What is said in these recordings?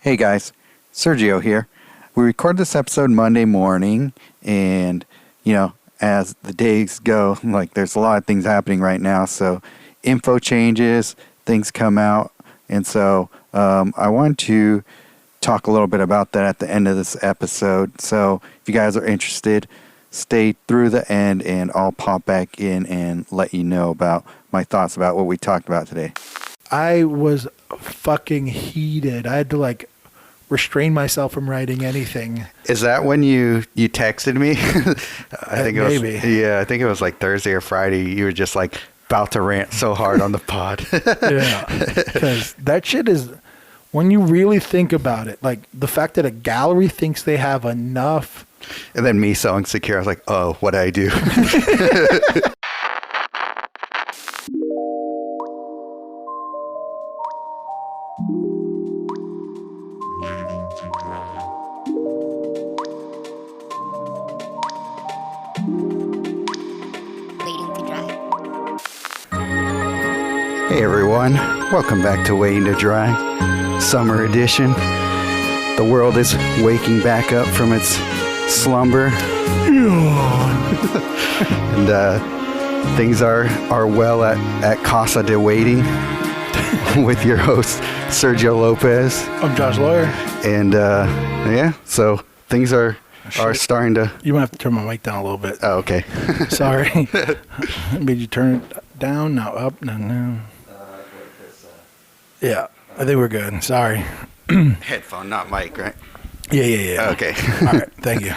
Hey guys, Sergio here. We record this episode Monday morning, and as the days go, there's a lot of things happening right now. So info changes, things come out, and so I want to talk a little bit about that at the end of this episode. So if you guys are interested, stay through the end, and I'll pop back in and let you know about my thoughts about what we talked about today. I was fucking heated. I had to restrain myself from writing anything. Is that when you texted me? I think maybe. Yeah, I think it was Thursday or Friday. You were just about to rant so hard on the pod. Yeah, because that shit is, when you really think about it, the fact that a gallery thinks they have enough. And then me so insecure, I was like, oh, what did I do? Hey everyone, welcome back to Waiting to Dry, Summer Edition. The world is waking back up from its slumber. And things are well at Casa de Waiting with your host, Sergio Lopez. I'm Josh Lawyer. And so things are starting to... You might have to turn my mic down a little bit. Oh, okay. Sorry. Made you turn it down, now up, now down. Yeah, I think we're good. Sorry. Headphone, not mic, right? Yeah. Okay. All right. Thank you.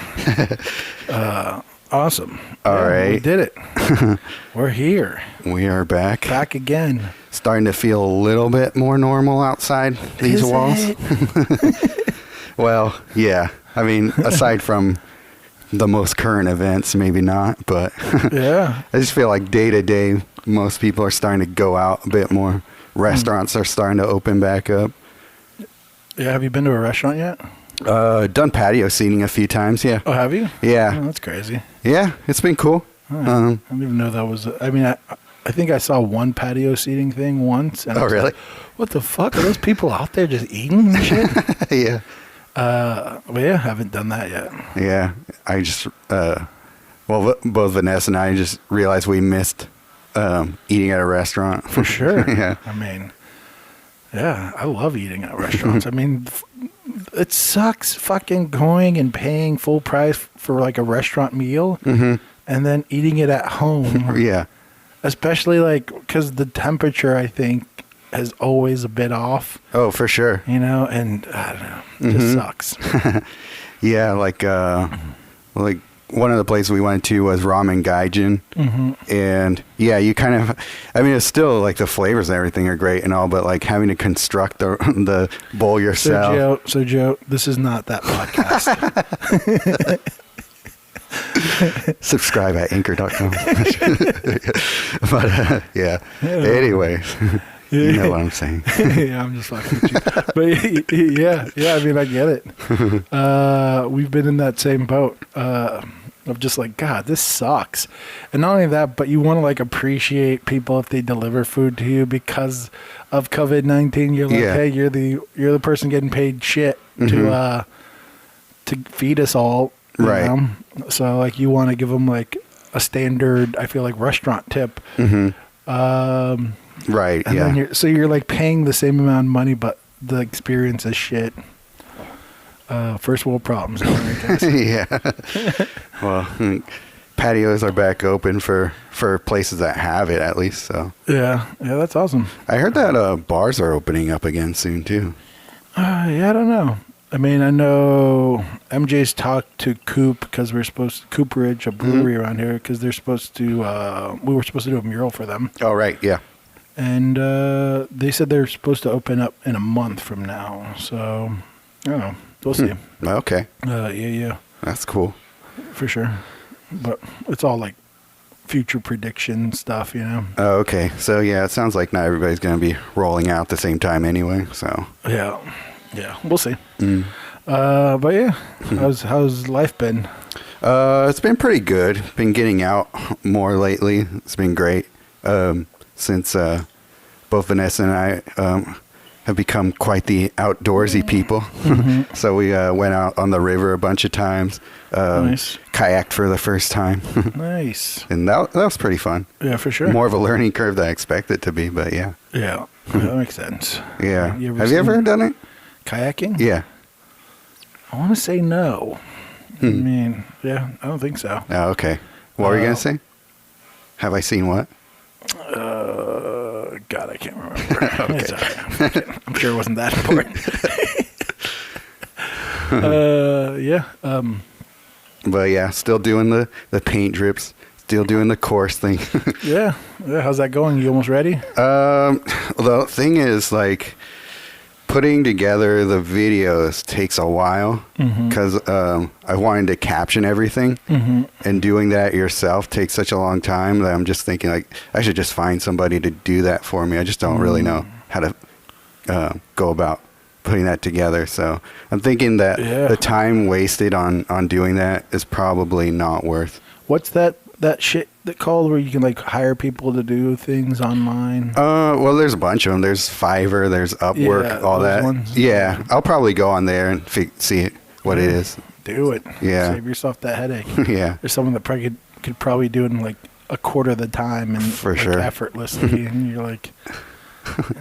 Awesome. All right. We did it. We're here. We are back. Back again. Starting to feel a little bit more normal outside these walls. Well, yeah. I mean, aside from the most current events, maybe not, but yeah. I just feel like day to day, most people are starting to go out a bit more. Restaurants are starting to open back up. Yeah, have you been to a restaurant yet? Done patio seating a few times, yeah. Oh, have you? Yeah. Oh, that's crazy. Yeah, it's been cool. Right. I didn't even know that was... I think I saw one patio seating thing once. And really? What the fuck? Are those people out there just eating and shit? Yeah. But yeah, haven't done that yet. Yeah, I just... both Vanessa and I just realized we missed... eating at a restaurant. For sure. Yeah. I love eating at restaurants. It sucks fucking going and paying full price for a restaurant meal and then eating it at home. Yeah. Especially because the temperature, I think, is always a bit off. Oh, for sure. And I don't know. It just sucks. Yeah, one of the places we went to was Ramen Gaijin. And yeah, you kind of, it's still the flavors and everything are great and all, but having to construct the bowl yourself. Sergio, this is not that podcast. Subscribe at anchor.com. But yeah, anyways, you know what I'm saying. Yeah, I'm just fucking with you. But yeah, I get it. We've been in that same boat. Of just God, this sucks. And not only that, but you want to appreciate people if they deliver food to you because of COVID-19. You're hey, you're the person getting paid shit to feed us all. Right. Know? So you want to give them a standard, I feel restaurant tip. Right. And yeah. then you're paying the same amount of money, but the experience is shit. First world problems. Yeah. Well, patios are back open for places that have it, at least. So. Yeah, that's awesome. I heard that bars are opening up again soon too. Yeah, I don't know. I know MJ's talked to Coop because we're supposed to Cooperage, a brewery around here, because they're supposed to. We were supposed to do a mural for them. Oh right, yeah. And they said they're supposed to open up in a month from now. So I don't know. We'll see. Okay. Yeah. That's cool. For sure. But it's all future prediction stuff, Oh, okay. So yeah, it sounds like not everybody's going to be rolling out at the same time anyway. So. Yeah. We'll see. But yeah, how's life been? It's been pretty good. Been getting out more lately. It's been great. Since both Vanessa and I have become quite the outdoorsy people. So we went out on the river a bunch of times. Nice. Kayaked for the first time. Nice. And that was pretty fun. Yeah, for sure. More of a learning curve than I expected it to be, but yeah. Yeah, that makes sense. Yeah. Have you ever done it? Kayaking? Yeah. I want to say no. I mean, yeah, I don't think so. Oh, okay. What were you going to say? Have I seen what? God, I can't remember. Okay. It's all right. I'm sure it wasn't that important. Yeah. But yeah, still doing the paint drips. Still doing the course thing. Yeah. How's that going? You almost ready? The thing is, like, putting together the videos takes a while because I wanted to caption everything, and doing that yourself takes such a long time that I'm just thinking, like, I should just find somebody to do that for me. I just don't really know how to go about putting that together. So I'm thinking that the time wasted on doing that is probably not worth. What's that shit that called where you can like hire people to do things online? Well, there's a bunch of them. There's Fiverr, there's Upwork, all that. Ones. Yeah, I'll probably go on there and see what it is. Do it. Yeah. Save yourself that headache. Yeah. There's someone that probably could probably do it in like a quarter of the time and For like, sure. effortlessly, and you're like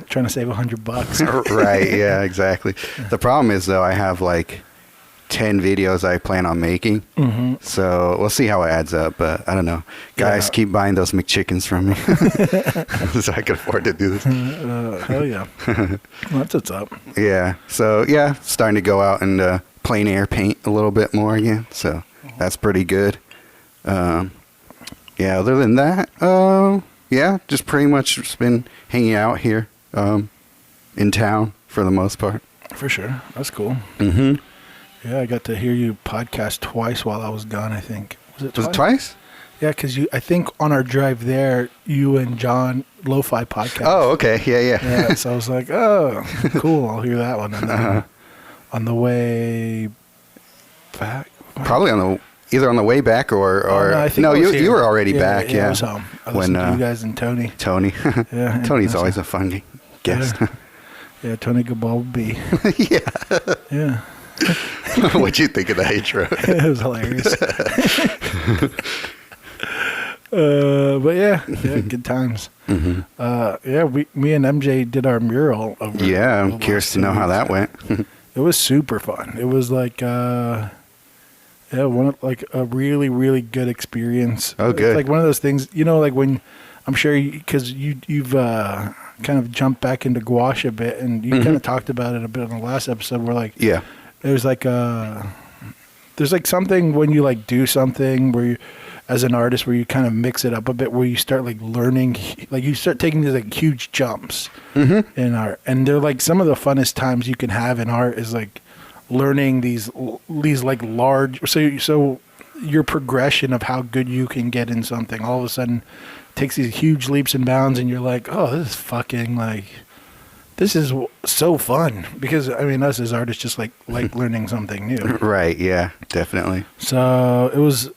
trying to save $100. Right. Yeah. Exactly. The problem is though, I have like 10 videos I plan on making. So we'll see how it adds up. But I don't know. Guys, keep buying those McChickens from me so I can afford to do this. Hell yeah. Well, that's what's up. Yeah. So yeah, starting to go out and plein air paint a little bit more again. So that's pretty good. Yeah. Other than that, yeah, just pretty much just been hanging out here in town for the most part. For sure. That's cool. Mm-hmm. Yeah, I got to hear you podcast twice while I was gone, I think. Was it twice? Yeah, because I think on our drive there, you and John Lo-Fi podcast. Oh, okay. Yeah. Yeah, so I was like, oh, cool. I'll hear that one. And then on the way back. Probably either on the way back or no, I think no, I was you here. were already back. Yeah, Yeah. I was home. I listened to you guys and Tony. Tony. Yeah. Tony's always a fun guest. Yeah, Tony Gabal B. Yeah. Yeah. What'd you think of the intro? It was hilarious. But yeah, good times. Yeah, me and MJ did our mural over. Yeah, I'm curious to know how that went. It was super fun. It was like yeah, like a really, really good experience. Oh, good. It's like one of those things, like when I'm sure because you've kind of jumped back into gouache a bit, and you kind of talked about it a bit on the last episode. Where like there's like something when you like do something where you, as an artist, where you kind of mix it up a bit, where you start like learning, like you start taking these like huge jumps in art, and they're like some of the funnest times you can have in art is like learning these like large. So your progression of how good you can get in something all of a sudden takes these huge leaps and bounds, and you're like, oh, this is fucking like. This is so fun because I mean, us as artists just like learning something new. Right. Yeah. Definitely. So it was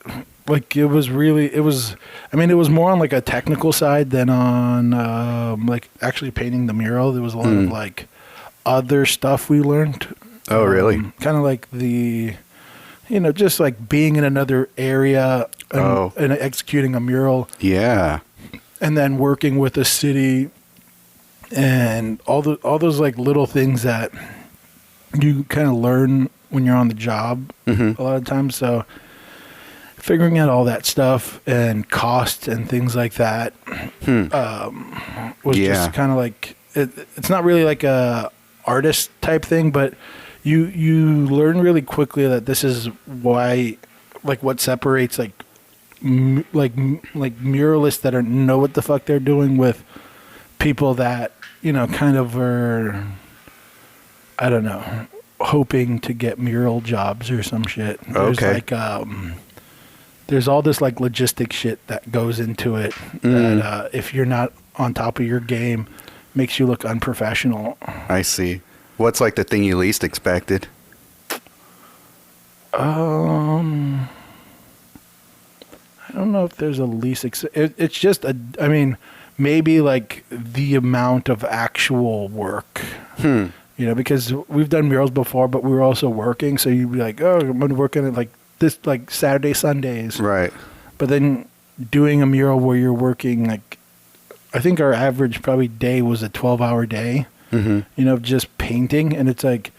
more on like a technical side than on like actually painting the mural. There was a lot of like other stuff we learned. Oh, really? Kind of like the, just like being in another area and executing a mural. Yeah. And then working with a city. And all those like little things that you kind of learn when you're on the job a lot of times. So figuring out all that stuff and cost and things like that was just kind of like it's not really like a artist type thing, but you learn really quickly that this is why like what separates like muralists that know what the fuck they're doing with people that kind of are, I don't know, hoping to get mural jobs or some shit. There's like there's all this like logistic shit that goes into it that if you're not on top of your game makes you look unprofessional. I see. What's like the thing you least expected? I don't know if there's a least it's just I mean, maybe like the amount of actual work. You know, because we've done murals before, but we were also working. So you'd be like, oh, I'm going to work on it like this, like Saturday, Sundays. Right. But then doing a mural where you're working, like, I think our average probably day was a 12-hour day, you know, just painting. And it's like,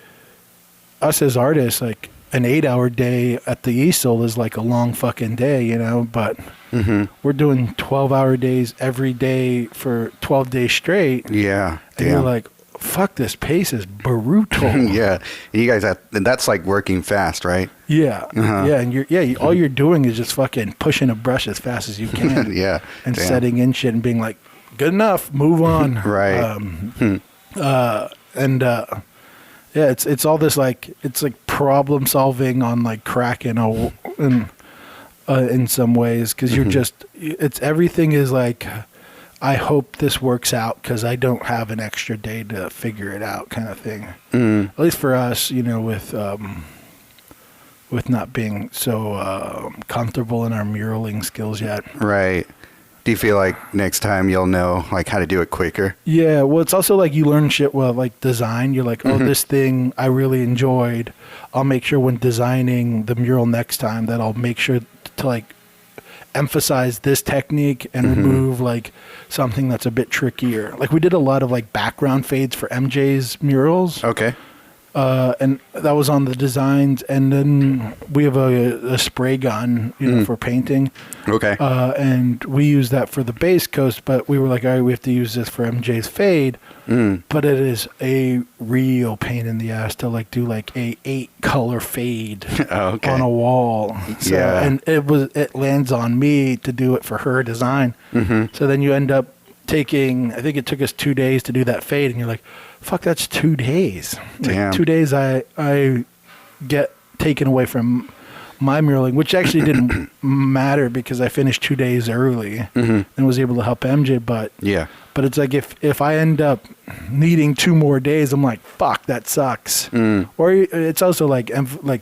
us as artists, like, an 8-hour day at the easel is like a long fucking day, you know, but we're doing 12-hour days every day for 12 days straight. Yeah. And you're like, fuck, this pace is brutal. Yeah. You guys and that's like working fast, right? Yeah. Yeah. And all you're doing is just fucking pushing a brush as fast as you can. Yeah. And setting in shit and being like, good enough, move on. Right. Yeah, it's all this like, it's like problem solving on like crack in some ways, because you're just, it's everything is like, I hope this works out because I don't have an extra day to figure it out, kind of thing. At least for us, you know, with not being so comfortable in our muraling skills yet. Right. Do you feel like next time you'll know like how to do it quicker? Yeah, well, it's also like you learn shit, well, like design. You're like, oh, this thing I really enjoyed. I'll make sure when designing the mural next time that I'll make sure to like emphasize this technique and remove like something that's a bit trickier. Like we did a lot of like background fades for MJ's murals. Okay. And that was on the designs. And then we have a spray gun, you know, for painting. Okay. And we use that for the base coat, but we were like, all right, we have to use this for MJ's fade. But it is a real pain in the ass to like do like a 8-color fade on a wall. So, yeah. And it lands on me to do it for her design. So then you end up taking, I think it took us 2 days to do that fade, and you're like, fuck, that's 2 days. Damn. Like 2 days I get taken away from my muraling, which actually didn't matter because I finished 2 days early and was able to help MJ. But it's like if I end up needing 2 more days, I'm like, fuck, that sucks. Or it's also like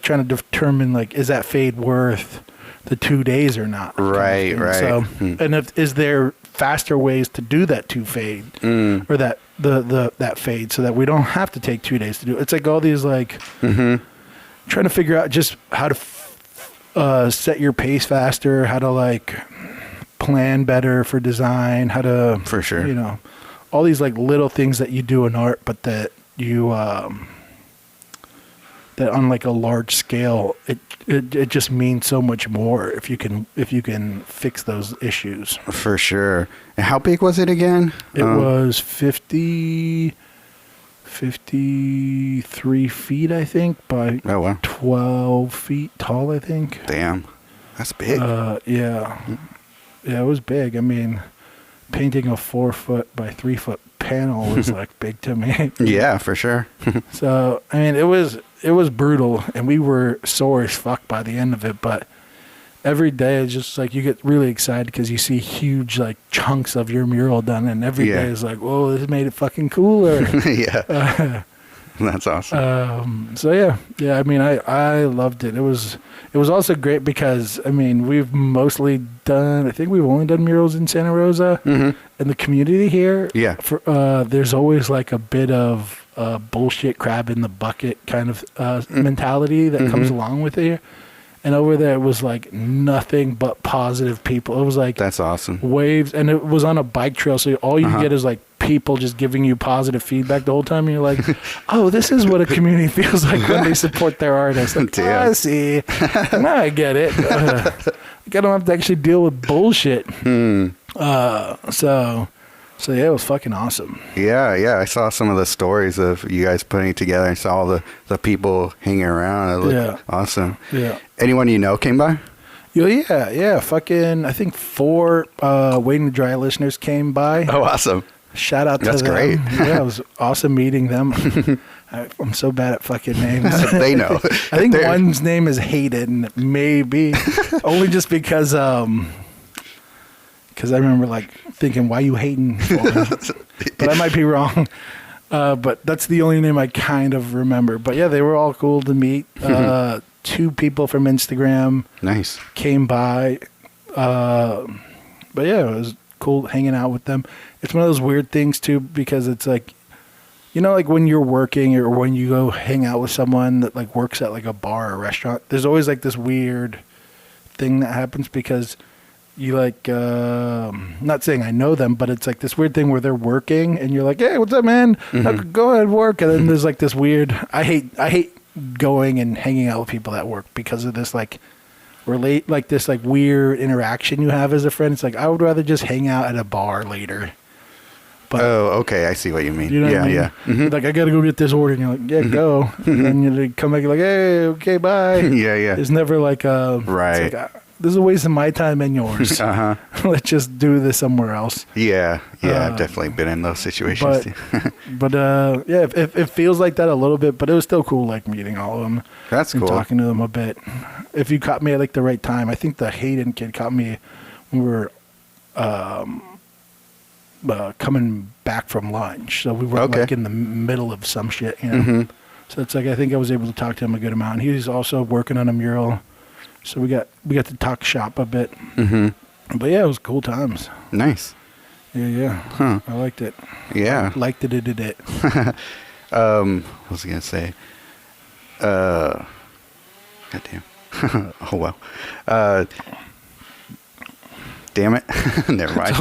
trying to determine like, is that fade worth the 2 days or not? Right, right. So, and is there faster ways to do that 2 fade or that that fade so that we don't have to take 2 days to do it? It's like all these like trying to figure out just how to set your pace faster, how to like plan better for design, how to, for sure, you know, all these like little things that you do in art, but that you that on like a large scale, it just means so much more if you can fix those issues. For sure. And how big was it again? It was 53 feet, I think, by 12 feet tall, I think. Damn, that's big. Yeah, it was big. I mean, painting a 4 foot by 3 foot panel was like big to me. Yeah, for sure. So I mean, it was brutal, and we were sore as fuck by the end of it. But every day, it's just like you get really excited because you see huge like chunks of your mural done, and every day is like, whoa, this made it fucking cooler. Yeah. That's awesome. So yeah. I mean, I loved it. It was also great because I mean we've mostly done. I think we've only done murals in Santa Rosa, in the community here. Yeah. There's always like a bit of bullshit crab in the bucket kind of mentality that comes along with it. And over there, it was like nothing but positive people. It was like that's awesome. Waves, and it was on a bike trail, so all you get is like people just giving you positive feedback the whole time. And you're like, oh, this is what a community feels like when they support their artists. Like, I see. Now I get it. I don't have to actually deal with bullshit. So yeah, it was fucking awesome. Yeah. I saw some of the stories of you guys putting it together. I saw all the people hanging around. It looked awesome. Yeah. Anyone you know came by? Yeah. Fucking, I think 4 Waiting to Dry listeners came by. Oh, awesome. Shout out to them. That's great. Yeah, it was awesome meeting them. I'm so bad at fucking names. They know. I think one's name is Hayden, maybe. Only just because I remember like thinking, why you hating for me? But I might be wrong. But that's the only name I kind of remember. But yeah, they were all cool to meet. 2 people from Instagram nice came by. But yeah, it was cool hanging out with them. It's one of those weird things too, because it's like, you know, like when you're working or when you go hang out with someone that like works at like a bar or restaurant, there's always like this weird thing that happens because you like, not saying I know them, but it's like this weird thing where they're working and you're like, hey, what's up, man? Go ahead and work. And then there's like this weird, I hate going and hanging out with people at work because of this like this like weird interaction you have as a friend. It's like, I would rather just hang out at a bar later. But, okay. I see what you mean. You know what I mean? Yeah. Mm-hmm. Like, I got to go get this order. And you're like, yeah, go. And then you come back, you're like, hey, okay, bye. Yeah. It's never like, right. It's like, this is a waste of my time and yours. Let's just do this somewhere else. Yeah. I've definitely been in those situations. But yeah, it feels like that a little bit, but it was still cool, like meeting all of them. That's and cool. Talking to them a bit. If you caught me at like the right time, I think the Hayden kid caught me when we were coming back from lunch, so we were like in the middle of some shit, you know. So it's like I think I was able to talk to him a good amount. He's also working on a mural, so we got to talk shop a bit. But yeah, it was cool times. Nice. Yeah. Huh. I liked it. Yeah. I liked it. What was I gonna say? Goddamn. Oh well. Damn it. Never mind. It's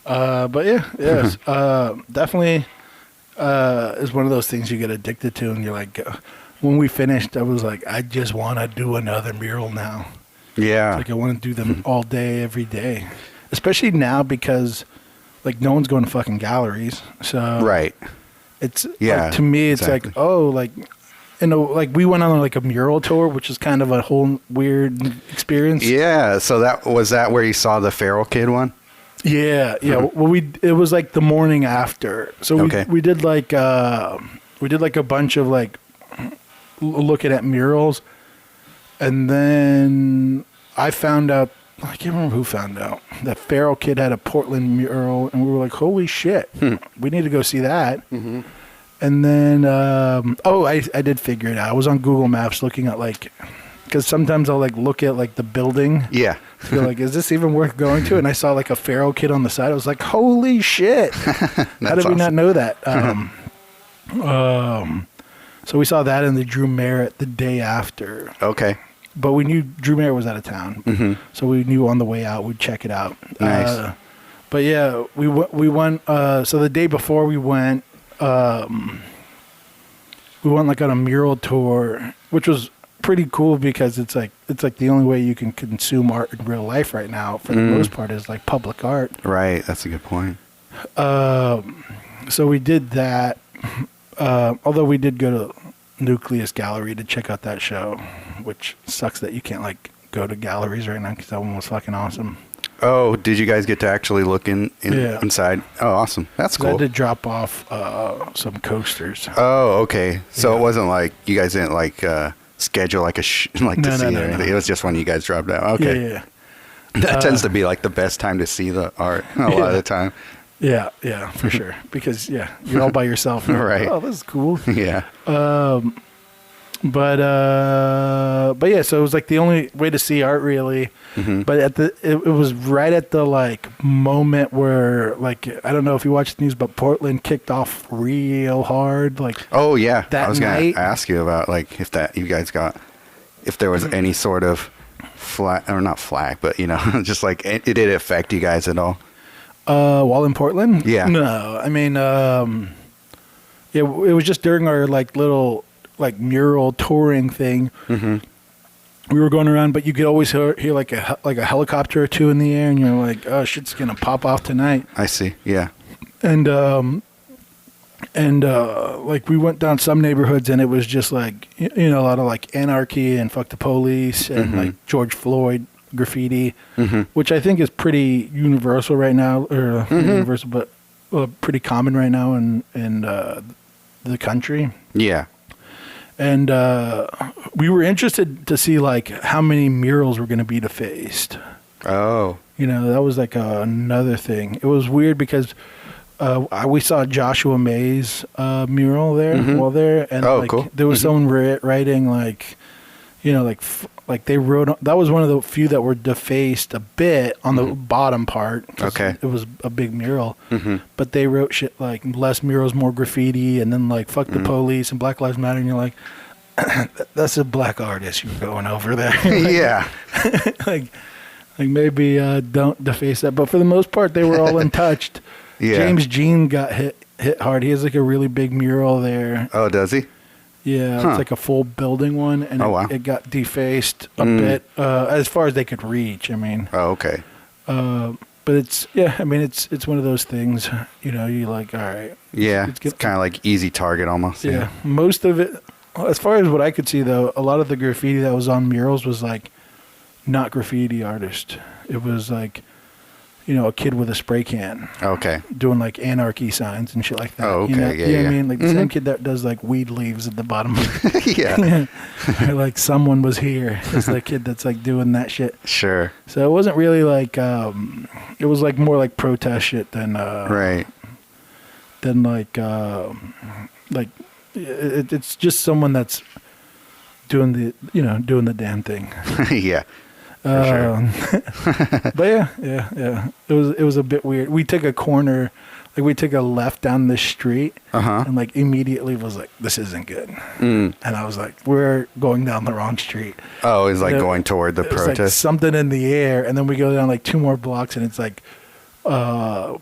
all good. But yeah, definitely is one of those things you get addicted to, and you're like, when we finished, I was like, I just want to do another mural now. Yeah. It's like I want to do them all day, every day, especially now because like no one's going to fucking galleries. So right. It's like, to me, it's exactly. Like, oh, like. You know, like we went on like a mural tour, which is kind of a whole weird experience. Yeah. So that where you saw the feral kid one? Yeah. Well, it was like the morning after. So we did like a bunch of like looking at murals, and then I found out. I can't remember who found out that feral kid had a Portland mural, and we were like, holy shit, we need to go see that. And then, I did figure it out. I was on Google Maps looking at like, because sometimes I'll like look at like the building. Yeah. Feel like, is this even worth going to? And I saw like a feral kid on the side. I was like, holy shit. How did we not know that? So we saw that in the Drew Merritt the day after. Okay. But we knew Drew Merritt was out of town. So we knew on the way out, we'd check it out. Nice. But yeah, we went, so the day before we went like on a mural tour, which was pretty cool because it's like the only way you can consume art in real life right now for the most part is like public art. Right. That's a good point. So we did that. Although we did go to Nucleus Gallery to check out that show, which sucks that you can't like go to galleries right now because that one was fucking awesome. Oh, did you guys get to actually look inside? Oh, awesome. That's cool. I had to drop off some coasters. Oh, okay. So it wasn't like you guys didn't like schedule like to see it or anything. It was just when you guys dropped out. Okay. Yeah. That tends to be like the best time to see the art a lot of the time. Yeah, for sure. Because you're all by yourself. Right. Like, oh, this is cool. Yeah. But yeah, so it was like the only way to see art really. But it was right at the like moment where like I don't know if you watched the news, but Portland kicked off real hard. Like oh yeah, that I was night. gonna ask you about like if there was any sort of flag or not flag, but you know just like did it affect you guys at all? While in Portland? Yeah. No, I mean it was just during our like little like mural touring thing. We were going around, but you could always hear like a helicopter or two in the air, and you're like, oh, shit's gonna pop off tonight. I see. Yeah. And like we went down some neighborhoods, and it was just like a lot of like anarchy and fuck the police and like George Floyd graffiti, which I think is pretty universal right now, or not universal, but pretty common right now in the country. Yeah. And we were interested to see like how many murals were going to be defaced. Oh. That was like another thing. It was weird because we saw Joshua May's mural there while there, and like cool. there was someone writing like, like they wrote. That was one of the few that were defaced a bit on the bottom part. Okay. It was a big mural, but they wrote shit like less murals, more graffiti, and then like fuck the police and Black Lives Matter, and you're like, that's a black artist you're going over there. Yeah. like maybe don't deface that. But for the most part, they were all untouched. Yeah. James Jean got hit hard. He has like a really big mural there. Oh, does he? Yeah, Huh. it's like a full building one, and wow. it got defaced a bit as far as they could reach. I mean, Oh, okay. but it's it's one of those things. You know, you like, all right. Yeah. It's kind of like easy target almost. Yeah, most of it, as far as what I could see though, a lot of the graffiti that was on murals was like not graffiti artist. It was like, you know, a kid with a spray can. Okay. Doing like anarchy signs and shit like that. Oh, okay. You know, Yeah, you know yeah. what I mean? Like the same kid that does like weed leaves at the bottom. Yeah. Or like someone was here. It's the kid that's like doing that shit. Sure. So it wasn't really like it was like more like protest shit than Right. than like it's just someone that's doing the damn thing. Yeah. For sure. But yeah. It was a bit weird. We took a corner, like we took a left down the street, and like immediately was like, this isn't good. And I was like, we're going down the wrong street. Oh, it's like going toward the It was like protest. something in the air, and then we go down like 2 more blocks, and it's like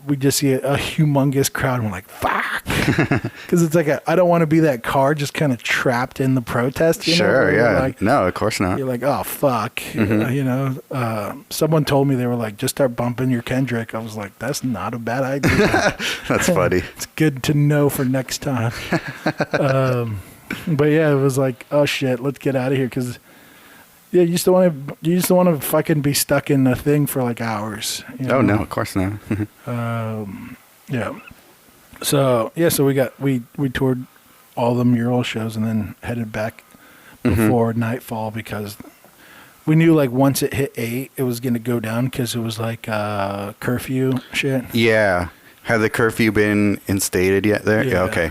we just see a humongous crowd, and we're like, fuck. Because it's like I don't want to be that car just kind of trapped in the protest. You know? Sure. Where you're Yeah. like, No, of course not. you're like, oh fuck, you know. Someone told me, they were like, just start bumping your Kendrick. I was like, that's not a bad idea. That's funny. It's good to know for next time. But yeah, it was like, oh shit, let's get out of here, because yeah, you just don't want to fucking be stuck in a thing for like hours. You know? Oh no, of course not. Yeah. So we toured all the mural shows and then headed back before nightfall, because we knew like once it hit 8, it was gonna go down, because it was like curfew shit. Yeah. Have the curfew been instated yet there? Yeah. Okay.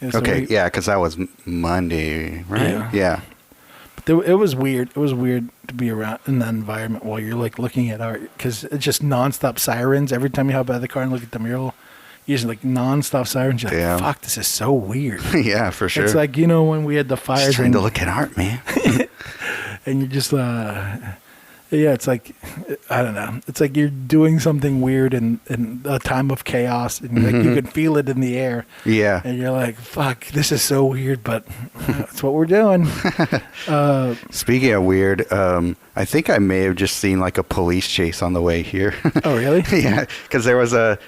Yeah, so Okay. we- Yeah, because that was Monday, right? Yeah. But it was weird. It was weird to be around in that environment while you're like looking at art, because it's just nonstop sirens every time you hop out of the car and look at the mural. You just like nonstop sirens. You're Damn. like, fuck, this is so weird. Yeah, for sure. It's like, you know, when we had the fires Just trying and, to look at art, man. and you're just yeah, it's like, I don't know. It's like you're doing something weird in a time of chaos, and like you can feel it in the air. Yeah. And you're like, fuck, this is so weird, but that's what we're doing. Speaking of weird, I think I may have just seen like a police chase on the way here. Oh, really? Yeah, because there was a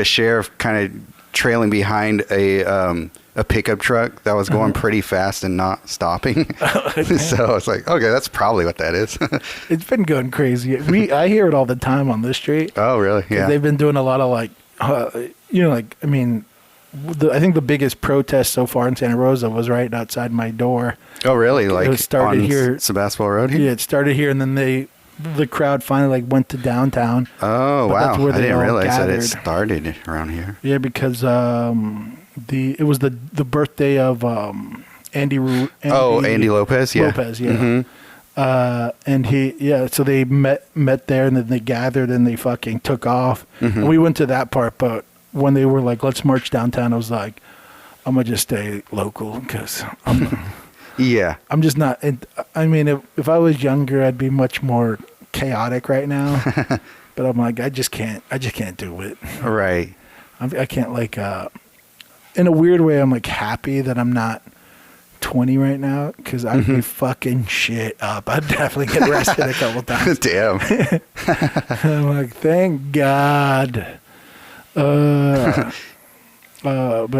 sheriff kind of trailing behind a pickup truck that was going pretty fast and not stopping. So I was like, okay, that's probably what that is. It's been going crazy. I hear it all the time on this street. Oh, really? Yeah. They've been doing a lot of like, I mean, I think the biggest protest so far in Santa Rosa was right outside my door. Oh, really? Like It started on here. Sebastopol Road here? Yeah, it started here, and then the crowd finally like went to downtown. Oh, But wow. that's where I they didn't all realize that gathered. it started around here. Yeah, because it was the birthday of Andy Lopez? Yeah. Lopez, yeah. Mhm. And so they met there, and then they gathered, and they fucking took off. And we went to that part, but when they were like, let's march downtown, I was like, I'm gonna just stay local, because Yeah. I'm just not. I mean, if I was younger, I'd be much more chaotic right now. But I'm like, I just can't do it. Right. I can't like. In a weird way, I'm like happy that I'm not 20 right now, because I'd be fucking shit up. I'd definitely get arrested a couple times. Damn. I'm like, thank God. But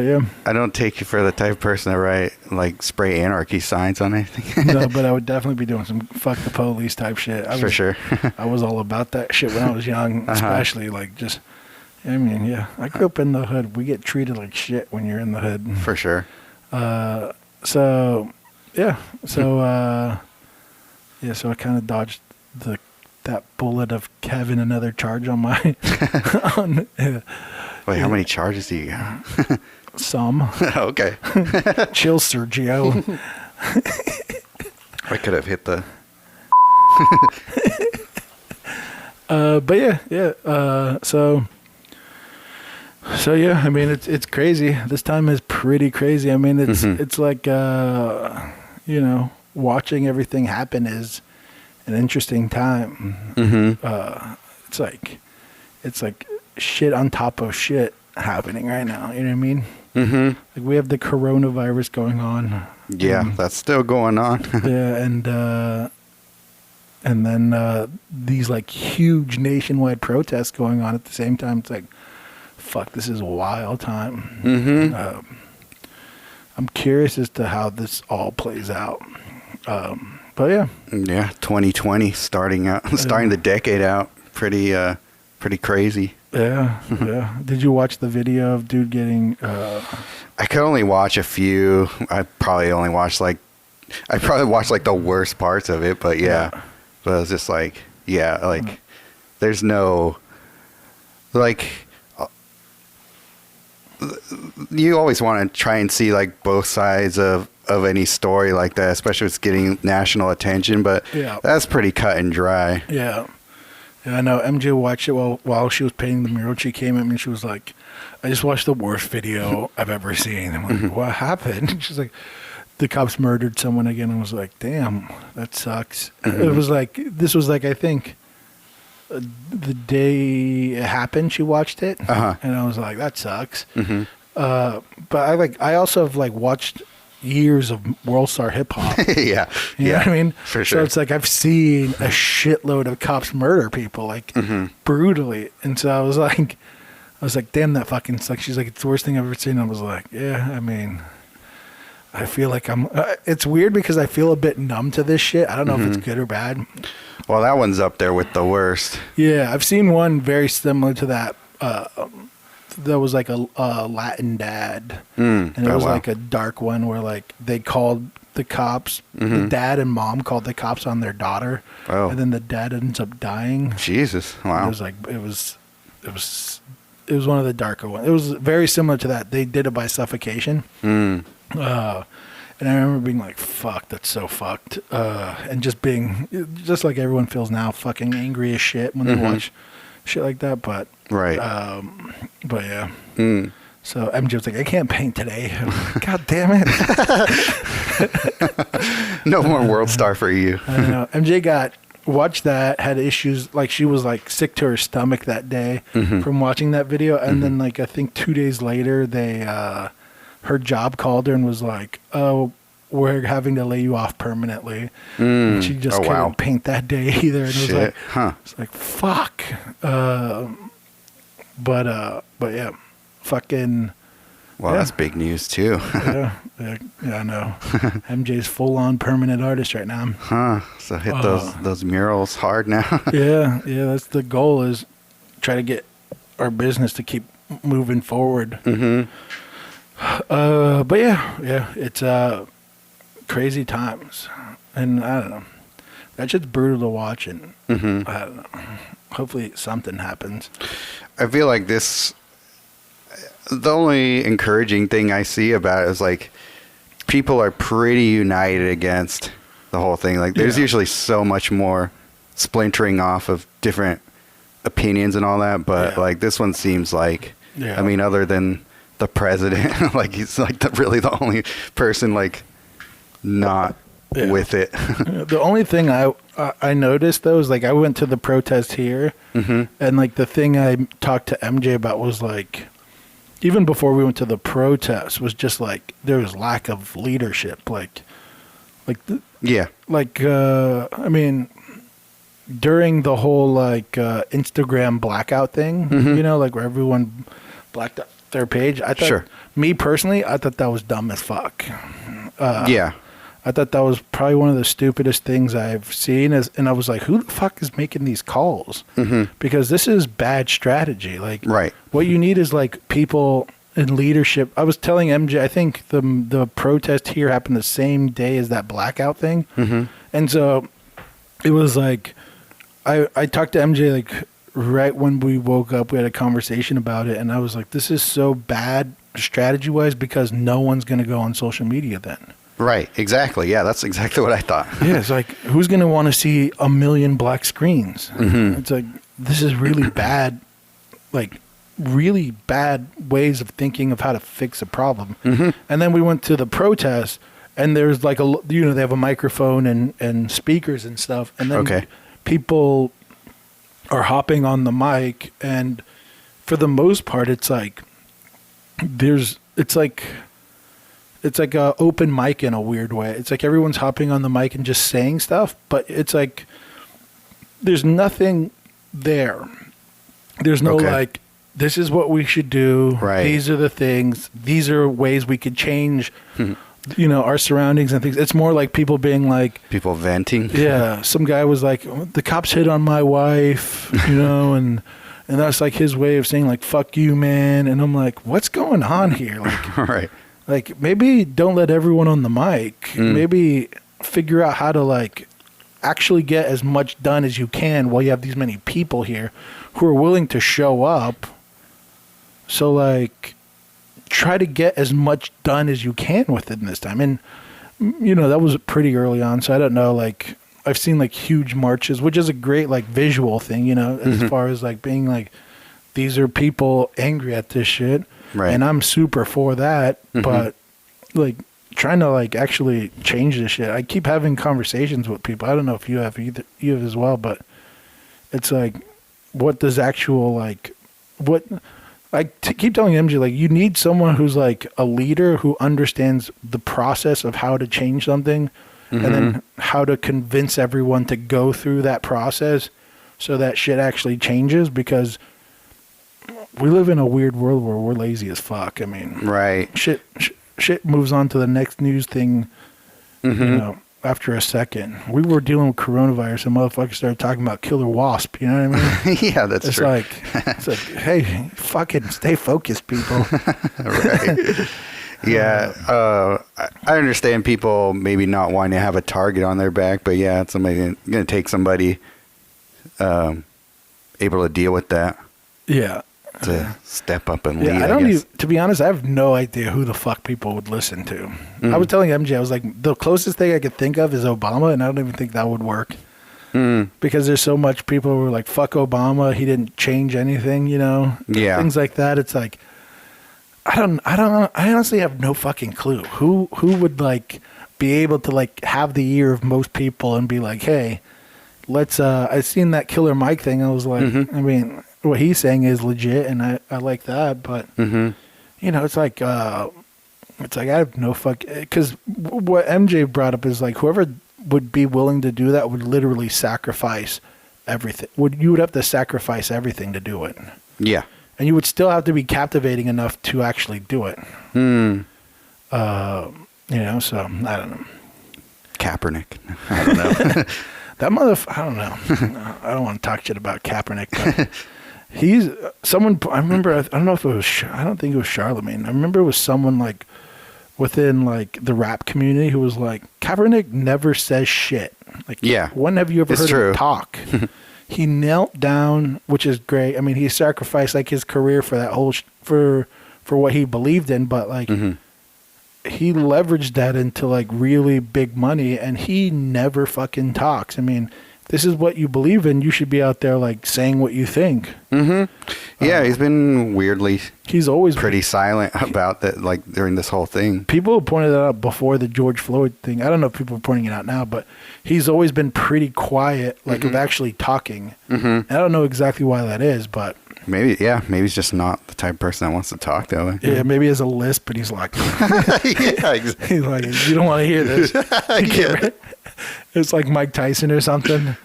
yeah, I don't take you for the type of person that write like spray anarchy signs on anything. no, but I would definitely be doing some fuck the police type shit. For sure. I was all about that shit when I was young, especially like just. I mean, yeah, I grew up in the hood. We get treated like shit when you're in the hood. For sure. So I kind of dodged that bullet of having another charge on my Wait, how many charges do you got? some. Okay. Chill, Sergio. I could have hit the. But yeah. So yeah, I mean, it's crazy. This time is pretty crazy. I mean, it's like, watching everything happen is an interesting time. It's like shit on top of shit happening right now. You know what I mean? Like we have the coronavirus going on. Yeah, that's still going on. Yeah, and then these like huge nationwide protests going on at the same time. It's like, fuck, this is a wild time. I'm curious as to how this all plays out. But yeah. Yeah, 2020 starting the decade out pretty crazy. Yeah, yeah. Did you watch the video of dude getting? I could only watch a few. I probably watched like the worst parts of it, but yeah. But it was just like, yeah, like there's no like. You always want to try and see like both sides of any story like that, especially if it's getting national attention, but that's pretty cut and dry. Yeah. I know MJ watched it while she was painting the mural. She came at me and she was like, I just watched the worst video I've ever seen. I'm like, what happened? She's like, the cops murdered someone again. I was like, damn, that sucks. It was like, this was like, I think the day it happened, she watched it. And I was like, that sucks. But I also have like watched years of World Star Hip Hop. Yeah. You know what I mean? For sure. So it's like I've seen a shitload of cops murder people like brutally. And so I was like, damn, that fucking sucks. She's like, it's the worst thing I've ever seen. I was like, yeah, I mean, I feel like I'm, it's weird because I feel a bit numb to this shit. I don't know if it's good or bad. Well, that one's up there with the worst. Yeah. I've seen one very similar to that. That was like a Latin dad, and it was like a dark one where like they called the cops. The dad and mom called the cops on their daughter, and then the dad ends up dying. Jesus, wow! It was like it was one of the darker ones. It was very similar to that. They did it by suffocation, and I remember being like, "Fuck, that's so fucked," and just being just like everyone feels now, fucking angry as shit when they watch shit like that, but. Right. But yeah. So MJ was like, I can't paint today. Like, God damn it. No more World Star for you. I know. MJ watched that, had issues, like she was like sick to her stomach that day from watching that video. And then like, I think 2 days later, her job called her and was like, oh, we're having to lay you off permanently. And she just couldn't paint that day either. And it was like, it's like, fuck. But yeah, fucking. Well, that's big news too. yeah, I know. MJ's full on permanent artist right now. So hit those murals hard now. yeah, that's the goal, is try to get our business to keep moving forward. But yeah, it's crazy times, and I don't know. That shit's brutal to watch, and I don't know. Hopefully something happens. I feel like the only encouraging thing I see about it is like people are pretty united against the whole thing. Like there's usually so much more splintering off of different opinions and all that, but like this one seems like, I mean, other than the president, like he's like really the only person like not with it. The only thing I noticed though is like I went to the protest here, and like the thing I talked to MJ about was like, even before we went to the protest, was just like there was lack of leadership. I mean, during the whole like Instagram blackout thing, you know, like where everyone blacked out their page. I thought, me personally, I thought that was dumb as fuck. I thought that was probably one of the stupidest things I've seen. And I was like, who the fuck is making these calls? Because this is bad strategy. Like, what you need is like people in leadership. I was telling MJ, I think the protest here happened the same day as that blackout thing. And so it was like, I talked to MJ like right when we woke up, we had a conversation about it. And I was like, this is so bad strategy wise because no one's going to go on social media then. Right. Exactly. Yeah, that's exactly what I thought. Yeah, it's like, who's going to want to see 1 million black screens? Mm-hmm. It's like, this is really bad, like, really bad ways of thinking of how to fix a problem. Mm-hmm. And then we went to the protest, and there's like they have a microphone and speakers and stuff. And then people are hopping on the mic, and for the most part, it's like, it's like a open mic in a weird way. It's like everyone's hopping on the mic and just saying stuff, but it's like there's nothing there. There's no like, this is what we should do. Right. These are the things. These are ways we could change, our surroundings and things. It's more like people being like, people venting. Yeah. Some guy was like, the cops hit on my wife, and that's like his way of saying like, fuck you, man. And I'm like, what's going on here? Like, Right. Like, maybe don't let everyone on the mic. Maybe figure out how to, like, actually get as much done as you can while you have these many people here who are willing to show up. So, like, try to get as much done as you can within this time. And, that was pretty early on. So I don't know, like, I've seen, like, huge marches, which is a great, like, visual thing, as far as, like, being, like, these are people angry at this shit. Right. And I'm super for that, but like trying to like actually change this shit. I keep having conversations with people. I don't know if you have as well, but it's like, what does actual like, what I keep telling MJ, like, you need someone who's like a leader who understands the process of how to change something and then how to convince everyone to go through that process so that shit actually changes, because we live in a weird world where we're lazy as fuck. I mean, right. Shit moves on to the next news thing, after a second. We were dealing with coronavirus and motherfuckers started talking about killer wasp. You know what I mean? Yeah, that's true. It's like, hey, fucking stay focused, people. Right. Yeah. I understand people maybe not wanting to have a target on their back, but yeah, it's going to take somebody able to deal with that. Yeah. To step up and lead. I don't even, to be honest, I have no idea who the fuck people would listen to. I was telling MJ, I was like, the closest thing I could think of is Obama, and I don't even think that would work. Because there's so much people who are like, fuck Obama, he didn't change anything, Yeah. Things like that. It's like, I honestly have no fucking clue. Who would like be able to like have the ear of most people and be like, hey, let's I seen that Killer Mike thing. I was like, I mean, what he's saying is legit, and I like that, but it's like I have no fuck, because what MJ brought up is like, whoever would be willing to do that would literally sacrifice everything. You would have to sacrifice everything to do it. Yeah, and you would still have to be captivating enough to actually do it. So I don't know. Kaepernick. I don't know. That I don't know. I don't want to talk shit about Kaepernick, but he's someone. I remember. I don't know if it was. I don't think it was Charlemagne. I remember it was someone like within like the rap community who was like, Kaepernick never says shit. Like, yeah. When have you ever heard him talk? He knelt down, which is great. I mean, he sacrificed like his career for that whole for what he believed in, but like he leveraged that into like really big money, and he never fucking talks. I mean, this is what you believe in. You should be out there like saying what you think. Yeah, he's been weirdly. He's always pretty silent about that, like during this whole thing. People pointed that out before the George Floyd thing. I don't know if people are pointing it out now, but he's always been pretty quiet, like of actually talking. And I don't know exactly why that is, but maybe he's just not the type of person that wants to talk though. Yeah, maybe he has a lisp, but he's like, yeah, exactly. He's like, you don't want to hear this. Yeah. It's like Mike Tyson or something.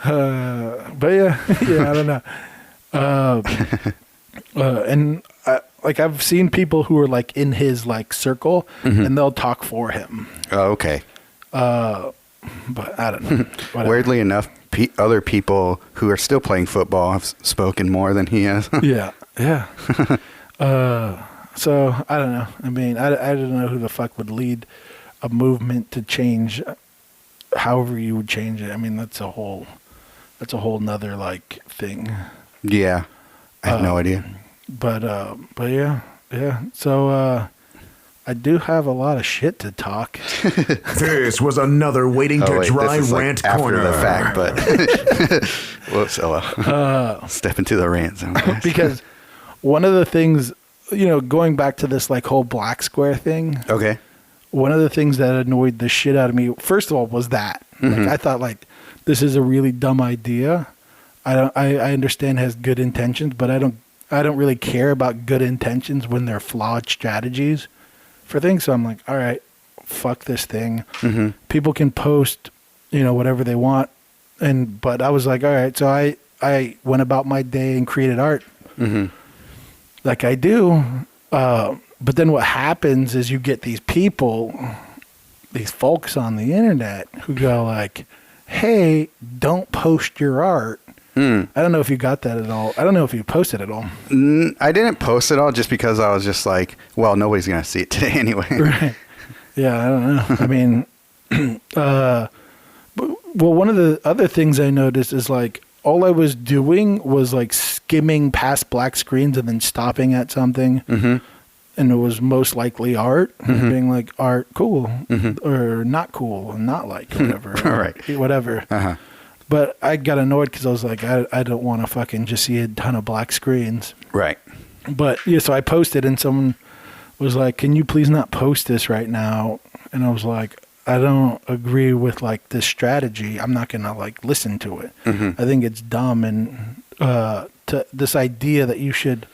But yeah, I don't know. And like I've seen people who are like in his like circle, and they'll talk for him. Oh, okay. But I don't know. Weirdly enough, other people who are still playing football have spoken more than he has. Yeah. So I don't know. I mean, I don't know who the fuck would lead a movement to change. However you would change it. I mean, that's a whole nother like thing. Yeah, I have no idea. But yeah. So I do have a lot of shit to talk. This was another waiting to dry this is rant like corner. after the fact, but whoops. Oh well. Step into the rant zone, guys. Because one of the things, going back to this like whole black square thing. Okay. One of the things that annoyed the shit out of me, first of all, was that like I thought like this is a really dumb idea. I understand it has good intentions, but I don't really care about good intentions when they're flawed strategies for things. So I'm like, all right, fuck this thing. People can post, whatever they want. But I was like, all right. So I went about my day and created art like I do. But then what happens is you get these people, these folks on the internet who go like, hey, don't post your art. I don't know if you got that at all. I don't know if you posted at all. I didn't post it all just because I was just like, well, nobody's going to see it today anyway. Right. Yeah, I don't know. I mean, well, one of the other things I noticed is like all I was doing was like skimming past black screens and then stopping at something. And it was most likely art, and being like, art, cool, or not cool, and not like, whatever. Right. Whatever. But I got annoyed because I was like, I don't want to fucking just see a ton of black screens. Right. But yeah, so I posted and someone was like, can you please not post this right now? And I was like, I don't agree with like this strategy. I'm not going to like listen to it. I think it's dumb. And to this idea that you should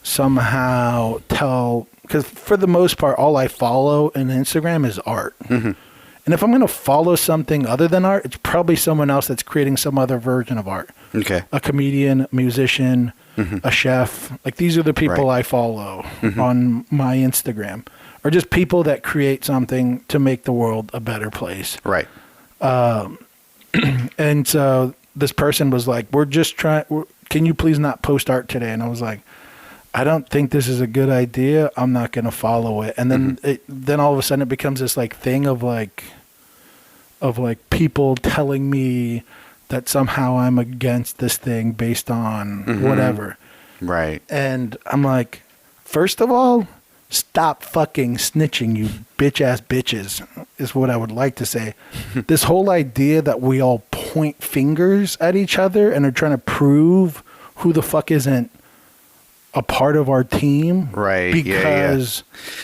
somehow tell, because for the most part, all I follow in Instagram is art. And if I'm going to follow something other than art, it's probably someone else that's creating some other version of art. Okay. A comedian, a musician, a chef. Like these are the people I follow on my Instagram. Or just people that create something to make the world a better place. Right. And so this person was like, can you please not post art today? And I was like, I don't think this is a good idea. I'm not going to follow it. And then then all of a sudden it becomes this like thing of like people telling me that somehow I'm against this thing based on whatever. Right. And I'm like, first of all, stop fucking snitching, you bitch ass bitches, is what I would like to say. This whole idea that we all point fingers at each other and are trying to prove who the fuck isn't a part of our team. Right. Because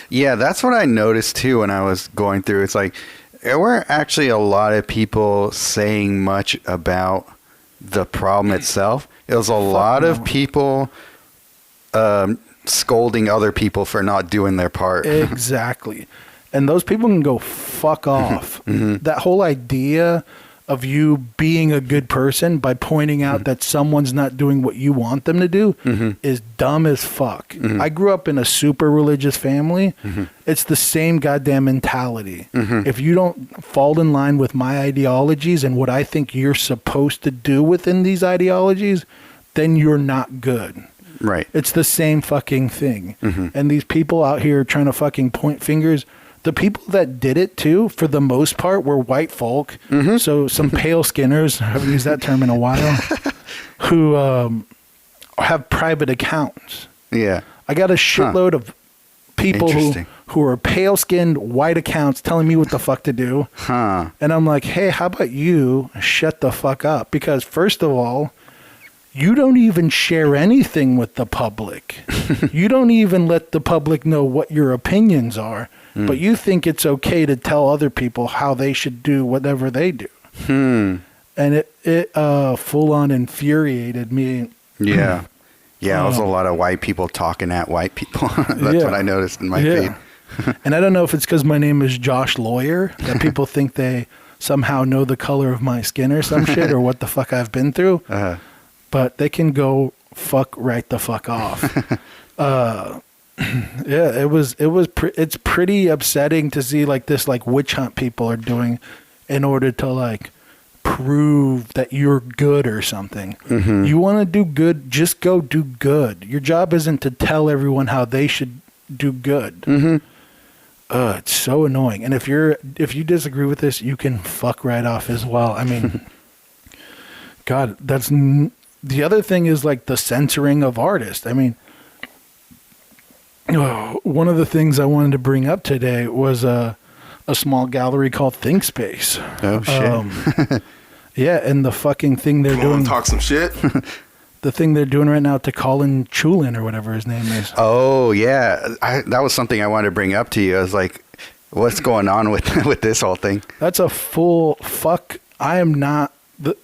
yeah, that's what I noticed too when I was going through. It's like there weren't actually a lot of people saying much about the problem itself. It was a lot of people scolding other people for not doing their part. Exactly. And those people can go fuck off. That whole idea of you being a good person by pointing out that someone's not doing what you want them to do is dumb as fuck. I grew up in a super religious family. It's the same goddamn mentality. If you don't fall in line with my ideologies and what I think you're supposed to do within these ideologies, then you're not good. Right. It's the same fucking thing. And these people out here trying to fucking point fingers, the people that did it too, for the most part, were white folk. So some pale skinners, I haven't used that term in a while, who have private accounts. Yeah. I got a shitload of people who are pale skinned white accounts telling me what the fuck to do. And I'm like, hey, how about you shut the fuck up? Because first of all, you don't even share anything with the public. You don't even let the public know what your opinions are. But you think it's okay to tell other people how they should do whatever they do. And it full on infuriated me. Yeah. Yeah, it was a lot of white people talking at white people. That's what I noticed in my feed. And I don't know if it's because my name is Josh Lawyer, that people think they somehow know the color of my skin or some shit, or what the fuck I've been through. But they can go fuck right the fuck off. Yeah, it's pretty upsetting to see like this like witch hunt people are doing in order to like prove that you're good or something. You want to do good, just go do good. Your job isn't to tell everyone how they should do good. It's so annoying. And if you disagree with this, you can fuck right off as well. I mean, God, the other thing is like the censoring of artists. I mean, One of the things I wanted to bring up today was a small gallery called ThinkSpace. Oh, shit. Yeah, and the fucking thing they're doing. Talk some shit. The thing they're doing right now to Colin Chillag or whatever his name is. Oh, yeah. That was something I wanted to bring up to you. I was like, what's going on with this whole thing? That's a full fuck. I am not.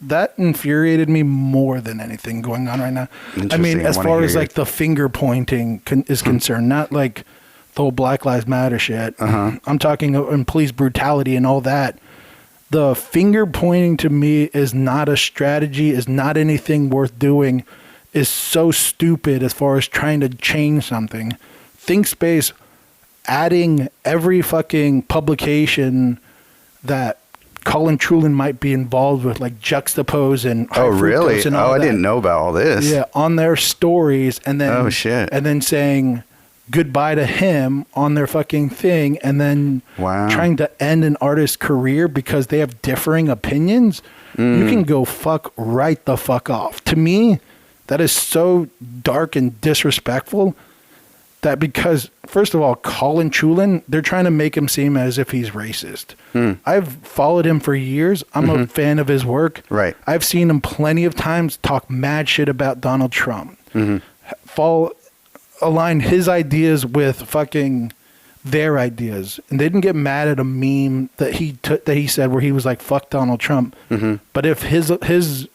That infuriated me more than anything going on right now. I mean, as far as like the finger pointing is concerned, not like the whole Black Lives Matter shit. I'm talking in police brutality and all that. The finger pointing to me is not a strategy, is not anything worth doing, is so stupid as far as trying to change something. ThinkSpace adding every fucking publication that Colin Chillag might be involved with, like Juxtapose and oh really? And I didn't know about all this. Yeah, on their stories, and then oh shit, and then saying goodbye to him on their fucking thing, and then trying to end an artist's career because they have differing opinions. You can go fuck right the fuck off. To me, that is so dark and disrespectful. That because, first of all, Colin Chillag, they're trying to make him seem as if he's racist. I've followed him for years. I'm a fan of his work. Right. I've seen him plenty of times talk mad shit about Donald Trump. Align his ideas with fucking their ideas. And they didn't get mad at a meme that he said where he was like, fuck Donald Trump. But if his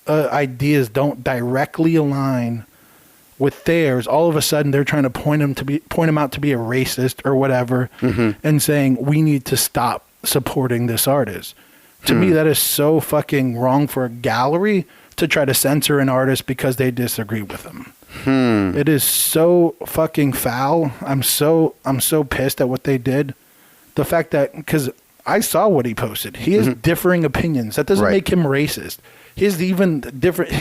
ideas don't directly align with theirs, all of a sudden they're trying to point him out to be a racist or whatever, and saying we need to stop supporting this artist. To me, that is so fucking wrong for a gallery to try to censor an artist because they disagree with them. It is so fucking foul. I'm so pissed at what they did. The fact that, because I saw what he posted, he has differing opinions. That doesn't make him racist. He's even different.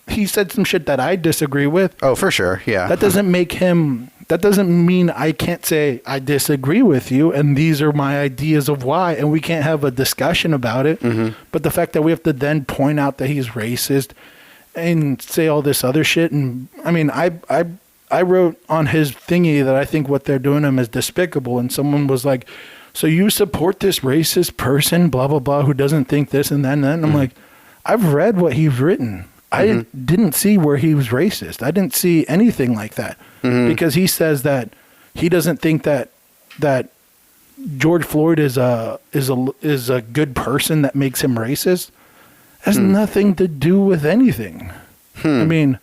He said some shit that I disagree with. Oh, for sure. Yeah. That doesn't make him, that doesn't mean I can't say I disagree with you and these are my ideas of why, and we can't have a discussion about it. But the fact that we have to then point out that he's racist and say all this other shit. And I mean, I wrote on his thingy that I think what they're doing to him is despicable. And someone was like, so you support this racist person, blah, blah, blah, who doesn't think this and that and that. And I'm like, I've read what he's written. I didn't see where he was racist. I didn't see anything like that because he says that he doesn't think that George Floyd is a good person that makes him racist. Has nothing to do with anything. I mean,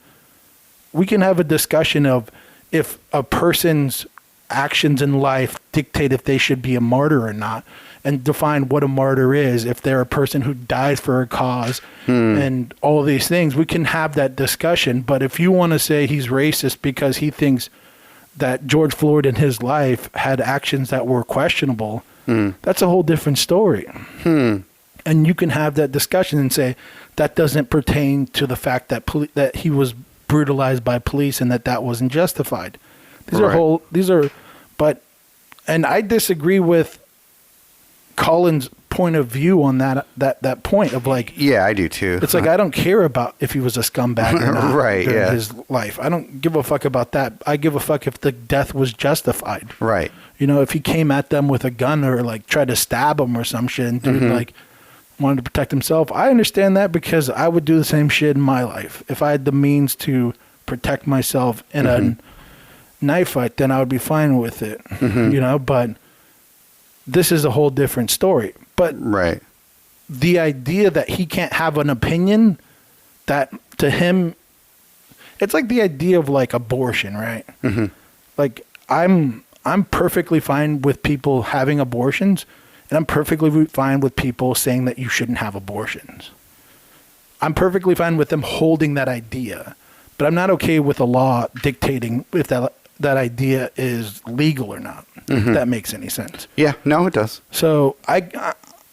we can have a discussion of if a person's actions in life dictate if they should be a martyr or not, and define what a martyr is. If they're a person who died for a cause and all these things, we can have that discussion. But if you want to say he's racist because he thinks that George Floyd in his life had actions that were questionable, that's a whole different story. And you can have that discussion and say that doesn't pertain to the fact that that he was brutalized by police and that wasn't justified. And I disagree with Colin's point of view on that point of like, yeah, I do too. It's like, I don't care about if he was a scumbag or not during his life. I don't give a fuck about that. I give a fuck if the death was justified. Right. You know, if he came at them with a gun or like tried to stab him or some shit and dude like wanted to protect himself, I understand that because I would do the same shit in my life. If I had the means to protect myself in a knife fight, then I would be fine with it. You know, but this is a whole different story. But the idea that he can't have an opinion, that to him, it's like the idea of like abortion, right? Like I'm perfectly fine with people having abortions, and I'm perfectly fine with people saying that you shouldn't have abortions. I'm perfectly fine with them holding that idea, but I'm not okay with the law dictating if that idea is legal or not. If that makes any sense. Yeah, no, it does. So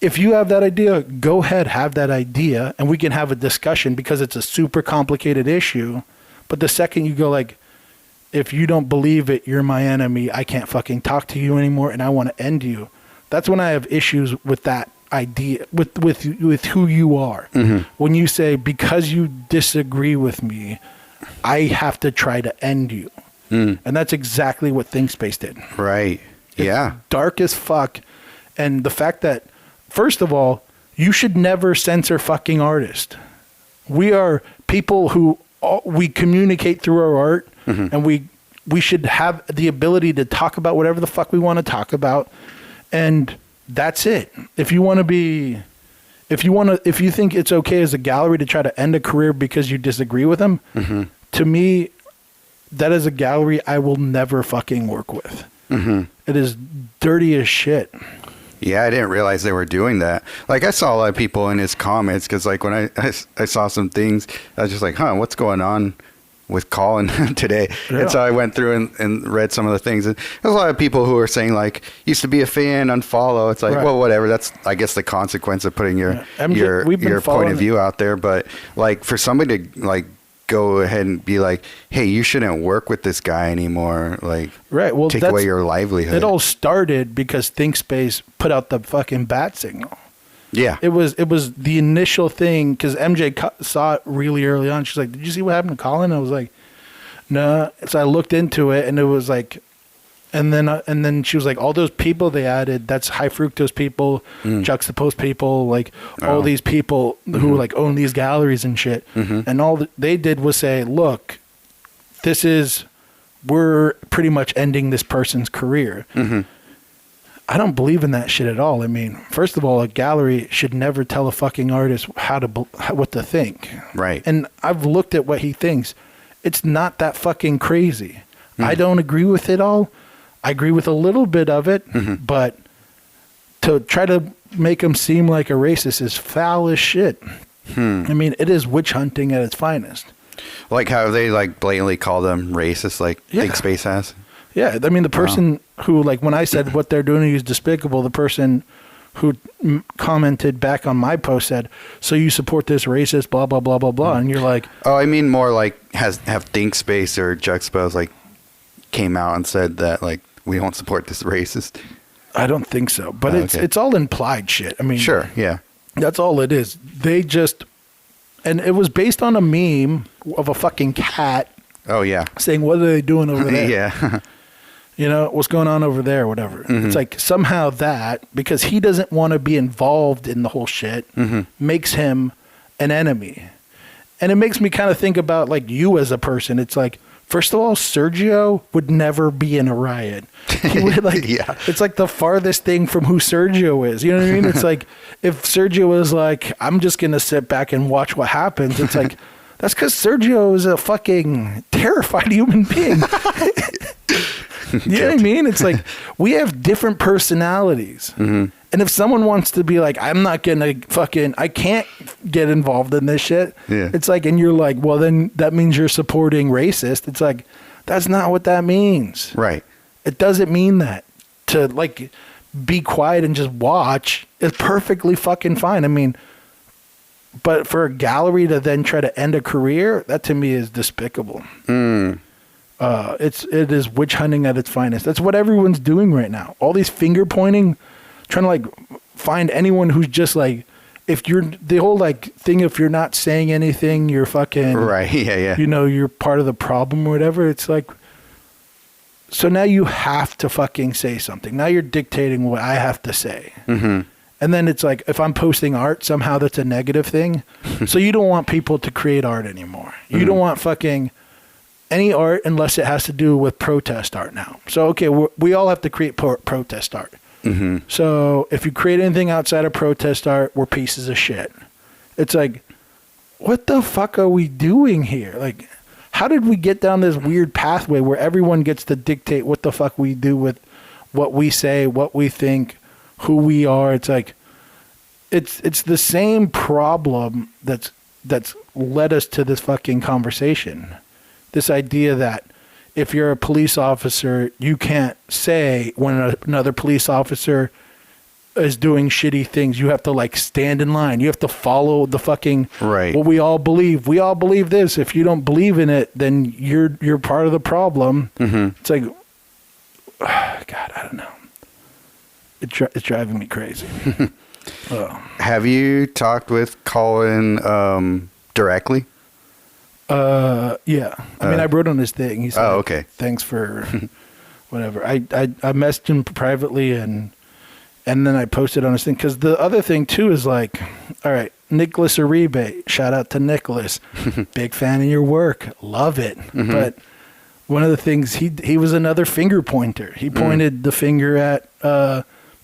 if you have that idea, go ahead, have that idea, and we can have a discussion because it's a super complicated issue. But the second you go like, if you don't believe it, you're my enemy, I can't fucking talk to you anymore and I want to end you. That's when I have issues with that idea, with who you are. When you say, because you disagree with me, I have to try to end you. And that's exactly what ThinkSpace did. Right. It's dark as fuck. And the fact that, first of all, you should never censor fucking artists. We are people who we communicate through our art, and we should have the ability to talk about whatever the fuck we want to talk about, and that's it. If you think it's okay as a gallery to try to end a career because you disagree with them, to me, that is a gallery I will never fucking work with. It is dirty as shit. Yeah, I didn't realize they were doing that. Like, I saw a lot of people in his comments because, like, when I saw some things, I was just like, what's going on with Colin today? Yeah. And so I went through and read some of the things. And there's a lot of people who are saying, like, used to be a fan, unfollow. It's like, well, whatever. That's, I guess, the consequence of putting your point of view out there. But, like, for somebody to, like, go ahead and be like, hey, you shouldn't work with this guy anymore. Like, well, take away your livelihood. It all started because ThinkSpace put out the fucking bat signal. Yeah. It was the initial thing because MJ saw it really early on. She's like, did you see what happened to Colin? I was like, no. So I looked into it and it was like, and then she was like, all those people they added, that's high fructose people, juxtaposed people, like all these people who like own these galleries and shit. And all they did was say, look, we're pretty much ending this person's career. I don't believe in that shit at all. I mean, first of all, a gallery should never tell a fucking artist what to think. Right. And I've looked at what he thinks. It's not that fucking crazy. I don't agree with it all. I agree with a little bit of it, but to try to make him seem like a racist is foul as shit. I mean, it is witch hunting at its finest. Like how they like blatantly call them racist, like ThinkSpace has. Yeah, I mean, the person who, like, when I said what they're doing is despicable, the person who commented back on my post said, so you support this racist, blah, blah, blah, blah, blah. And you're like... Oh, I mean more like have ThinkSpace or Juxtapose, like, came out and said that, like, we don't support this racist. I don't think so. But it's all implied shit. I mean... Sure, yeah. That's all it is. They just... And it was based on a meme of a fucking cat... Oh, yeah. Saying, what are they doing over there? Yeah. You know, what's going on over there, whatever. It's like somehow that, because he doesn't want to be involved in the whole shit, makes him an enemy. And it makes me kind of think about, like, you as a person. It's like, first of all, Sergio would never be in a riot. He would, like, it's like the farthest thing from who Sergio is. You know what I mean? It's like, if Sergio was like, I'm just going to sit back and watch what happens, it's like, that's because Sergio is a fucking terrified human being. You know what I mean? It's like, we have different personalities. And if someone wants to be like, I'm not going to I can't get involved in this shit. Yeah. It's like, and you're like, well, then that means you're supporting racist. It's like, that's not what that means. Right. It doesn't mean that. To, like, be quiet and just watch is perfectly fucking fine. I mean, but for a gallery to then try to end a career, that to me is despicable. It is witch hunting at its finest. That's what everyone's doing right now. All these finger pointing, trying to, like, find anyone who's just like, if you're the whole, like, thing, if you're not saying anything, you're fucking right. Yeah. You know, you're part of the problem or whatever. It's like, so now you have to fucking say something. Now you're dictating what I have to say. And then it's like, if I'm posting art, somehow that's a negative thing. So you don't want people to create art anymore. You don't want fucking any art unless it has to do with protest art now. So, okay, we all have to create protest art. So if you create anything outside of protest art, we're pieces of shit. It's like, what the fuck are we doing here? Like, how did we get down this weird pathway where everyone gets to dictate what the fuck we do with what we say, what we think, who we are? It's like, it's the same problem that's led us to this fucking conversation. This idea that if you're a police officer, you can't say when another police officer is doing shitty things. You have to, like, stand in line. You have to follow the fucking what we all believe. We all believe this. If you don't believe in it, then you're part of the problem. It's like, God, I don't know. It's driving me crazy. Have you talked with Colin directly? Yeah. I mean, I wrote on his thing. He said, Oh, okay. Thanks for whatever. I messaged him privately and then I posted on his thing. Because the other thing, too, is like, all right, Nicolas Uribe, shout out to Nicolas. Big fan of your work. Love it. But one of the things, he was another finger pointer. He pointed the finger at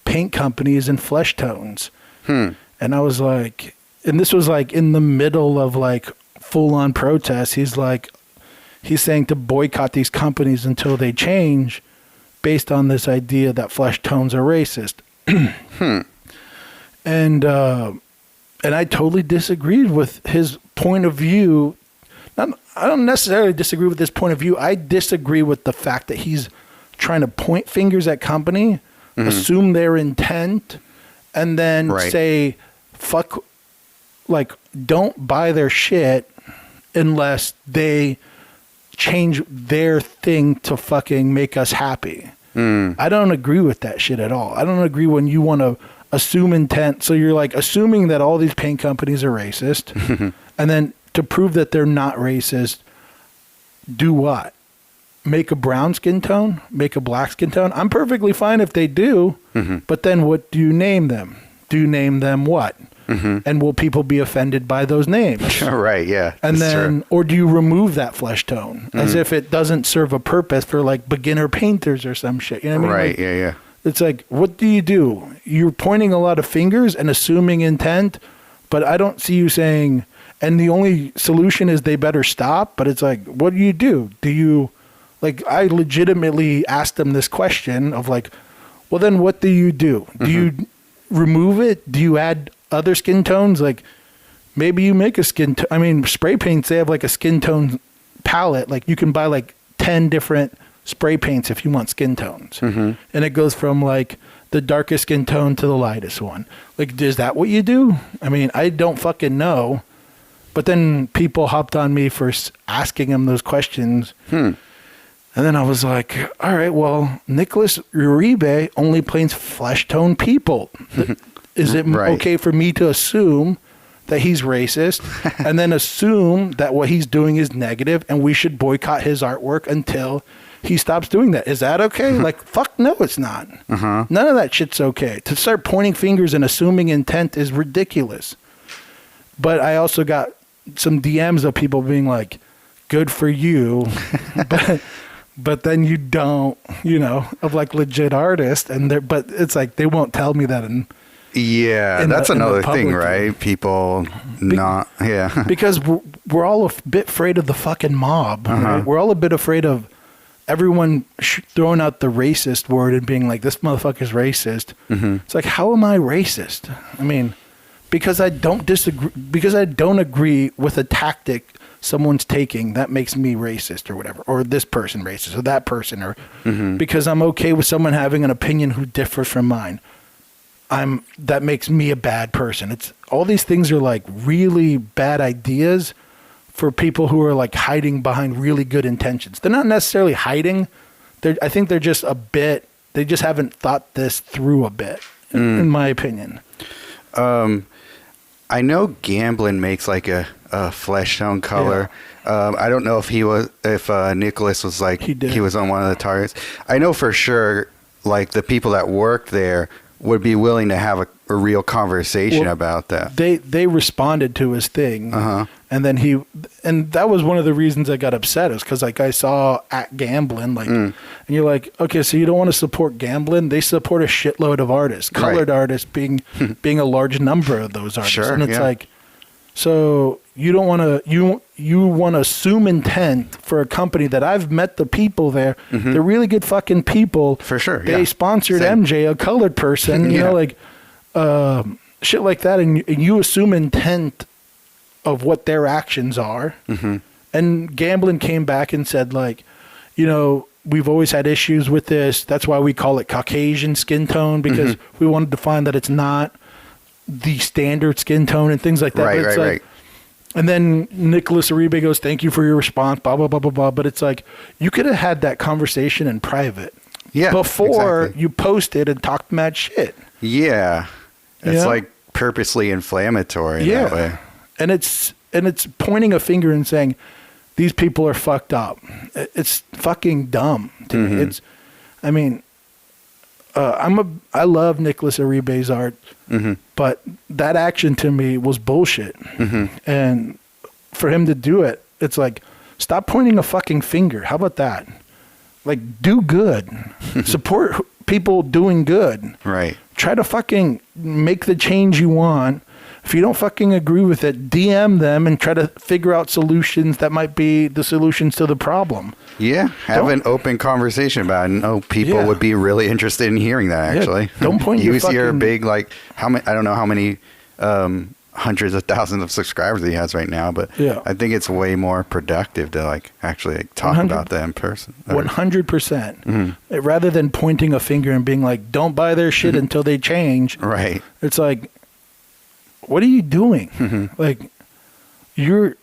paint companies and flesh tones. And I was like, and this was like in the middle of like full-on protests. He's saying to boycott these companies until they change based on this idea that flesh tones are racist. And I totally disagreed with his point of view. I don't necessarily disagree with this point of view. I disagree with the fact that he's trying to point fingers at company, assume their intent, and then say, fuck, like, don't buy their shit unless they change their thing to fucking make us happy. I don't agree with that shit at all. I don't agree when you want to assume intent. So you're like assuming that all these paint companies are racist. And then to prove that they're not racist, do what? Make a brown skin tone? Make a black skin tone? I'm perfectly fine if they do. But then what do you name them? Do you name them what? And will people be offended by those names? Right, yeah. And then, true. Or do you remove that flesh tone as if it doesn't serve a purpose for like beginner painters or some shit? You know what I mean? Right, like, yeah. It's like, what do? You're pointing a lot of fingers and assuming intent, but I don't see you saying, and the only solution is they better stop. But it's like, what do? Do you, like, I legitimately asked them this question of like, well, then what do you do? Do you remove it? Do you add other skin tones? Like, maybe you make a spray paints, they have like a skin tone palette. Like, you can buy like 10 different spray paints if you want skin tones. And it goes from like the darkest skin tone to the lightest one. Like, is that what you do? I mean, I don't fucking know. But then people hopped on me for asking them those questions. And then I was like, all right, well, Nicolas Uribe only paints flesh tone people. Is it okay for me to assume that he's racist and then assume that what he's doing is negative and we should boycott his artwork until he stops doing that? Is that okay? Like, fuck no, it's not. None of that shit's okay. To start pointing fingers and assuming intent is ridiculous. But I also got some DMs of people being like, good for you. But then you don't, of like legit artists. But it's like, they won't tell me that. Yeah, that's another thing, right? People because we're all a bit afraid of the fucking mob. Right? We're all a bit afraid of everyone throwing out the racist word and being like, this motherfucker's racist. It's like, how am I racist? I mean, because I don't agree with a tactic someone's taking, that makes me racist or whatever, or this person racist or that person, or because I'm okay with someone having an opinion who differs from mine. That makes me a bad person. It's all these things are like really bad ideas for people who are like hiding behind really good intentions. They're not necessarily hiding. I think they're just they just haven't thought this through a bit, in my opinion. I know Gamblin makes like a flesh tone color. Yeah. I don't know if Nicolas was like, he was on one of the targets. I know for sure, like the people that worked there would be willing to have a real conversation about that. They responded to his thing, and then and that was one of the reasons I got upset, is because like I saw at Gamblin, like, and you're like, okay, so you don't want to support Gamblin? They support a shitload of artists, colored artists being a large number of those artists, and it's like, so you don't want to you want to assume intent for a company that I've met the people there. They're really good fucking people. For sure. They sponsored MJ, a colored person, you know, like shit like that. And you assume intent of what their actions are. And Gamblin came back and said, like, we've always had issues with this. That's why we call it Caucasian skin tone, because we wanted to find that it's not the standard skin tone and things like that. Right. And then Nicolas Uribe goes, thank you for your response, blah, blah, blah, blah, blah. But it's like, you could have had that conversation in private before you posted and talked mad shit. Yeah. It's like purposely inflammatory that way. And it's pointing a finger and saying, these people are fucked up. It's fucking dumb to me. It's, I mean, I love Nicolas Uribe's art, but that action to me was bullshit. And for him to do it, it's like, stop pointing a fucking finger. How about that? Like, do good. Support people doing good. Right. Try to fucking make the change you want. If you don't fucking agree with it, DM them and try to figure out solutions that might be the solutions to the problem. Yeah, have an open conversation about it. No, people would be really interested in hearing that, actually. Don't point your your fucking... fucking... big, like, how many, I don't know how many hundreds of thousands of subscribers he has right now, but I think it's way more productive to, like, actually like, talk about that in person. 100%. Rather than pointing a finger and being like, don't buy their shit until they change. Right. It's like, what are you doing? Like, you're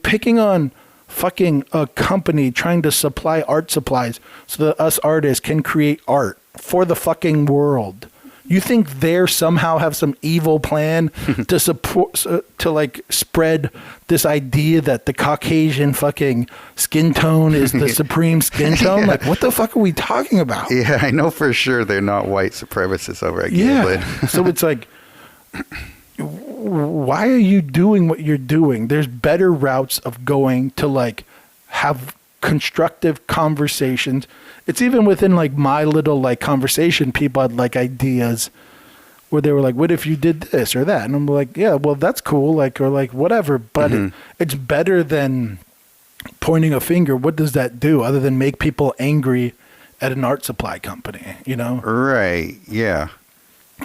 picking on fucking a company trying to supply art supplies so that us artists can create art for the fucking world. You think they somehow have some evil plan to support, to like spread this idea that the Caucasian fucking skin tone is the supreme skin tone? Like, what the fuck are we talking about? Yeah, I know for sure they're not white supremacists over at Gimlet. So it's like, why are you doing what you're doing? There's better routes of going to like have constructive conversations. It's even within like my little like conversation, people had like ideas where they were like, what if you did this or that? And I'm like, yeah, well, that's cool. Like, or like whatever, but it's better than pointing a finger. What does that do other than make people angry at an art supply company, you know? Right. Yeah.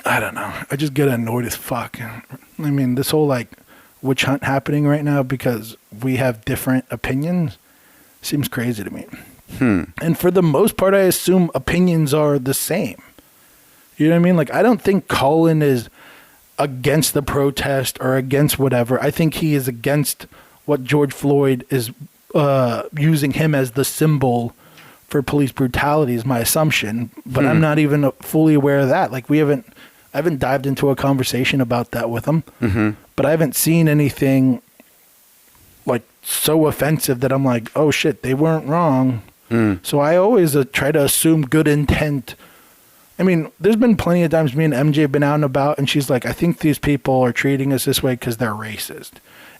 I don't know. I just get annoyed as fuck. I mean, this whole like witch hunt happening right now because we have different opinions seems crazy to me. And for the most part, I assume opinions are the same. You know what I mean? Like, I don't think Colin is against the protest or against whatever. I think he is against what George Floyd is using him as the symbol for police brutality is my assumption, but I'm not even fully aware of that. Like, I haven't dived into a conversation about that with him, but I haven't seen anything like so offensive that I'm like, oh shit, they weren't wrong. So I always try to assume good intent. I mean, there's been plenty of times me and MJ have been out and about and she's like, I think these people are treating us this way because they're racist.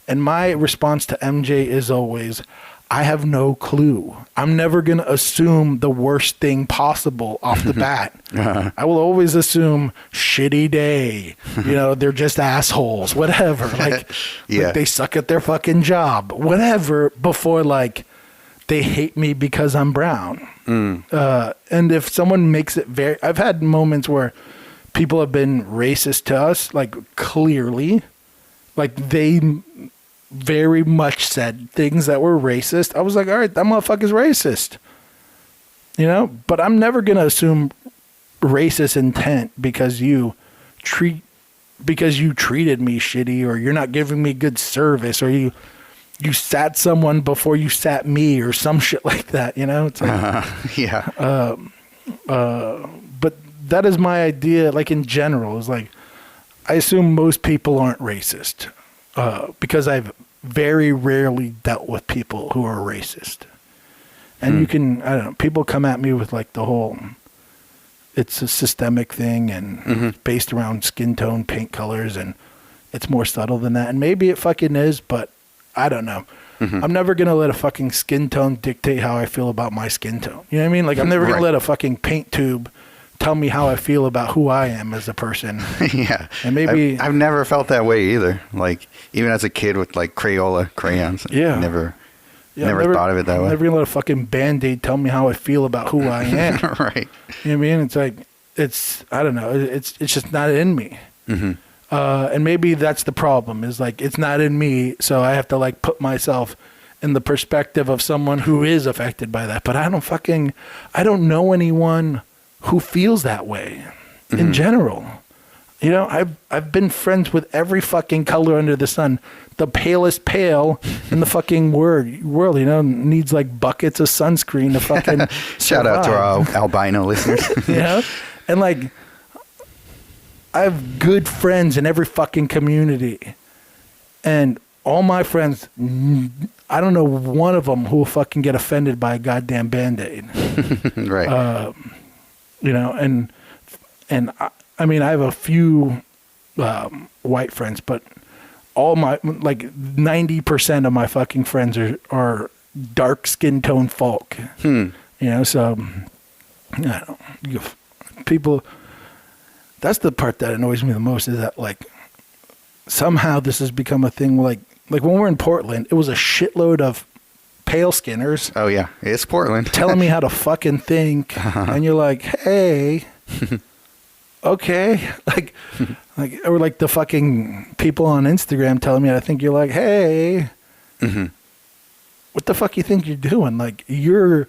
And my response to MJ is always, I have no clue. I'm never going to assume the worst thing possible off the bat. I will always assume shitty day. You know, they're just assholes, whatever. Like, like they suck at their fucking job, whatever, before like they hate me because I'm brown. And if someone makes it I've had moments where people have been racist to us, like clearly, like they very much said things that were racist. I was like, all right, that motherfucker's racist. You know? But I'm never going to assume racist intent because you treated me shitty or you're not giving me good service or you sat someone before you sat me or some shit like that, you know? It's like, but that is my idea, like in general, is like, I assume most people aren't racist. Because I've very rarely dealt with people who are racist. And you can, I don't know, people come at me with like the whole, it's a systemic thing and based around skin tone, paint colors, and it's more subtle than that. And maybe it fucking is, but I don't know. I'm never going to let a fucking skin tone dictate how I feel about my skin tone. You know what I mean? Like, I'm never going to let a fucking paint tube tell me how I feel about who I am as a person. Yeah. And maybe I've never felt that way either. Like, even as a kid with like Crayola crayons. Never thought of it that way. I'm never gonna let a fucking Band-Aid tell me how I feel about who I am. Right. You know what I mean? It's like, I don't know. It's just not in me. And maybe that's the problem, is like, it's not in me. So I have to like put myself in the perspective of someone who is affected by that. But I don't know anyone who feels that way in general. You know, I've been friends with every fucking color under the sun. The palest pale in the fucking world, you know, needs like buckets of sunscreen to fucking Shout out to our albino listeners. You know? And like, I have good friends in every fucking community. And all my friends, I don't know one of them who will fucking get offended by a goddamn Band-Aid. Right. You know, and I mean, I have a few white friends, but all my, like 90% of my fucking friends are dark skin tone folk. You know, so I don't know, people, that's the part that annoys me the most, is that like somehow this has become a thing. Like when we're in Portland, it was a shitload of pale skinners. Oh yeah, it's Portland. telling me how to fucking think. And you're like, hey, okay. Like, or like the fucking people on Instagram telling me how to think. You're like, hey, what the fuck you think you're doing? Like, you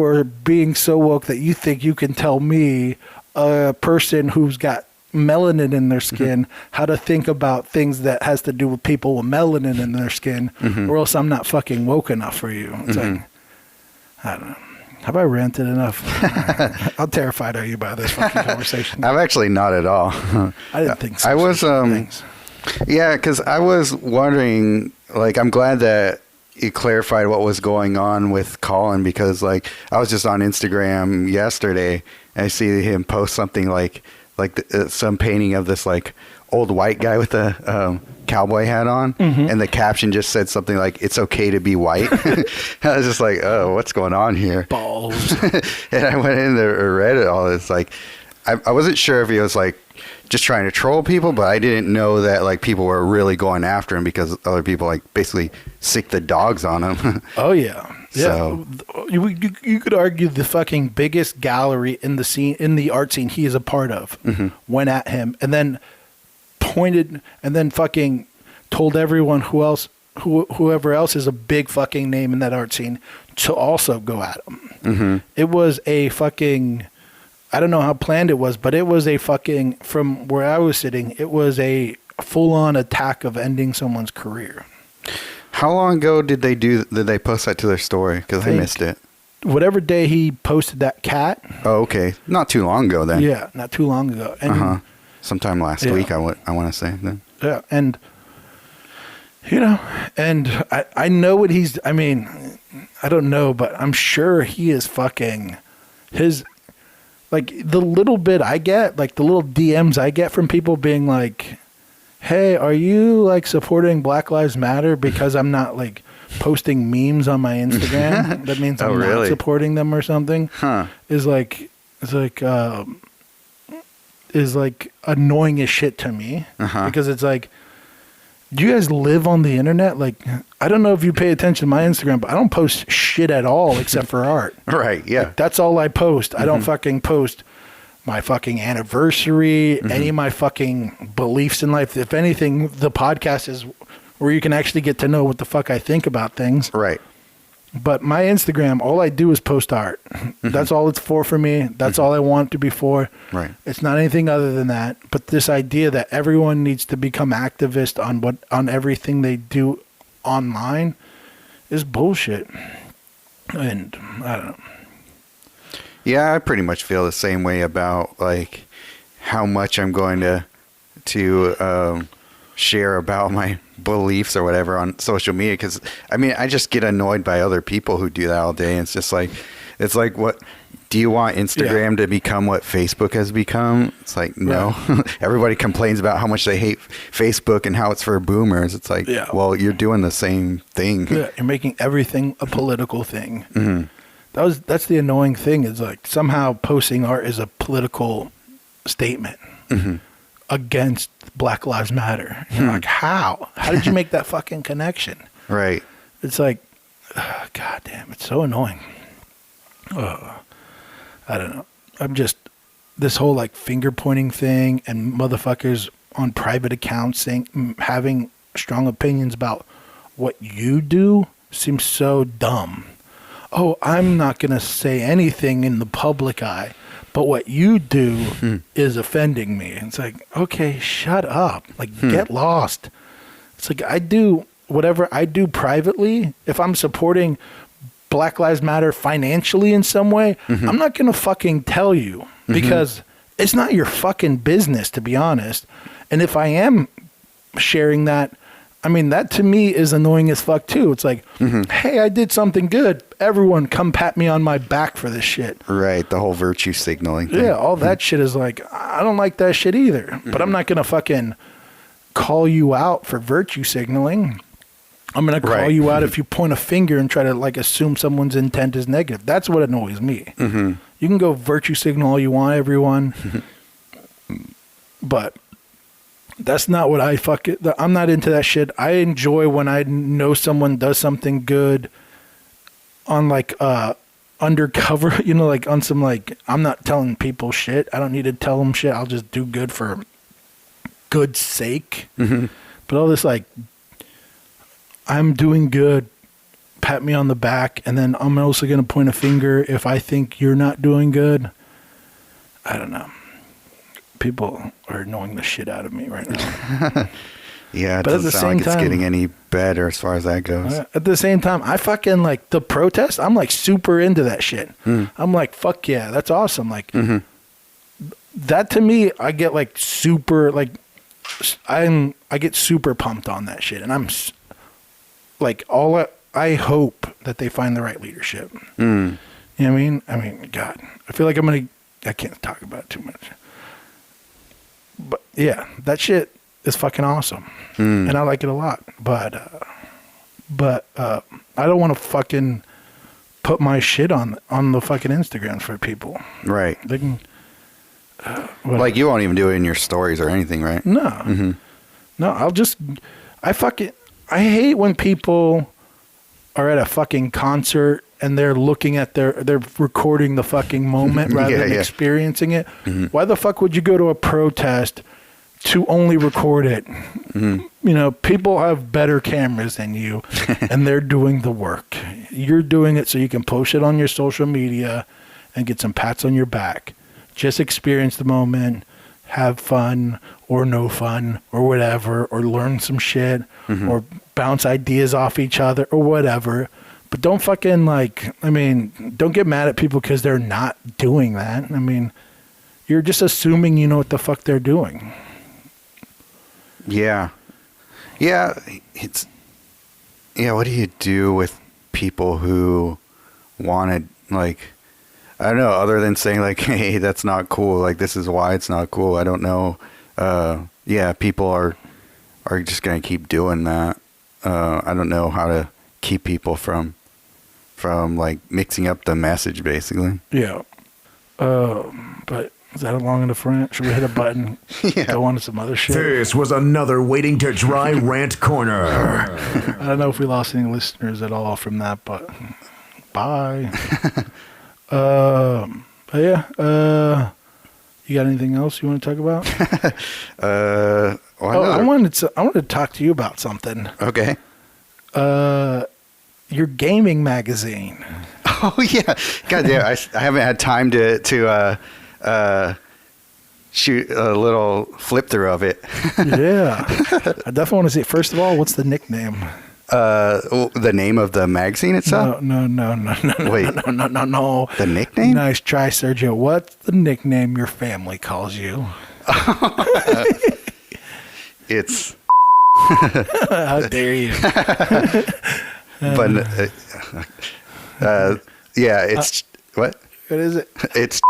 are being so woke that you think you can tell me, a person who's got melanin in their skin, how to think about things that has to do with people with melanin in their skin, or else I'm not fucking woke enough for you. It's like, I don't know. Have I ranted enough? How terrified are you by this fucking conversation? I'm actually not at all. I didn't think so. I was, things. yeah, because I was wondering, like, I'm glad that you clarified what was going on with Colin, because, like, I was just on Instagram yesterday, and I see him post something like some painting of this, like, old white guy with a cowboy hat on, and the caption just said something like, "It's okay to be white." I was just like, oh, what's going on here? Balls. And I went in there and read it all. It's like, I wasn't sure if he was like just trying to troll people, but I didn't know that like people were really going after him because other people like basically sick the dogs on him. Oh yeah. So, you could argue the fucking biggest gallery in the scene, in the art scene he is a part of, went at him and then pointed and then fucking told everyone whoever else is a big fucking name in that art scene to also go at him. It was a fucking, I don't know how planned it was, but it was a fucking, from where I was sitting, it was a full-on attack of ending someone's career. how long ago did they post that to their story? Because I missed it. Whatever day he posted that cat. Oh, okay. Not too long ago then. Yeah, not too long ago. And sometime last week, I want to say then. Yeah, and you know, and I know what he's. I mean, I don't know, but I'm sure he is fucking his. Like the little bit I get, like the little DMs I get from people being like, "Hey, are you like supporting Black Lives Matter because I'm not like posting memes on my Instagram? That means I'm not supporting them or something." Is like annoying as shit to me because it's like, do you guys live on the internet? Like, I don't know if you pay attention to my Instagram, but I don't post shit at all except for art. Right, yeah. Like, that's all I post. I don't fucking post my fucking anniversary, any of my fucking beliefs in life. If anything, the podcast is where you can actually get to know what the fuck I think about things. Right. But my Instagram, all I do is post art. That's all it's for me. That's all I want it to be for. Right. It's not anything other than that. But this idea that everyone needs to become activist on everything they do online is bullshit. And I don't know. Yeah, I pretty much feel the same way about like how much I'm going to share about my beliefs or whatever on social media, because I mean I just get annoyed by other people who do that all day, and it's just like, it's like, what do you want Instagram to become what Facebook has become? It's like, no. Everybody complains about how much they hate Facebook and how it's for boomers. It's like, well, you're doing the same thing. Yeah, you're making everything a political thing. That's the annoying thing, is like somehow posting art is a political statement against Black Lives Matter. You're like, how did you make that fucking connection? Right. It's like, god damn, it's so annoying. I don't know. I'm just, this whole like finger pointing thing and motherfuckers on private accounts saying, having strong opinions about what you do seems so dumb. Oh, I'm not going to say anything in the public eye, but what you do is offending me. It's like, okay, shut up. Like, get lost. It's like, I do whatever I do privately. If I'm supporting Black Lives Matter financially in some way, I'm not going to fucking tell you, because it's not your fucking business, to be honest. And if I am sharing that, I mean, that to me is annoying as fuck too. It's like, hey, I did something good. Everyone come pat me on my back for this shit. Right. The whole virtue signaling thing. Yeah, all that shit is like, I don't like that shit either. But I'm not going to fucking call you out for virtue signaling. I'm going to call you out if you point a finger and try to like assume someone's intent is negative. That's what annoys me. You can go virtue signal all you want, everyone. But that's not what I'm not into that shit. I enjoy when I know someone does something good on like undercover, you know, like on some like, I'm not telling people shit. I don't need to tell them shit. I'll just do good for good sake. But all this like, I'm doing good, pat me on the back, and then I'm also going to point a finger if I think you're not doing good. I don't know. People are annoying the shit out of me right now. Yeah, it doesn't sound like it's getting any better as far as that goes. At the same time, I fucking like the protest. I'm like super into that shit. I'm like, fuck yeah, that's awesome. Like that to me, I get like super like I get super pumped on that shit, and I'm like I hope that they find the right leadership. You know what I mean? I mean, God, I feel like I can't talk about it too much. But yeah, that shit is fucking awesome, and I like it a lot. But I don't want to fucking put my shit on the fucking Instagram for people. Right. They can. Like you won't even do it in your stories or anything, right? No. No, I hate when people are at a fucking concert and they're looking at they're recording the fucking moment rather than experiencing it. Why the fuck would you go to a protest to only record it? You know, people have better cameras than you and they're doing the work. You're doing it so you can post it on your social media and get some pats on your back. Just experience the moment, have fun or no fun or whatever, or learn some shit or bounce ideas off each other or whatever. But don't fucking don't get mad at people because they're not doing that. I mean, you're just assuming you know what the fuck they're doing. Yeah. Yeah. What do you do with people who want to, like, I don't know, other than saying like, hey, that's not cool. Like, this is why it's not cool. I don't know. People are just going to keep doing that. I don't know how to keep people from like mixing up the message, basically. Yeah. But is that a long enough rant? Should we hit a button? Go on to some other shit? This was another waiting to dry rant corner. I don't know if we lost any listeners at all from that, but bye. You got anything else you want to talk about? I wanted to talk to you about something. Okay. Your gaming magazine. Oh yeah, God damn! I haven't had time to shoot a little flip through of it. Yeah, I definitely want to see it. First of all, what's the nickname? The name of the magazine itself? No. Wait. No. The nickname? Nice try, Sergio. What's the nickname your family calls you? It's. How dare you? It's what? What is it? It's.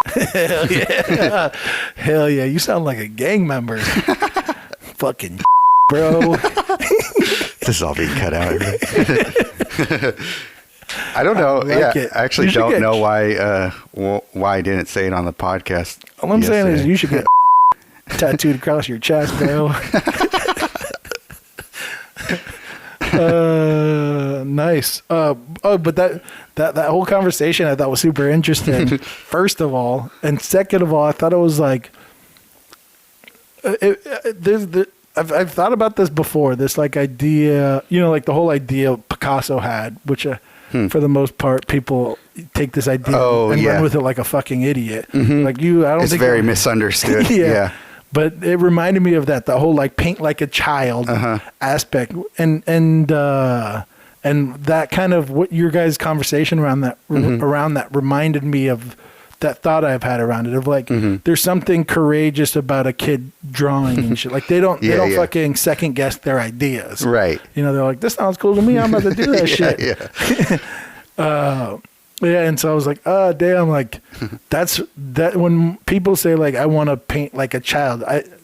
Hell yeah! Hell yeah! You sound like a gang member. Fucking bro. This is all being cut out. I don't know. I actually don't know why I didn't say it on the podcast. All I'm saying is you should get tattooed across your chest, bro. Nice. But that whole conversation I thought was super interesting. First of all, and second of all, I thought it was like I've thought about this before. This like idea, you know, like the whole idea Picasso had, which for the most part people take this idea and run with it like a fucking idiot. Like I don't think it's very misunderstood. Yeah. But it reminded me of that, the whole like paint like a child aspect, and that kind of what your guys' conversation around that reminded me of that thought I've had around it of like, there's something courageous about a kid drawing and shit. Like they don't fucking second guess their ideas. Right. You know, they're like, this sounds cool to me. I'm about to do that shit. Yeah. And so I was like, oh, damn. Like that's that when people say like, I want to paint like a child,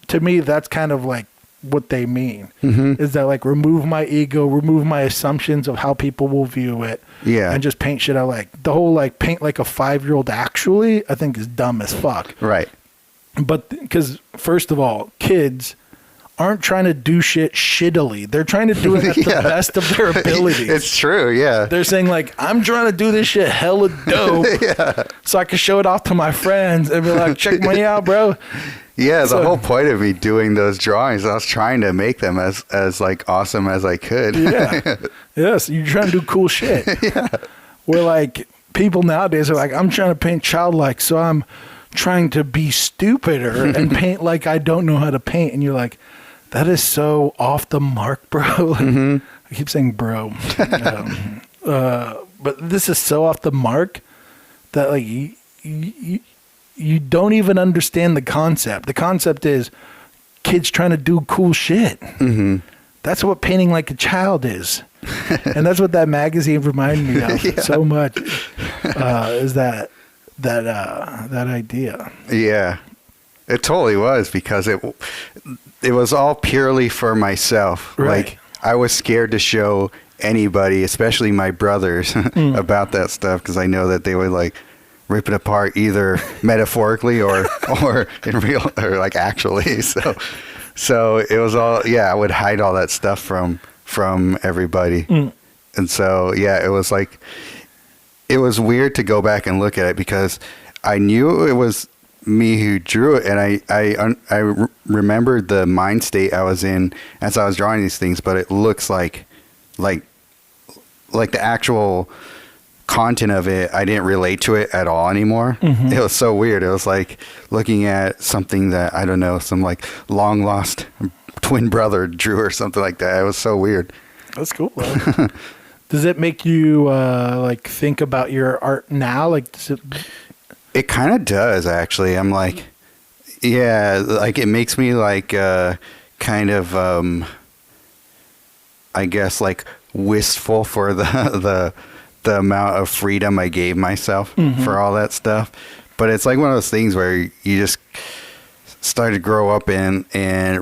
to me, that's kind of like what they mean is that like remove my ego, remove my assumptions of how people will view it. Yeah. And just paint shit I like. The whole like paint like a 5-year-old actually, I think is dumb as fuck. Right. But because first of all, kids aren't trying to do shit shittily. They're trying to do it at the best of their abilities. It's true, yeah. They're saying like, I'm trying to do this shit hella dope so I can show it off to my friends and be like, check me out, bro. Yeah, the whole point of me doing those drawings, I was trying to make them as like awesome as I could. Yeah. Yes, you're trying to do cool shit. Yeah. Where like people nowadays are like, I'm trying to paint childlike, so I'm trying to be stupider and paint like I don't know how to paint. And you're like, that is so off the mark, bro. I keep saying bro. But this is so off the mark that like you don't even understand the concept. The concept is kids trying to do cool shit. That's what painting like a child is. And that's what that magazine reminded me of so much, is that idea. Yeah, it totally was, because it was all purely for myself. Right. Like I was scared to show anybody, especially my brothers, about that stuff, because I know that they would like rip it apart either metaphorically or in real or like actually. So it was all, I would hide all that stuff from everybody. And so, it was like, it was weird to go back and look at it, because I knew it was me who drew it. And I remembered the mind state I was in as I was drawing these things, but it looks like the actual content of it, I didn't relate to it at all anymore. It was so weird. It was like looking at something that, I don't know, some like long lost twin brother drew or something like that. It was so weird. That's cool, though. Does it make you like think about your art now? Like, does it kind of does, actually. I'm like, like it makes me like kind of I guess like wistful for the amount of freedom I gave myself for all that stuff. But it's like one of those things where you just start to grow up and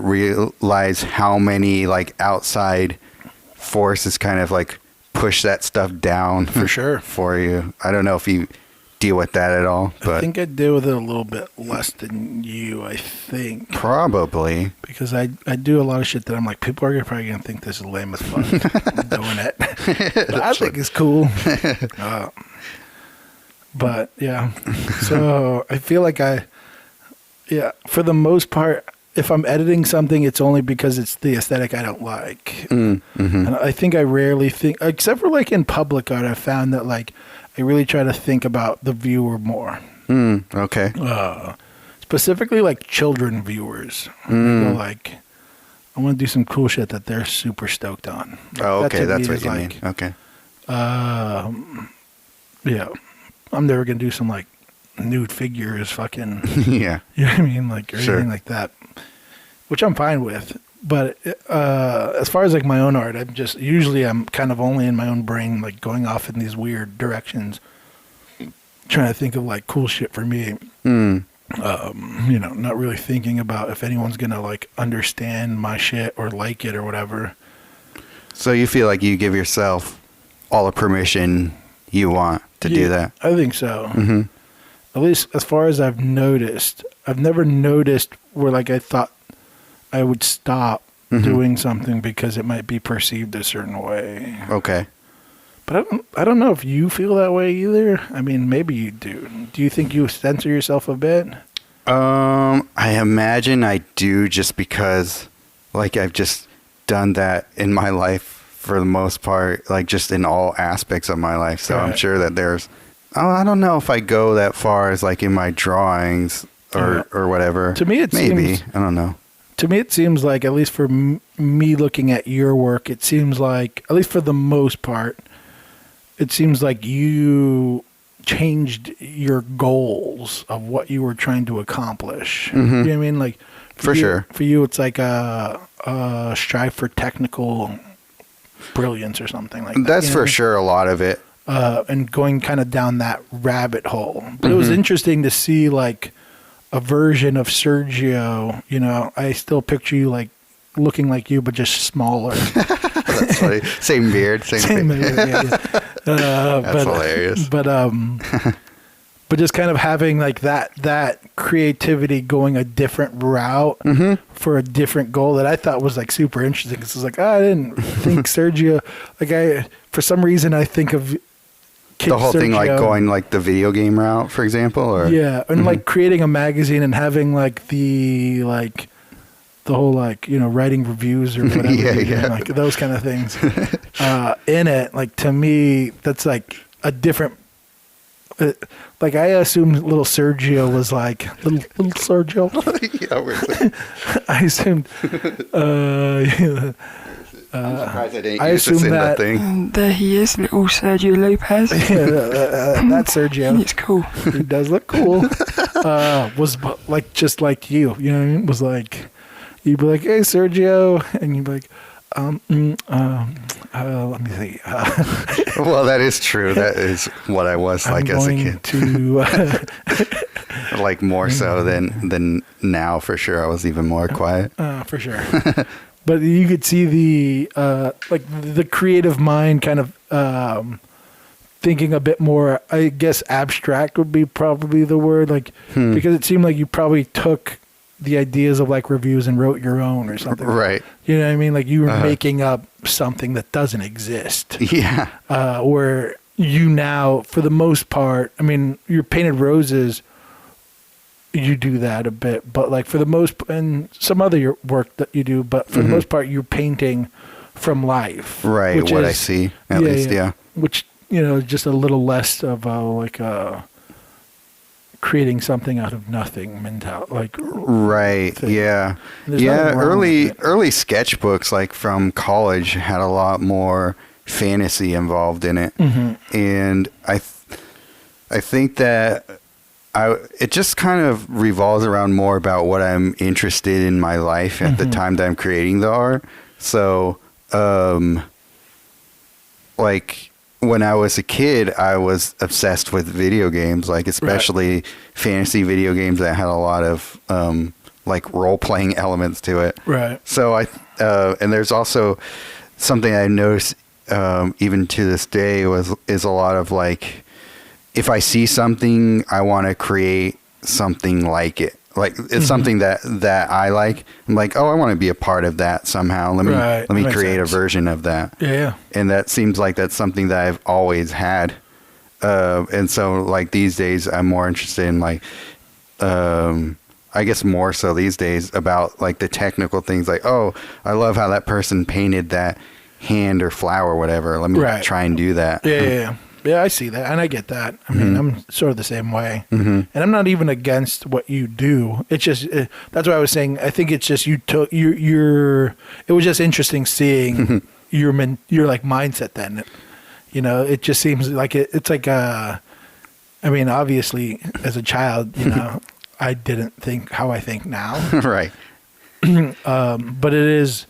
realize how many like outside forces kind of like push that stuff down for sure for you. I don't know if you deal with that at all, but I think I deal with it a little bit less than you, I think. Probably. Because I do a lot of shit that I'm like, people are probably going to think this is lame as fuck. I'm doing it. But I think it's cool. But yeah. So I feel like for the most part, if I'm editing something, it's only because it's the aesthetic I don't like. And I think I rarely think, except for like in public art, I've found that like I really try to think about the viewer more. Okay. Specifically like children viewers. Like, I want to do some cool shit that they're super stoked on. Like, okay. That's what you mean. Okay. Yeah. I'm never going to do some like nude figures fucking. Yeah. You know what I mean? Like, or anything like that, which I'm fine with. But as far as like my own art, I'm kind of only in my own brain, like going off in these weird directions, trying to think of like cool shit for me. Not really thinking about if anyone's going to like understand my shit or like it or whatever. So you feel like you give yourself all the permission you want to do that? I think so. At least as far as I've noticed. I've never noticed where like I thought I would stop doing something because it might be perceived a certain way. Okay. But I don't know if you feel that way either. I mean, maybe you do. Do you think you censor yourself a bit? I imagine I do, just because like I've just done that in my life for the most part, like just in all aspects of my life. So I'm sure that there's, I don't know if I go that far as like in my drawings or whatever. To me, I don't know. To me, it seems like, at least for me looking at your work, it seems like, at least for the most part, it seems like you changed your goals of what you were trying to accomplish. Mhm. You know what I mean? Like For you- sure. For you, it's like a strive for technical brilliance or something like that. That's you know for what I mean? sure a lot of it. And going kind of down that rabbit hole. But it was Mhm. interesting to see like a version of Sergio. You know, I still picture you like looking like you, but just smaller. That's funny. Same beard, same thing. That's hilarious. But just kind of having like that creativity going a different route for a different goal that I thought was like super interesting. Because it's like, I didn't think Sergio, for some reason I think of Kid The whole thing, like Sergio. going like the video game route, for example, or Yeah, and like creating a magazine and having like the whole like, you know, writing reviews or whatever, Yeah, you're doing, yeah. like those kind of things in it. Like to me, that's like a different. Like I assumed little Sergio was like little Sergio. yeah, we're I assumed. I'm surprised I didn't I use this assume in that- the thing. And there he is, little Sergio Lopez. That's Sergio. It's cool. He does look cool. Was like just like you know what I mean? Was like you'd be like, "Hey, Sergio," and you'd be like, let me see. Well, that is true. That is what I was I'm like as a going kid. to Like more so than now, for sure. I was even more quiet. for sure. But you could see the creative mind kind of thinking a bit more. I guess abstract would be probably the word. Like because it seemed like you probably took the ideas of like reviews and wrote your own or something. Right. You know what I mean? Like you were making up something that doesn't exist. Yeah. Where you now, for the most part, I mean, your Painted Roses, you do that a bit, but like for the most, and some other work that you do, but for the most part, you're painting from life. Right. which What I is- see, at least. Yeah. Which, you know, just a little less of creating something out of nothing mentality. Like, Right. thing. Yeah. There's Yeah. nothing wrong with it. Early sketchbooks, like from college, had a lot more fantasy involved in it, and I think that it just kind of revolves around more about what I'm interested in my life at the time that I'm creating the art. So, like when I was a kid, I was obsessed with video games, like especially fantasy video games that had a lot of like role playing elements to it. right. So and there's also something I noticed even to this day is a lot of like, if I see something, I want to create something like it. Like it's something that I like. I'm like, oh, I want to be a part of that somehow. Let me Makes create sense. a version of that. Yeah. And that seems like that's something that I've always had. And so like these days I'm more interested in like, I guess more so these days about like the technical things, like, oh, I love how that person painted that hand or flower or whatever. Let me try and do that. Yeah, I see that, and I get that. I mean, I'm sort of the same way, and I'm not even against what you do. It's just that's why I was saying. I think it's just you took your. It was just interesting seeing your like mindset. Then, you know, it just seems like it's like I mean, obviously, as a child, you know, I didn't think how I think now. Right. But it is.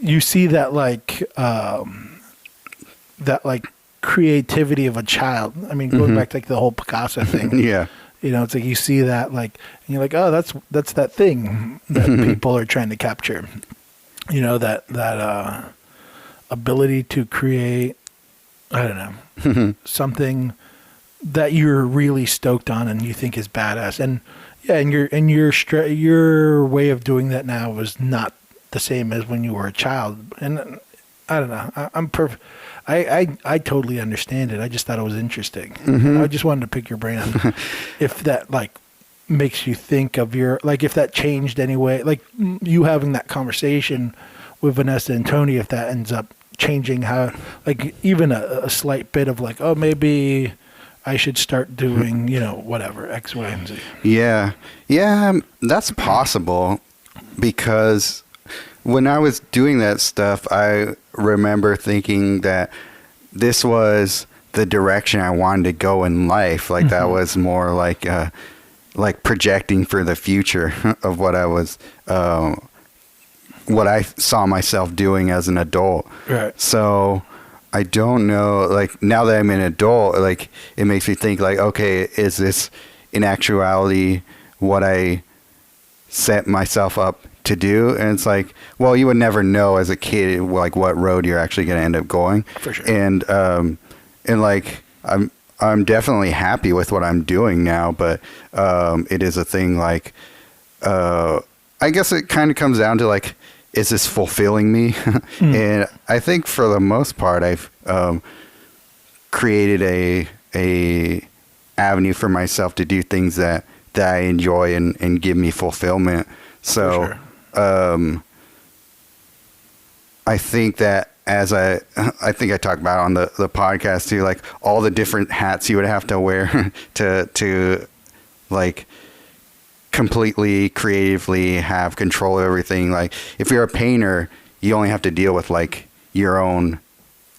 You see that like creativity of a child. I mean, going back to like the whole Picasso thing. Yeah. You know, it's like you see that like, and you're like, oh, that's that thing that people are trying to capture. You know, that ability to create, I don't know, something that you're really stoked on and you think is badass. And yeah, and your way of doing that now was not the same as when you were a child. And I don't know. I'm perfect. I totally understand it. I just thought it was interesting. I just wanted to pick your brain on if that like makes you think of your, like if that changed anyway, like you having that conversation with Vanessa and Tony, if that ends up changing how, like even a slight bit of like, oh, maybe I should start doing, you know, whatever, X, Y, and Z. Yeah. Yeah, that's possible because when I was doing that stuff, I remember thinking that this was the direction I wanted to go in life. Like that was more like projecting for the future of what I was, what I saw myself doing as an adult. Right. So I don't know, like now that I'm an adult, like it makes me think like, okay, is this in actuality what I set myself up to do? And it's like, well, you would never know as a kid like what road you're actually going to end up going. For sure. And like I'm definitely happy with what I'm doing now, but it is a thing like I guess it kind of comes down to like, is this fulfilling me? And I think for the most part I've created a avenue for myself to do things that I enjoy and give me fulfillment. So I think that as I think I talked about on the podcast too, like all the different hats you would have to wear to like completely creatively have control of everything. Like if you're a painter, you only have to deal with like your own,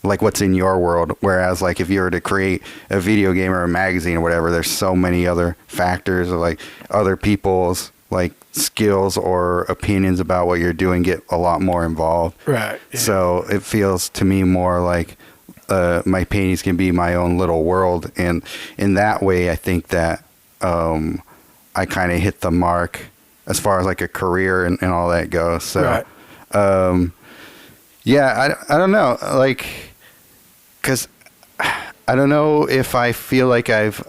like what's in your world. Whereas like if you were to create a video game or a magazine or whatever, there's so many other factors of like other people's like skills or opinions about what you're doing get a lot more involved. Right. Yeah. So it feels to me more like my paintings can be my own little world. And in that way, I think that I kind of hit the mark as far as like a career and all that goes. So, right. Yeah, I don't know. Like, cause I don't know if I feel like I've,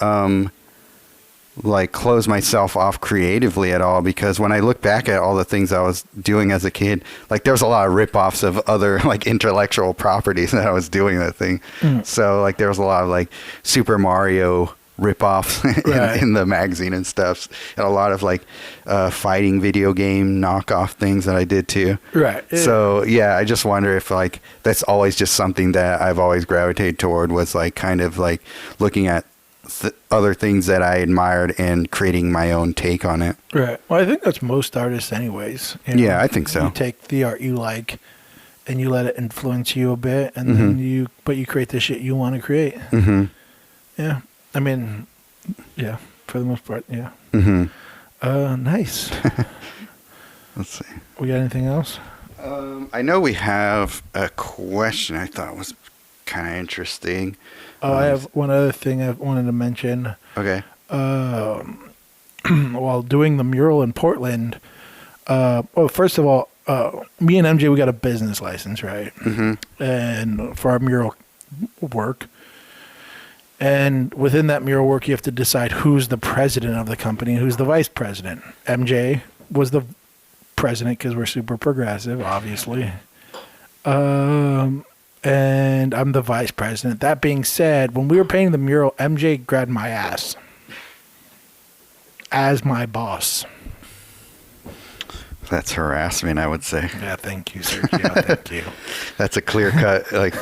like closed myself off creatively at all, because when I look back at all the things I was doing as a kid, like there was a lot of rip-offs of other like intellectual properties that I was doing that thing. So like there was a lot of like Super Mario rip-offs in the magazine and stuff, and a lot of like fighting video game knockoff things that I did too. Right. Yeah. So yeah, I just wonder if like that's always just something that I've always gravitated toward, was like kind of like looking at other things that I admired and creating my own take on it. Right. Well, I think that's most artists anyways. You know? Yeah, I think so. You take the art you like and you let it influence you a bit, and then you create the shit you want to create. Yeah. I mean, yeah, for the most part, yeah. Nice. Let's see. We got anything else? I know we have a question I thought was kind of interesting. Oh, I have one other thing I wanted to mention. Okay. While doing the mural in Portland, well, first of all, me and MJ, we got a business license, right? And for our mural work. And within that mural work, you have to decide who's the president of the company and who's the vice president. MJ was the president because we're super progressive, obviously. And I'm the vice president. That being said, when we were painting the mural, MJ grabbed my ass as my boss. That's harassment, I would say. Yeah, thank you, Sergio. Thank you. That's a clear cut. Like,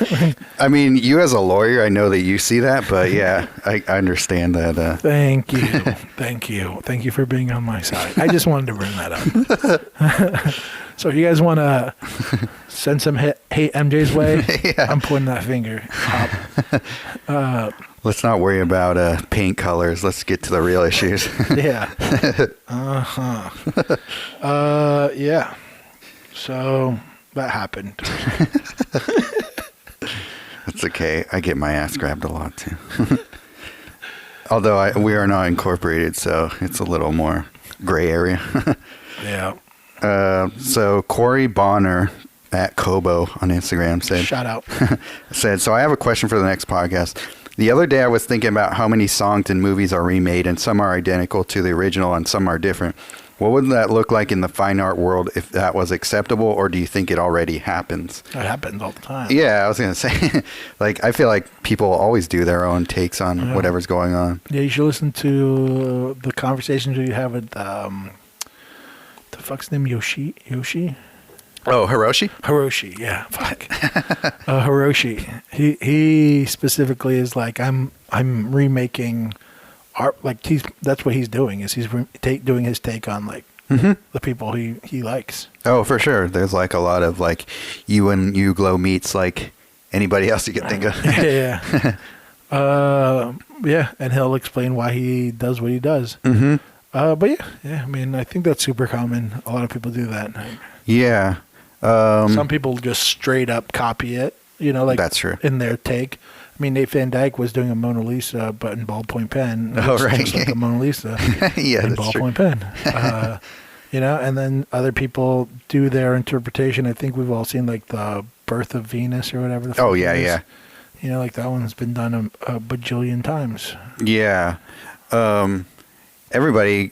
I mean, you as a lawyer, I know that you see that, but yeah, I understand that. Thank you. Thank you. Thank you for being on my side. I just wanted to bring that up. So if you guys want to send some hate MJ's way, yeah. I'm pointing that finger up. Let's not worry about paint colors. Let's get to the real issues. Yeah. Yeah. So that happened. That's okay. I get my ass grabbed a lot too. Although we are not incorporated, so it's a little more gray area. Yeah. So Corey Bonner at Kobo on Instagram said, shout out. said, so I have a question for the next podcast. The other day I was thinking about how many songs and movies are remade, and some are identical to the original and some are different. What would that look like in the fine art world if that was acceptable, or do you think it already happens? It happens all the time. Yeah, I was going to say, like, I feel like people always do their own takes on whatever's going on. Yeah, you should listen to the conversations you have with, the fuck's name, Yoshi? Oh, Hiroshi? Hiroshi, yeah, fuck. Hiroshi. He specifically is like, I'm remaking art. Like that's what he's doing. Is he's doing his take on like the people he likes. Oh, for sure. There's like a lot of like you and you glow meets like anybody else you can think of. Yeah. Yeah, and he'll explain why he does what he does. Mm-hmm. But yeah, I mean, I think that's super common. A lot of people do that. Yeah. Some people just straight up copy it, like That's true. in their take. I mean, Nate Van Dyke was doing a Mona Lisa, but in ballpoint pen. Oh, It's right. just like a Mona Lisa Yeah, in that's true. ballpoint pen. And then other people do their interpretation. I think we've all seen like the Birth of Venus or whatever. Oh, yeah, yeah. Like that one's been done a bajillion times. Yeah. Everybody,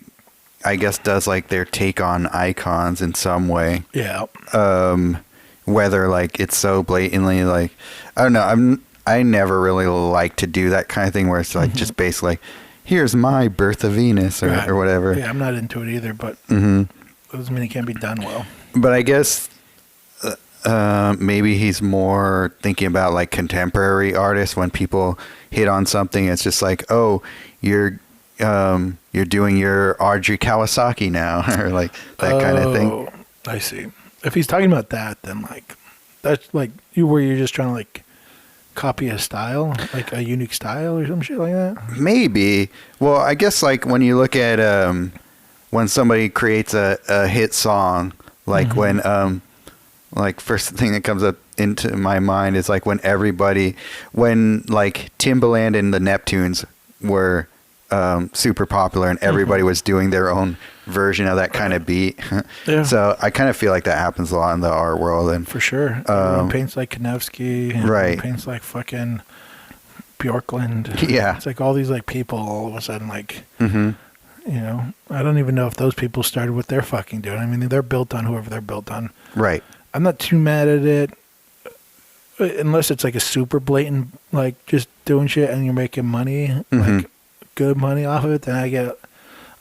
I guess, does like their take on icons in some way. Yeah. Whether like it's so blatantly like, I don't know. I never really like to do that kind of thing where it's like just basically like, here's my Birth of Venus or whatever. Yeah, I'm not into it either, but those many can't be done well. But I guess maybe he's more thinking about like contemporary artists. When people hit on something, it's just like, oh, you're doing your Audrey Kawasaki now, or like that kind of thing. I see. If he's talking about that, then like that's like where you're just trying to like copy a style, like a unique style or some shit like that. Maybe. Well, I guess like when you look at when somebody creates a hit song, like when like first thing that comes up into my mind is like when like Timbaland and the Neptunes were super popular and everybody was doing their own version of that kind of beat. Yeah. So I kind of feel like that happens a lot in the art world. And For sure. Everyone paints like Kanevsky. Right. Paints like fucking Bjorkland. Yeah. It's like all these like people all of a sudden like, I don't even know if those people started what they're fucking doing. I mean, they're built on whoever they're built on. Right. I'm not too mad at it unless it's like a super blatant, like just doing shit and you're making money, like good money off of it. Then I get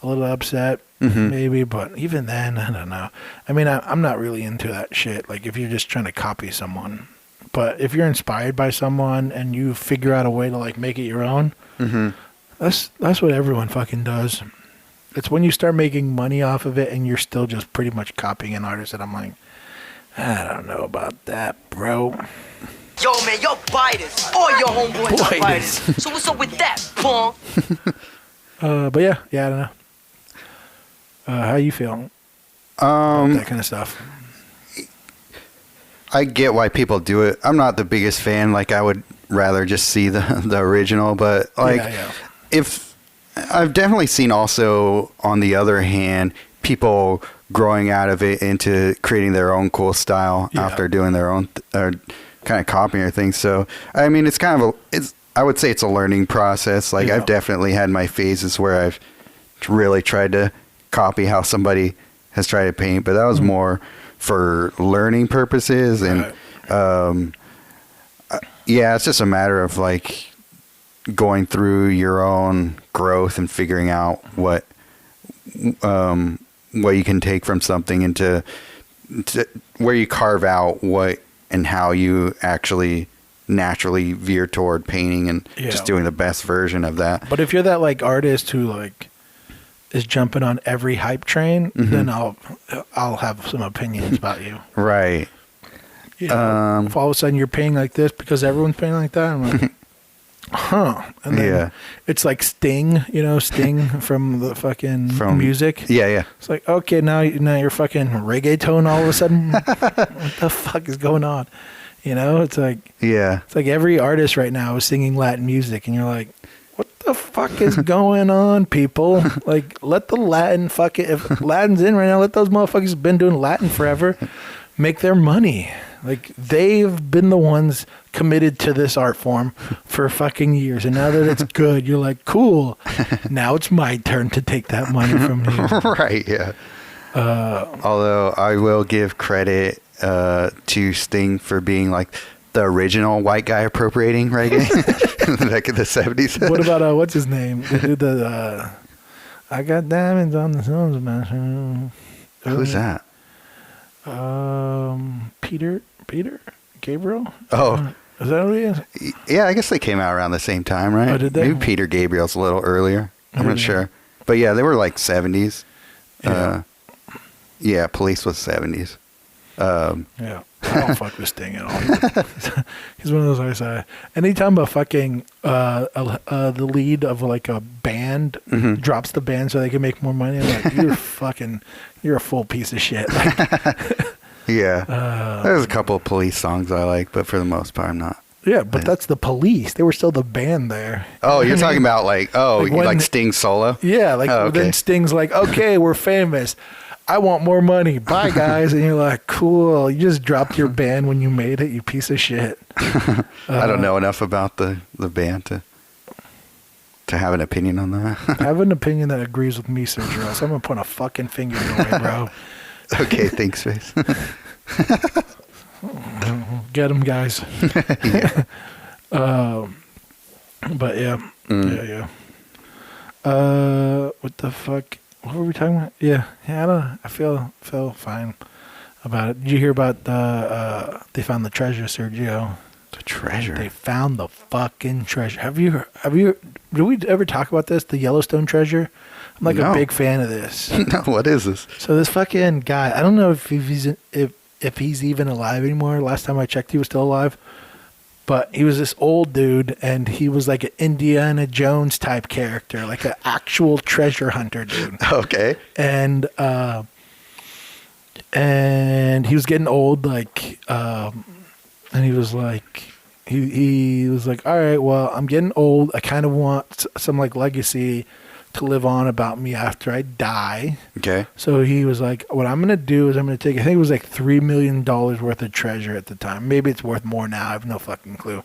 a little upset maybe, but even then, I don't know. I mean, I'm not really into that shit. Like if you're just trying to copy someone, but if you're inspired by someone and you figure out a way to like make it your own, that's what everyone fucking does. It's when you start making money off of it and you're still just pretty much copying an artist that I'm like, I don't know about that, bro. Yo, man, y'all biters. All your homeboys are Biters. biters. So what's up with that, punk? But yeah, I don't know. How you feel? That kind of stuff. I get why people do it. I'm not the biggest fan. Like I would rather just see the original, but like if I've definitely seen also on the other hand people growing out of it into creating their own cool style after doing their own or kind of copying or things. So I mean, it's kind of I would say it's a learning process. Like I've definitely had my phases where I've really tried to copy how somebody has tried to paint, but that was more for learning purposes. And it's just a matter of like going through your own growth and figuring out what you can take from something into where you carve out what and how you actually naturally veer toward painting and just doing the best version of that. But if you're that like artist who like is jumping on every hype train, then I'll have some opinions about you. Right. If all of a sudden you're painting like this because everyone's painting like that, I'm like, and then it's like Sting, Sting from the fucking music. Yeah. It's like, okay, now you're fucking reggaeton all of a sudden. What the fuck is going on? It's like, it's like every artist right now is singing Latin music, and you're like, what the fuck is going on, people? Like, let the Latin if Latin's in right now, let those motherfuckers who've been doing Latin forever make their money. Like, they've been the ones committed to this art form for fucking years. And now that it's good, you're like, cool. Now it's my turn to take that money from you. Right, yeah. Although I will give credit to Sting for being like the original white guy appropriating reggae back in the 70s. What about, what's his name? I got diamonds on the stones, man. Who's that? Peter Gabriel. Oh, is that who he is? Yeah, I guess they came out around the same time, right? Oh, did they? Maybe Peter Gabriel's a little earlier. I'm not sure, but yeah, they were like 70s. Police was 70s. I don't fuck with Sting at all. He's one of those guys. Anytime a fucking the lead of like a band drops the band so they can make more money, I'm like, you're a full piece of shit. Yeah. There's a couple of Police songs I like, but for the most part, I'm not. Yeah, but that's the Police. They were still the band there. Oh, you're talking about like when, Sting's solo? Yeah, like okay. Then Sting's like, okay, we're famous. I want more money. Bye, guys. And you're like, cool. You just dropped your band when you made it, you piece of shit. I don't know enough about the band to have an opinion on that. I have an opinion that agrees with me, Sergio. So I'm going to put a fucking finger in your way, bro. Okay, thanks, face. Get them, guys. But yeah. Yeah. What the fuck? What were we talking about? Yeah, I don't know. I feel fine about it. Did you hear about they found the treasure, Sergio? The treasure? They found the fucking treasure. Have you did we ever talk about this? The Yellowstone Treasure? I'm like a big fan of this. No, what is this? So this fucking guy, I don't know if he's even alive anymore. Last time I checked, he was still alive. But he was this old dude, and he was like an Indiana Jones type character, like an actual treasure hunter dude. Okay. And he was getting old, like, and he was like, he was like, all right, well, I'm getting old. I kind of want some like legacy to live on about me after I die. Okay. So he was like, what I'm going to do is I'm going to take, I think it was like $3 million worth of treasure at the time. Maybe it's worth more now. I have no fucking clue.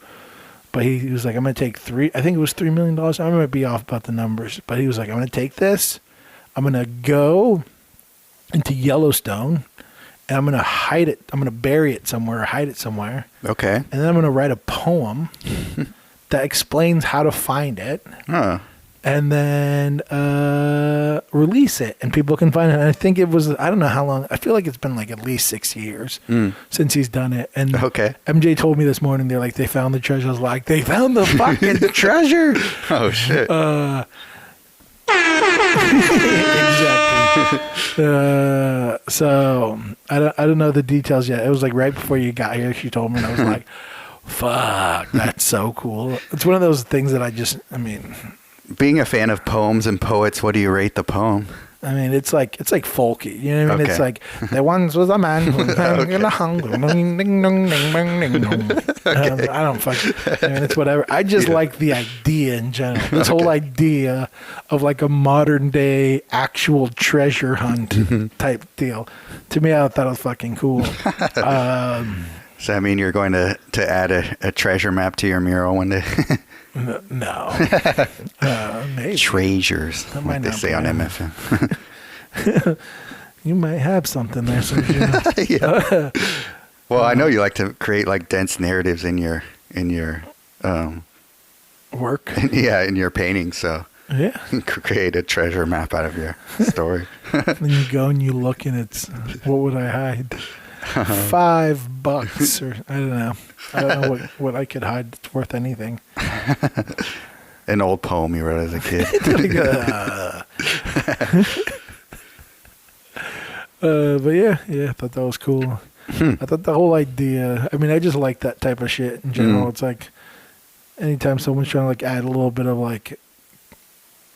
But he was like, I'm going to take I think it was $3 million. I might be off about the numbers. But he was like, I'm going to take this. I'm going to go into Yellowstone and I'm going to hide it. I'm going to bury it somewhere or hide it somewhere. Okay. And then I'm going to write a poem that explains how to find it. Huh. And then release it, and people can find it. And I think it was, I don't know how long. I feel like it's been like at least 6 years since he's done it. And MJ told me this morning, they're like, they found the treasure. I was like, they found the fucking treasure. Oh, shit. Exactly. So I don't know the details yet. It was like right before you got here, she told me, and I was like, fuck, that's so cool. It's one of those things that I mean... Being a fan of poems and poets, what do you rate the poem? I mean, it's like folky. You know what I mean? Okay. It's like, there once was a man who in a hunger. I don't fucking, I mean, it's whatever. I just like the idea in general. This whole idea of like a modern day actual treasure hunt type deal. To me, I thought it was fucking cool. Does that mean you're going to add a treasure map to your mural one day? No. Maybe. Treasures, like they say on MFM. You might have something there, Sergio. Yeah. Well, I know you like to create like dense narratives in your work. In your painting. So yeah, create a treasure map out of your story. Then you go and you look, and it's, what would I hide? $5 or I don't know. I don't know what I could hide that's worth anything. An old poem you wrote as a kid. But yeah, I thought that was cool. I thought the whole idea, I mean, I just like that type of shit in general. It's like anytime someone's trying to like add a little bit of like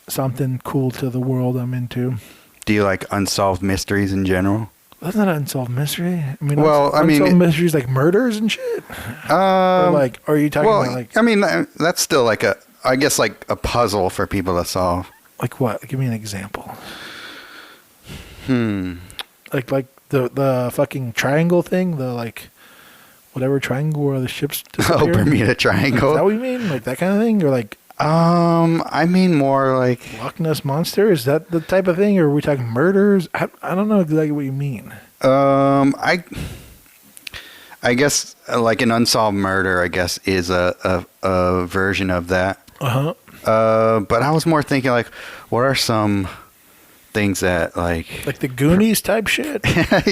something cool to the world I'm into. Do you like unsolved mysteries in general? That's not an unsolved mystery. I mean, well, unsolved mysteries like murders and shit. Or like, or are you talking about like? I mean, that's still like I guess like a puzzle for people to solve. Like what? Give me an example. Like the fucking triangle thing. The like, whatever triangle where the ships disappear. Oh, Bermuda Triangle. Is that what you mean? Like that kind of thing, or like? I mean more like Loch Ness Monster. Is that the type of thing, or are we talking murders? I don't know exactly what you mean. I guess like an unsolved murder, I guess, is a version of that. But I was more thinking like, what are some things that like the Goonies type shit?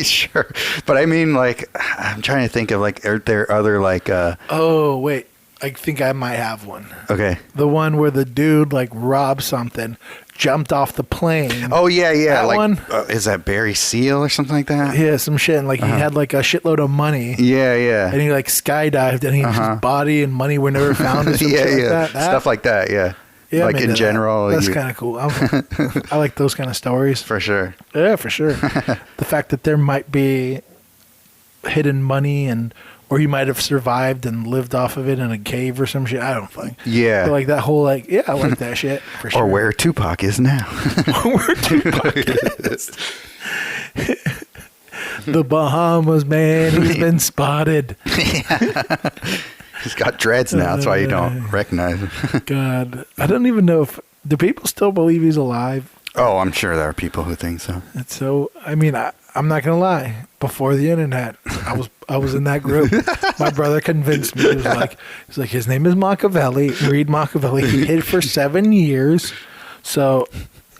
Sure, but I mean like I'm trying to think of like, are there other like oh wait. I think I might have one. Okay. The one where the dude like robbed something, jumped off the plane. Oh yeah. That like, one? Is that Barry Seal or something like that? Yeah, some shit. And like he had like a shitload of money. Yeah. And he like skydived, and his body and money were never found. Or some shit like that. Stuff like that. Yeah. Yeah, like in general. That's kind of cool. I like those kind of stories. For sure. Yeah, for sure. The fact that there might be hidden money or you might have survived and lived off of it in a cave or some shit. I don't think. Yeah. But like that whole I like that shit for sure. Or where Tupac is now. Where Tupac is. The Bahamas, man. He's been spotted. He's got dreads now. That's why you don't recognize him. God. I don't even know do people still believe he's alive? Oh, I'm sure there are people who think so. It's so, I mean, I'm not going to lie. Before the internet, I was in that group. My brother convinced me. He was like, his name is Machiavelli. Read Machiavelli. He hid for 7 years. So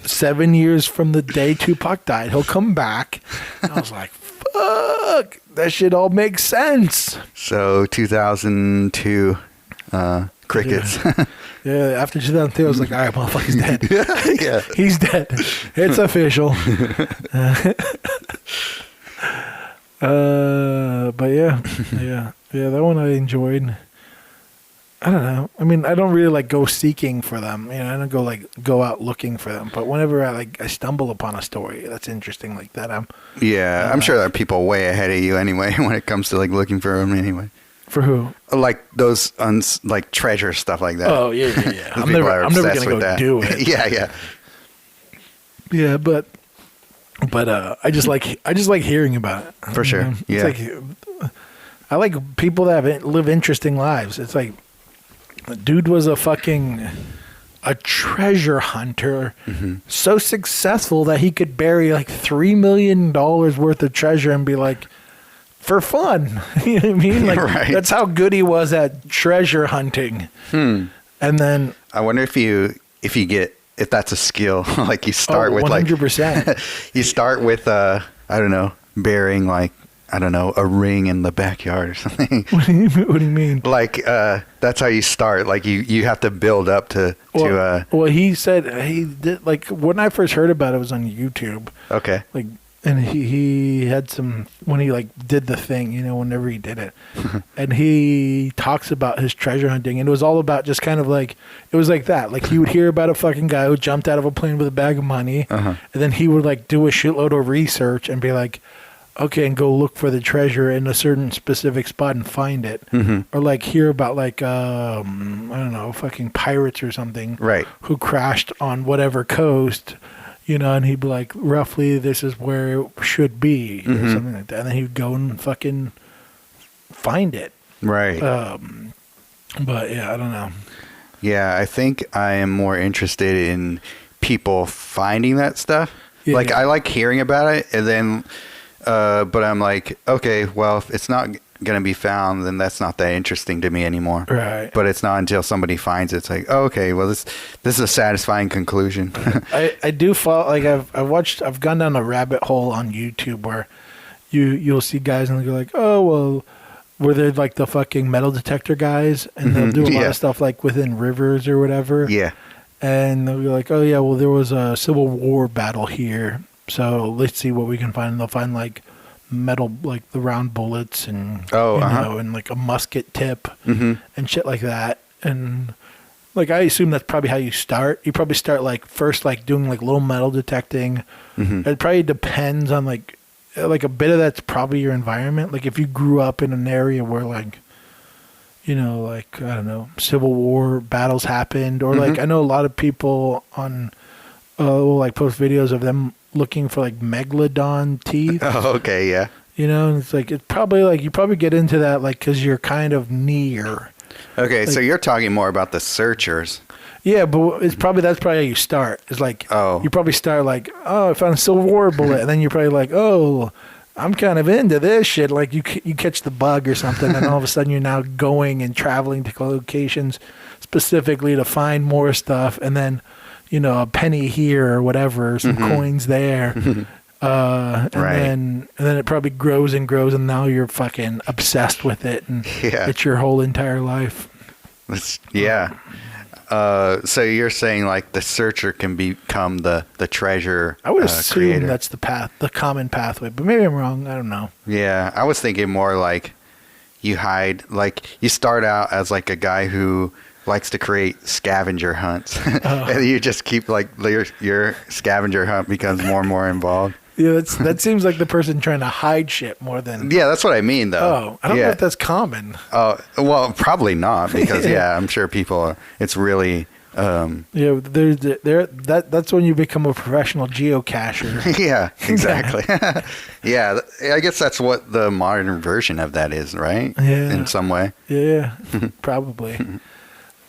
7 years from the day Tupac died, he'll come back. And I was like, fuck, that shit all makes sense. So 2002, crickets. Yeah, after 2002, I was like, all right, motherfucker's dead. Yeah. He's dead. It's official. But yeah, that one I enjoyed. I don't know. I mean, I don't really like go seeking for them. You know, I don't go out looking for them. But whenever I stumble upon a story that's interesting like that, I'm sure there are people way ahead of you anyway when it comes to like looking for them anyway. For who? Like those like treasure stuff like that. Oh yeah. I'm never gonna go do it. Yeah. Yeah, but I just like hearing about it. For sure. It's Yeah. like I like people that live interesting lives. It's like the dude was a treasure hunter, so successful that he could bury like $3 million worth of treasure and be like, for fun. You know what I mean? Like Right. That's how good he was at treasure hunting. And then I wonder if that's a skill. Like you start with 100%. like you start with I don't know, burying like I don't know, a ring in the backyard or something. What do you mean? Like that's how you start. Like you have to build up to Well, he said he did, like when I first heard about it was on YouTube. Okay. Like, and he had some when he like did the thing, you know, whenever he did it, and he talks about his treasure hunting, and it was all about just kind of like it was like that. Like you would hear about a fucking guy who jumped out of a plane with a bag of money, and then he would like do a shitload of research and be like, okay, and go look for the treasure in a certain specific spot and find it, or like hear about like I don't know, fucking pirates or something, Right? Who crashed on whatever coast. You know, and he'd be like, roughly, this is where it should be, or something like that. And then he'd go and fucking find it. Right. But yeah, I don't know. Yeah, I think I am more interested in people finding that stuff. Yeah, like yeah. I like hearing about it, and then, but I'm like, okay, well, if it's not going to be found, then that's not that interesting to me anymore. Right. But it's not until somebody finds it. It's like, oh, okay, well, this is a satisfying conclusion. I do follow, like I've gone down a rabbit hole on YouTube where you'll see guys and they'll go like, oh, well, where they're like the fucking metal detector guys, and they'll do a lot of stuff like within rivers or whatever. Yeah. And they'll be like, oh yeah, well, there was a Civil War battle here, so let's see what we can find. And they'll find like metal, like the round bullets and know, and like a musket tip and shit like that. And like I assume that's probably how you start. You probably start like first like doing like little metal detecting. It probably depends on like a bit of that's probably your environment. Like if you grew up in an area where like, you know, like I don't know, Civil War battles happened, or like I know a lot of people on will like post videos of them looking for like megalodon teeth. Oh, okay, yeah. You know, and it's like it's probably like you probably get into that like because you're kind of near. Okay, like, so you're talking more about the searchers. Yeah, but that's probably how you start. It's like you probably start like, oh, I found a Civil War bullet, and then you're probably like, oh, I'm kind of into this shit. Like you catch the bug or something, and all of a sudden you're now going and traveling to locations specifically to find more stuff, and then, you know, a penny here or whatever, some coins there, and then it probably grows and grows, and now you're fucking obsessed with it, and it's your whole entire life. Yeah. So you're saying like the searcher can become the treasure I would assume creator. that's the common pathway, but maybe I'm wrong. I don't know. Yeah, I was thinking more like you start out as like a guy who likes to create scavenger hunts, and you just keep like your scavenger hunt becomes more and more involved. Yeah, that seems like the person trying to hide shit more than. Yeah, that's what I mean, though. Oh, I don't know if that's common. Oh, well, probably not, because I'm sure people. It's really. That's when you become a professional geocacher. Yeah, exactly. Yeah, I guess that's what the modern version of that is, right? Yeah. In some way. Yeah, probably.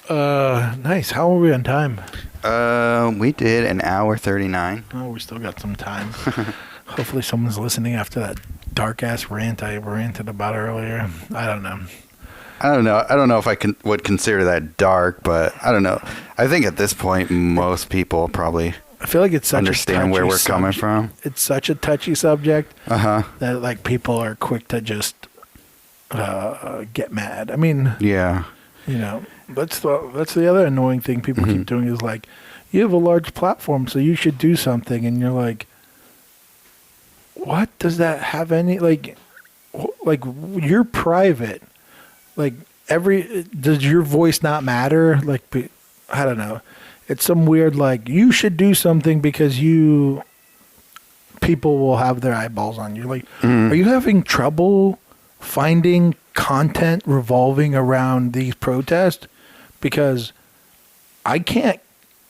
Nice. How are we on time? We did an hour 39. Oh, we still got some time. Hopefully someone's listening after that dark-ass rant I ranted about earlier. I don't know. I don't know if I would consider that dark, but I don't know. I think at this point, most people probably I feel like it's such understand where we're coming from. It's such a touchy subject that like people are quick to just get mad. I mean, yeah, you know, that's the other annoying thing people keep doing is like, you have a large platform, so you should do something, and you're like, what does that have any like you're private, like does your voice not matter? Like, I don't know, it's some weird like you should do something because people will have their eyeballs on you. Like, are you having trouble finding content revolving around these protests? Because I can't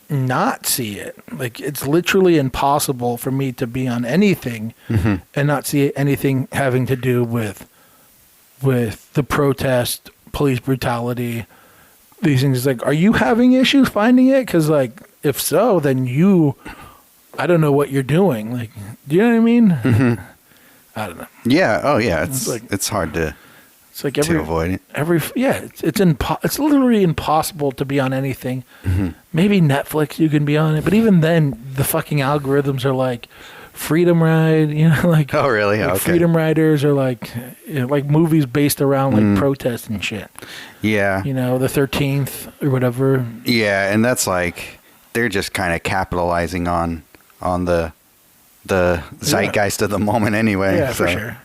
not see it. Like, it's literally impossible for me to be on anything and not see anything having to do with the protest, police brutality, these things. It's like, are you having issues finding it? Because, like, if so, then I don't know what you're doing. Like, do you know what I mean? I don't know. Yeah. Oh, yeah. It's hard to. It's like to avoid it. It's literally impossible to be on anything. Maybe Netflix you can be on it, but even then, the fucking algorithms are like Freedom Ride, you know, like oh really? Like okay. Freedom Riders are like like movies based around like protest and shit. Yeah. You know, the 13th or whatever. Yeah, and that's like they're just kind of capitalizing on the zeitgeist of the moment anyway. Yeah, for sure.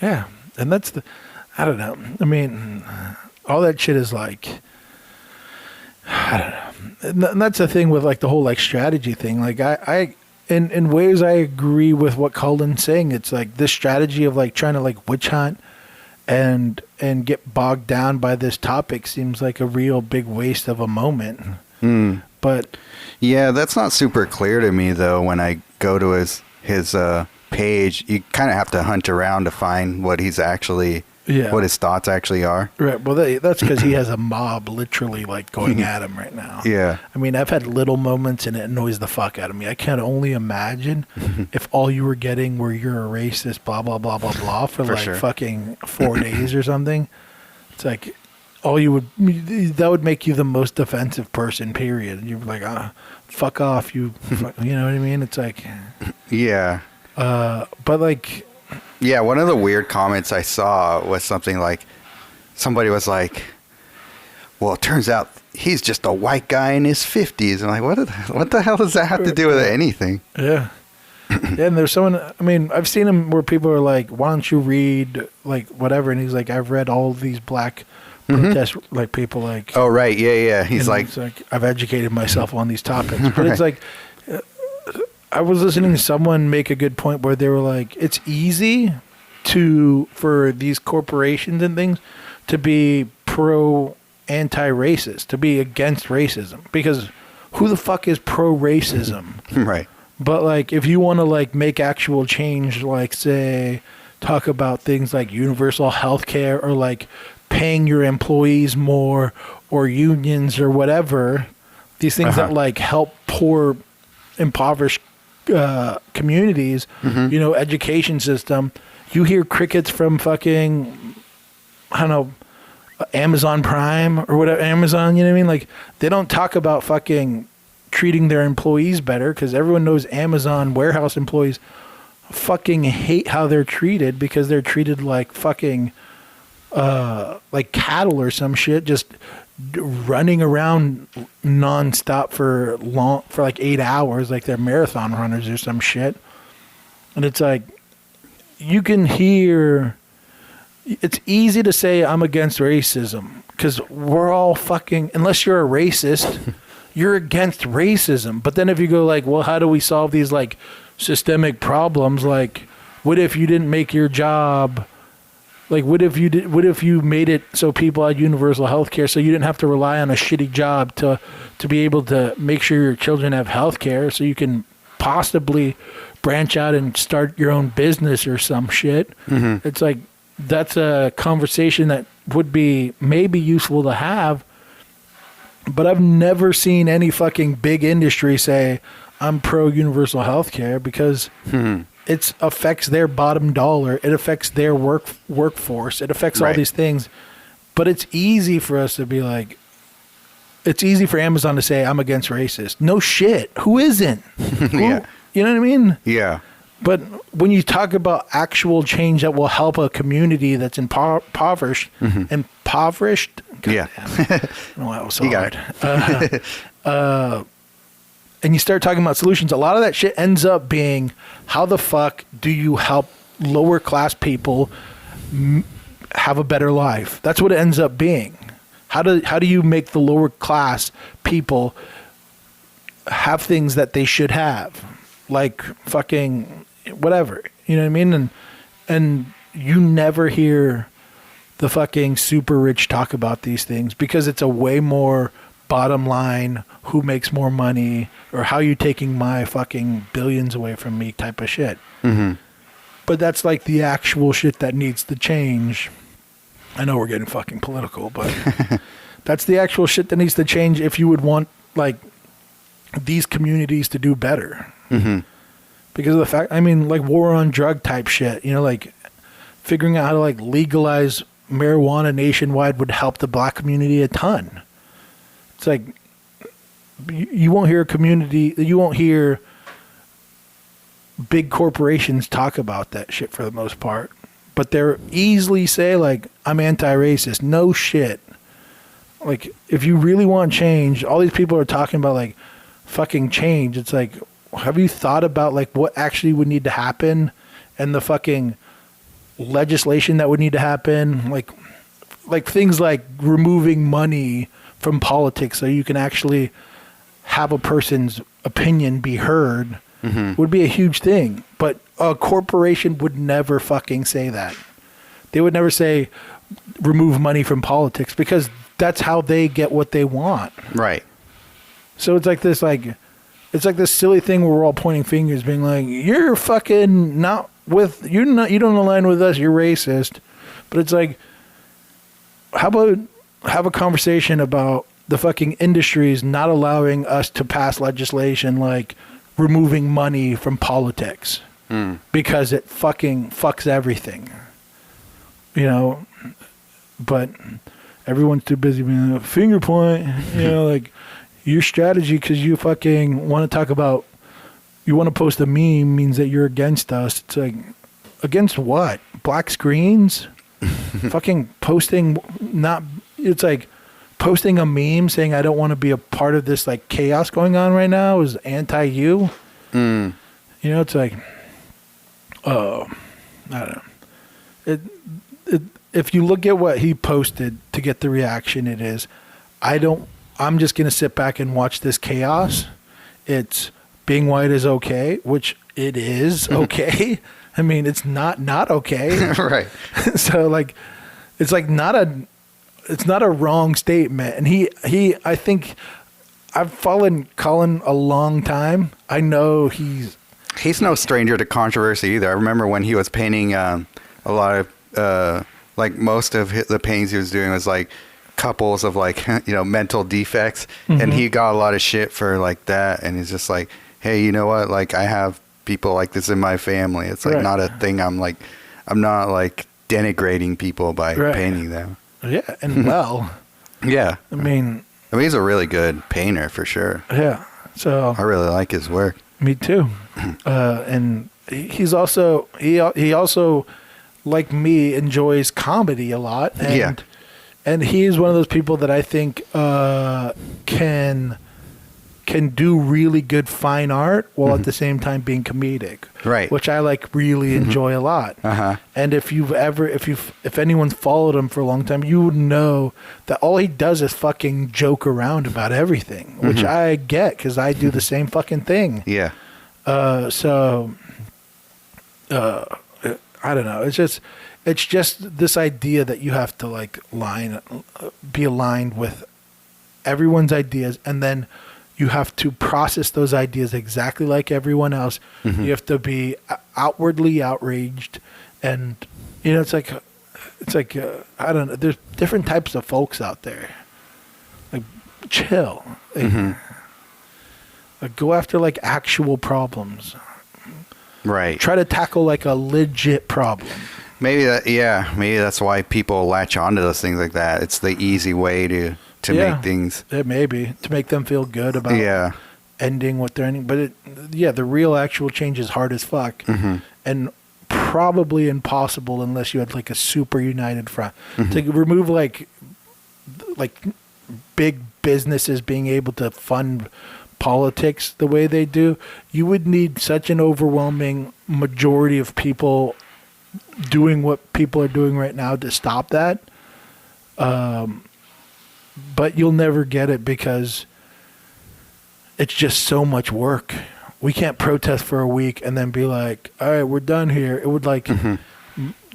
Yeah, and that's I don't know. I mean, all that shit is like, I don't know. And that's the thing with like the whole like strategy thing. Like I in ways I agree with what Colin's saying. It's like this strategy of like trying to like witch hunt and get bogged down by this topic seems like a real big waste of a moment. But yeah, that's not super clear to me though. When I go to his page, you kind of have to hunt around to find what he's actually. Yeah. What his thoughts actually are. Right. Well, that's because he has a mob literally like going at him right now. Yeah. I mean, I've had little moments and it annoys the fuck out of me. I can only imagine if all you were getting were you're a racist, blah, blah, blah, blah, blah for like fucking 4 days or something. It's like that would make you the most defensive person, period. You're like, fuck off. You know what I mean? It's like. Yeah. But like. Yeah, one of the weird comments I saw was something like, somebody was like, well, it turns out he's just a white guy in his 50s. I'm like, what the hell does that have to do with anything? Yeah. Yeah, and there's someone, I mean, I've seen him where people are like, why don't you read, like, whatever, and he's like, I've read all these black protest, like, people, like. Oh, right, yeah. He's like. It's like, I've educated myself on these topics. But it's like. I was listening to someone make a good point where they were like, it's easy for these corporations and things to be anti-racist, to be against racism, because who the fuck is pro-racism? Right. But like, if you want to like make actual change, like say, talk about things like universal health care or like paying your employees more or unions or whatever, these things that like help poor, impoverished communities, education system, you hear crickets from fucking, I don't know, Amazon Prime or whatever, Amazon, you know what I mean? Like, they don't talk about fucking treating their employees better because everyone knows Amazon warehouse employees fucking hate how they're treated because they're treated like fucking like cattle or some shit, just running around nonstop for like 8 hours, like they're marathon runners or some shit. And it's like, you can hear, it's easy to say I'm against racism because we're all fucking, unless you're a racist, you're against racism. But then if you go like, well, how do we solve these like systemic problems? Like, what if you didn't make your job? Like, what if you made it so people had universal health care so you didn't have to rely on a shitty job to be able to make sure your children have health care so you can possibly branch out and start your own business or some shit? Mm-hmm. It's like, that's a conversation that would be maybe useful to have, but I've never seen any fucking big industry say, I'm pro universal health care, because it affects their bottom dollar. It affects their workforce. It affects all these things. But it's easy for us to be like, it's easy for Amazon to say, I'm against racist. No shit. Who isn't? Yeah. You know what I mean? Yeah. But when you talk about actual change that will help a community that's impoverished, God Yeah. damn. No, that was so You got hard. And you start talking about solutions, a lot of that shit ends up being, how the fuck do you help lower class people have a better life? That's what it ends up being. How do you make the lower class people have things that they should have? Like fucking whatever. You know what I mean? And you never hear the fucking super rich talk about these things because it's a way more bottom line, who makes more money, or how you taking my fucking billions away from me type of shit. Mm-hmm. But that's like the actual shit that needs to change. I know we're getting fucking political, but that's the actual shit that needs to change if you would want like these communities to do better. Mm-hmm. Because of the fact, I mean, like war on drug type shit, you know, like figuring out how to like legalize marijuana nationwide would help the black community a ton. It's like, you won't hear big corporations talk about that shit for the most part. But they're easily say, like, I'm anti-racist. No shit. Like, if you really want change, all these people are talking about, like, fucking change. It's like, have you thought about, like, what actually would need to happen and the fucking legislation that would need to happen? Like things like removing money from politics so you can actually have a person's opinion be heard would be a huge thing. But a corporation would never fucking say that. They would never say remove money from politics because that's how they get what they want. Right. So it's like this this silly thing where we're all pointing fingers being like, you're fucking not with, you don't align with us, you're racist. But it's like, how about have a conversation about the fucking industries not allowing us to pass legislation like removing money from politics because it fucking fucks everything, you know? But everyone's too busy being a finger point, you know, like your strategy because you fucking want to talk about, you want to post a meme means that you're against us. It's like, against what? Black screens? Fucking posting, it's like posting a meme saying I don't want to be a part of this like chaos going on right now is anti-you. You know, it's like, I don't know. If you look at what he posted to get the reaction it is, I'm just going to sit back and watch this chaos. It's being white is okay, which it is okay. I mean, it's not okay. Right. So like, it's like it's not a wrong statement. And I think I've followed Colin a long time. I know he's no stranger to controversy either. I remember when he was painting a lot of, like most of the paintings he was doing was like couples of like, you know, mental defects. And he got a lot of shit for like that. And he's just like, hey, you know what? Like I have people like this in my family. It's like not a thing. I'm not like denigrating people by painting them. Yeah. And well, yeah. I mean, he's a really good painter for sure. Yeah. So I really like his work. Me too. And he also like me, enjoys comedy a lot. And, and he's one of those people that I think can do really good fine art while at the same time being comedic. Right. Which I like really enjoy a lot. And if anyone's followed him for a long time, you would know that all he does is fucking joke around about everything, which I get because I do the same fucking thing. Yeah. I don't know. It's just this idea that you have to like be aligned with everyone's ideas, and then you have to process those ideas exactly like everyone else. You have to be outwardly outraged, and it's like I don't know. There's different types of folks out there. Like, chill. Like, go after like actual problems. Right. Try to tackle like a legit problem. Maybe that's why people latch onto those things like that. It's the easy way to make things. It may be to make them feel good about ending what they're ending. But the real actual change is hard as fuck, and probably impossible unless you had like a super united front to remove like big businesses being able to fund politics the way they do. You would need such an overwhelming majority of people doing what people are doing right now to stop that. But you'll never get it because it's just so much work. We can't protest for a week and then be like, all right, we're done here. It would like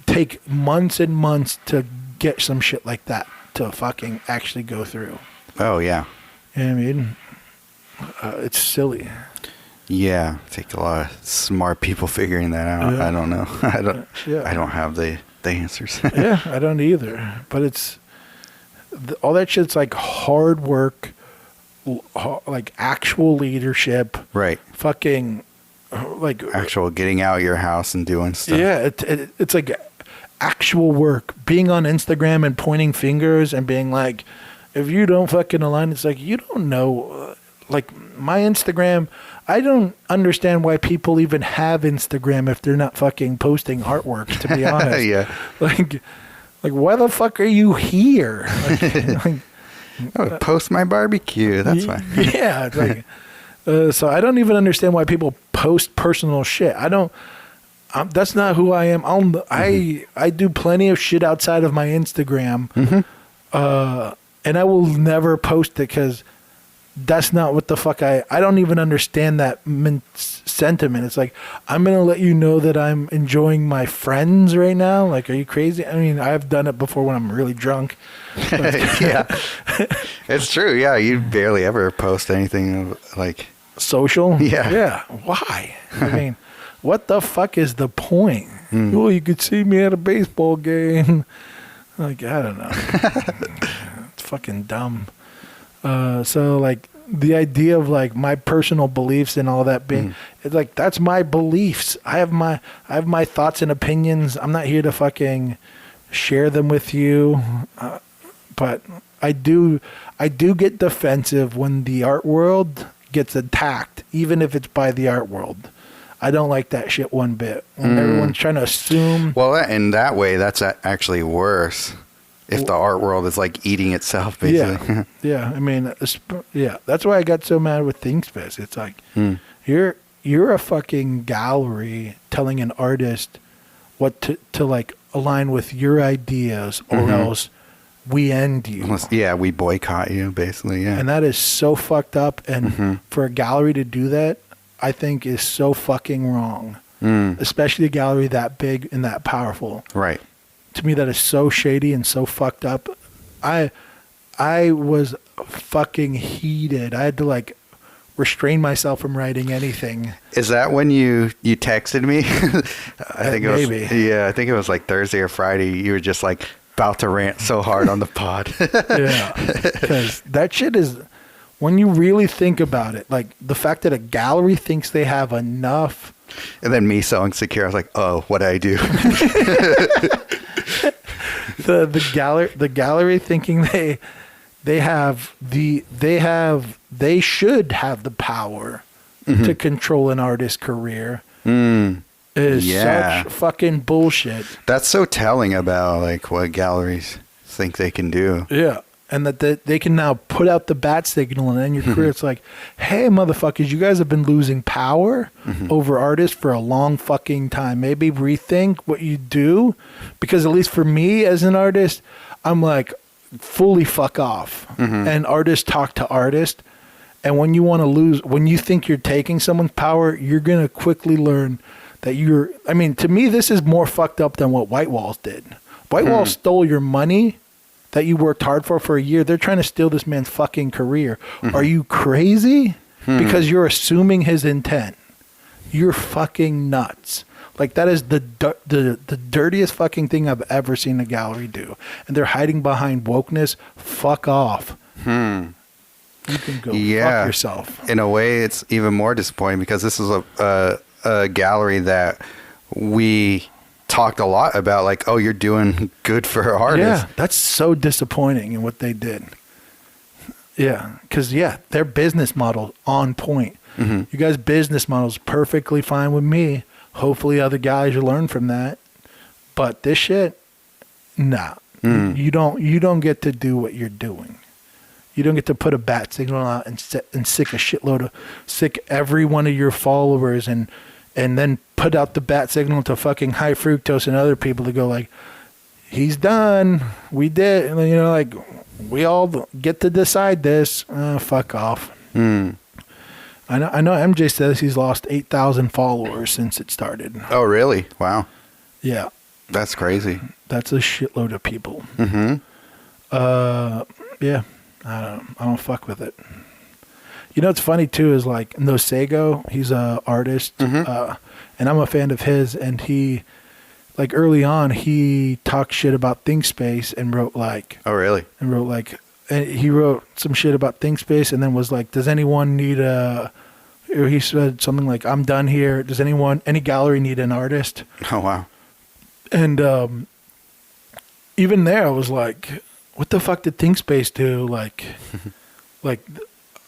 take months and months to get some shit like that to fucking actually go through. Oh, yeah. You know what I mean? It's silly. Yeah, take a lot of smart people figuring that out. I don't know. I don't have the answers. Yeah, I don't either. But it's all that shit's like hard work, like actual leadership. Right. Fucking like actual getting out of your house and doing stuff. Yeah, it's like actual work. Being on Instagram and pointing fingers and being like, if you don't fucking align, it's like you don't know. Like my Instagram, I don't understand why people even have Instagram if they're not fucking posting artwork, to be honest. Yeah. Like why the fuck are you here? Post my barbecue. That's why. Yeah. It's like, so I don't even understand why people post personal shit. I don't. That's not who I am. I do plenty of shit outside of my Instagram, and I will never post it because that's not what the fuck I don't even understand that sentiment. It's like, I'm going to let you know that I'm enjoying my friends right now. Like, are you crazy? I mean, I've done it before when I'm really drunk. Yeah. It's true. Yeah. You barely ever post anything like social. Yeah. Yeah. Why? I mean, what the fuck is the point? Well, you could see me at a baseball game. Like, I don't know. It's fucking dumb. So like the idea of like my personal beliefs and all that being, it's like, that's my beliefs. I have my thoughts and opinions. I'm not here to fucking share them with you. But I do get defensive when the art world gets attacked, even if it's by the art world. I don't like that shit one bit. When everyone's trying to assume. Well, in that way, that's actually worse. If the art world is like eating itself, basically. Yeah. I mean, that's why I got so mad with Thinkspace. It's like, you're a fucking gallery telling an artist what to like align with your ideas, or else we end you. Yeah, we boycott you, basically. Yeah, and that is so fucked up. And for a gallery to do that, I think is so fucking wrong. Especially a gallery that big and that powerful. Right. To me, that is so shady and so fucked up. I was fucking heated. I had to like restrain myself from writing anything. Is that when you texted me? I think maybe. I think it was like Thursday or Friday. You were just like about to rant so hard on the pod. Yeah, because that shit is, when you really think about it, like the fact that a gallery thinks they have enough. And then me so insecure, I was like, "Oh, what did I do?" the gallery thinking they should have the power to control an artist's career. is such fucking bullshit. That's so telling about like what galleries think they can do. Yeah. And that they can now put out the bat signal and end your career. It's like, hey, motherfuckers, you guys have been losing power over artists for a long fucking time. Maybe rethink what you do. Because at least for me as an artist, I'm like, fully fuck off. And artists talk to artists. And when you want to lose, when you think you're taking someone's power, you're going to quickly learn that I mean, to me, this is more fucked up than what White Walls did. White Walls stole your money that you worked hard for a year. They're trying to steal this man's fucking career. Are you crazy? Because you're assuming his intent. You're fucking nuts. Like, that is the dirtiest fucking thing I've ever seen a gallery do. And they're hiding behind wokeness. Fuck off. You can go fuck yourself. In a way, it's even more disappointing because this is a gallery that we talked a lot about, like, oh, you're doing good for artists. Yeah, that's so disappointing in what they did. Yeah, because, their business model on point. You guys' business model is perfectly fine with me. Hopefully other guys will learn from that. But this shit, nah. You don't get to do what you're doing. You don't get to put a bat signal out and sick every one of your followers and then put out the bat signal to fucking High Fructose and other people to go like, he's done. We did. And, you know, like, we all get to decide this. Fuck off. I know MJ says he's lost 8,000 followers since it started. Oh, really? Wow. Yeah. That's crazy. That's a shitload of people. Yeah. I don't fuck with it. You know what's funny too is like Nosego, he's a artist, and I'm a fan of his. And he, like early on, he talked shit about ThinkSpace and wrote like, oh really? And he wrote some shit about ThinkSpace and then was like, does anyone need or he said something like, I'm done here. Does any gallery need an artist? Oh wow. And even there, I was like, what the fuck did ThinkSpace do? Like,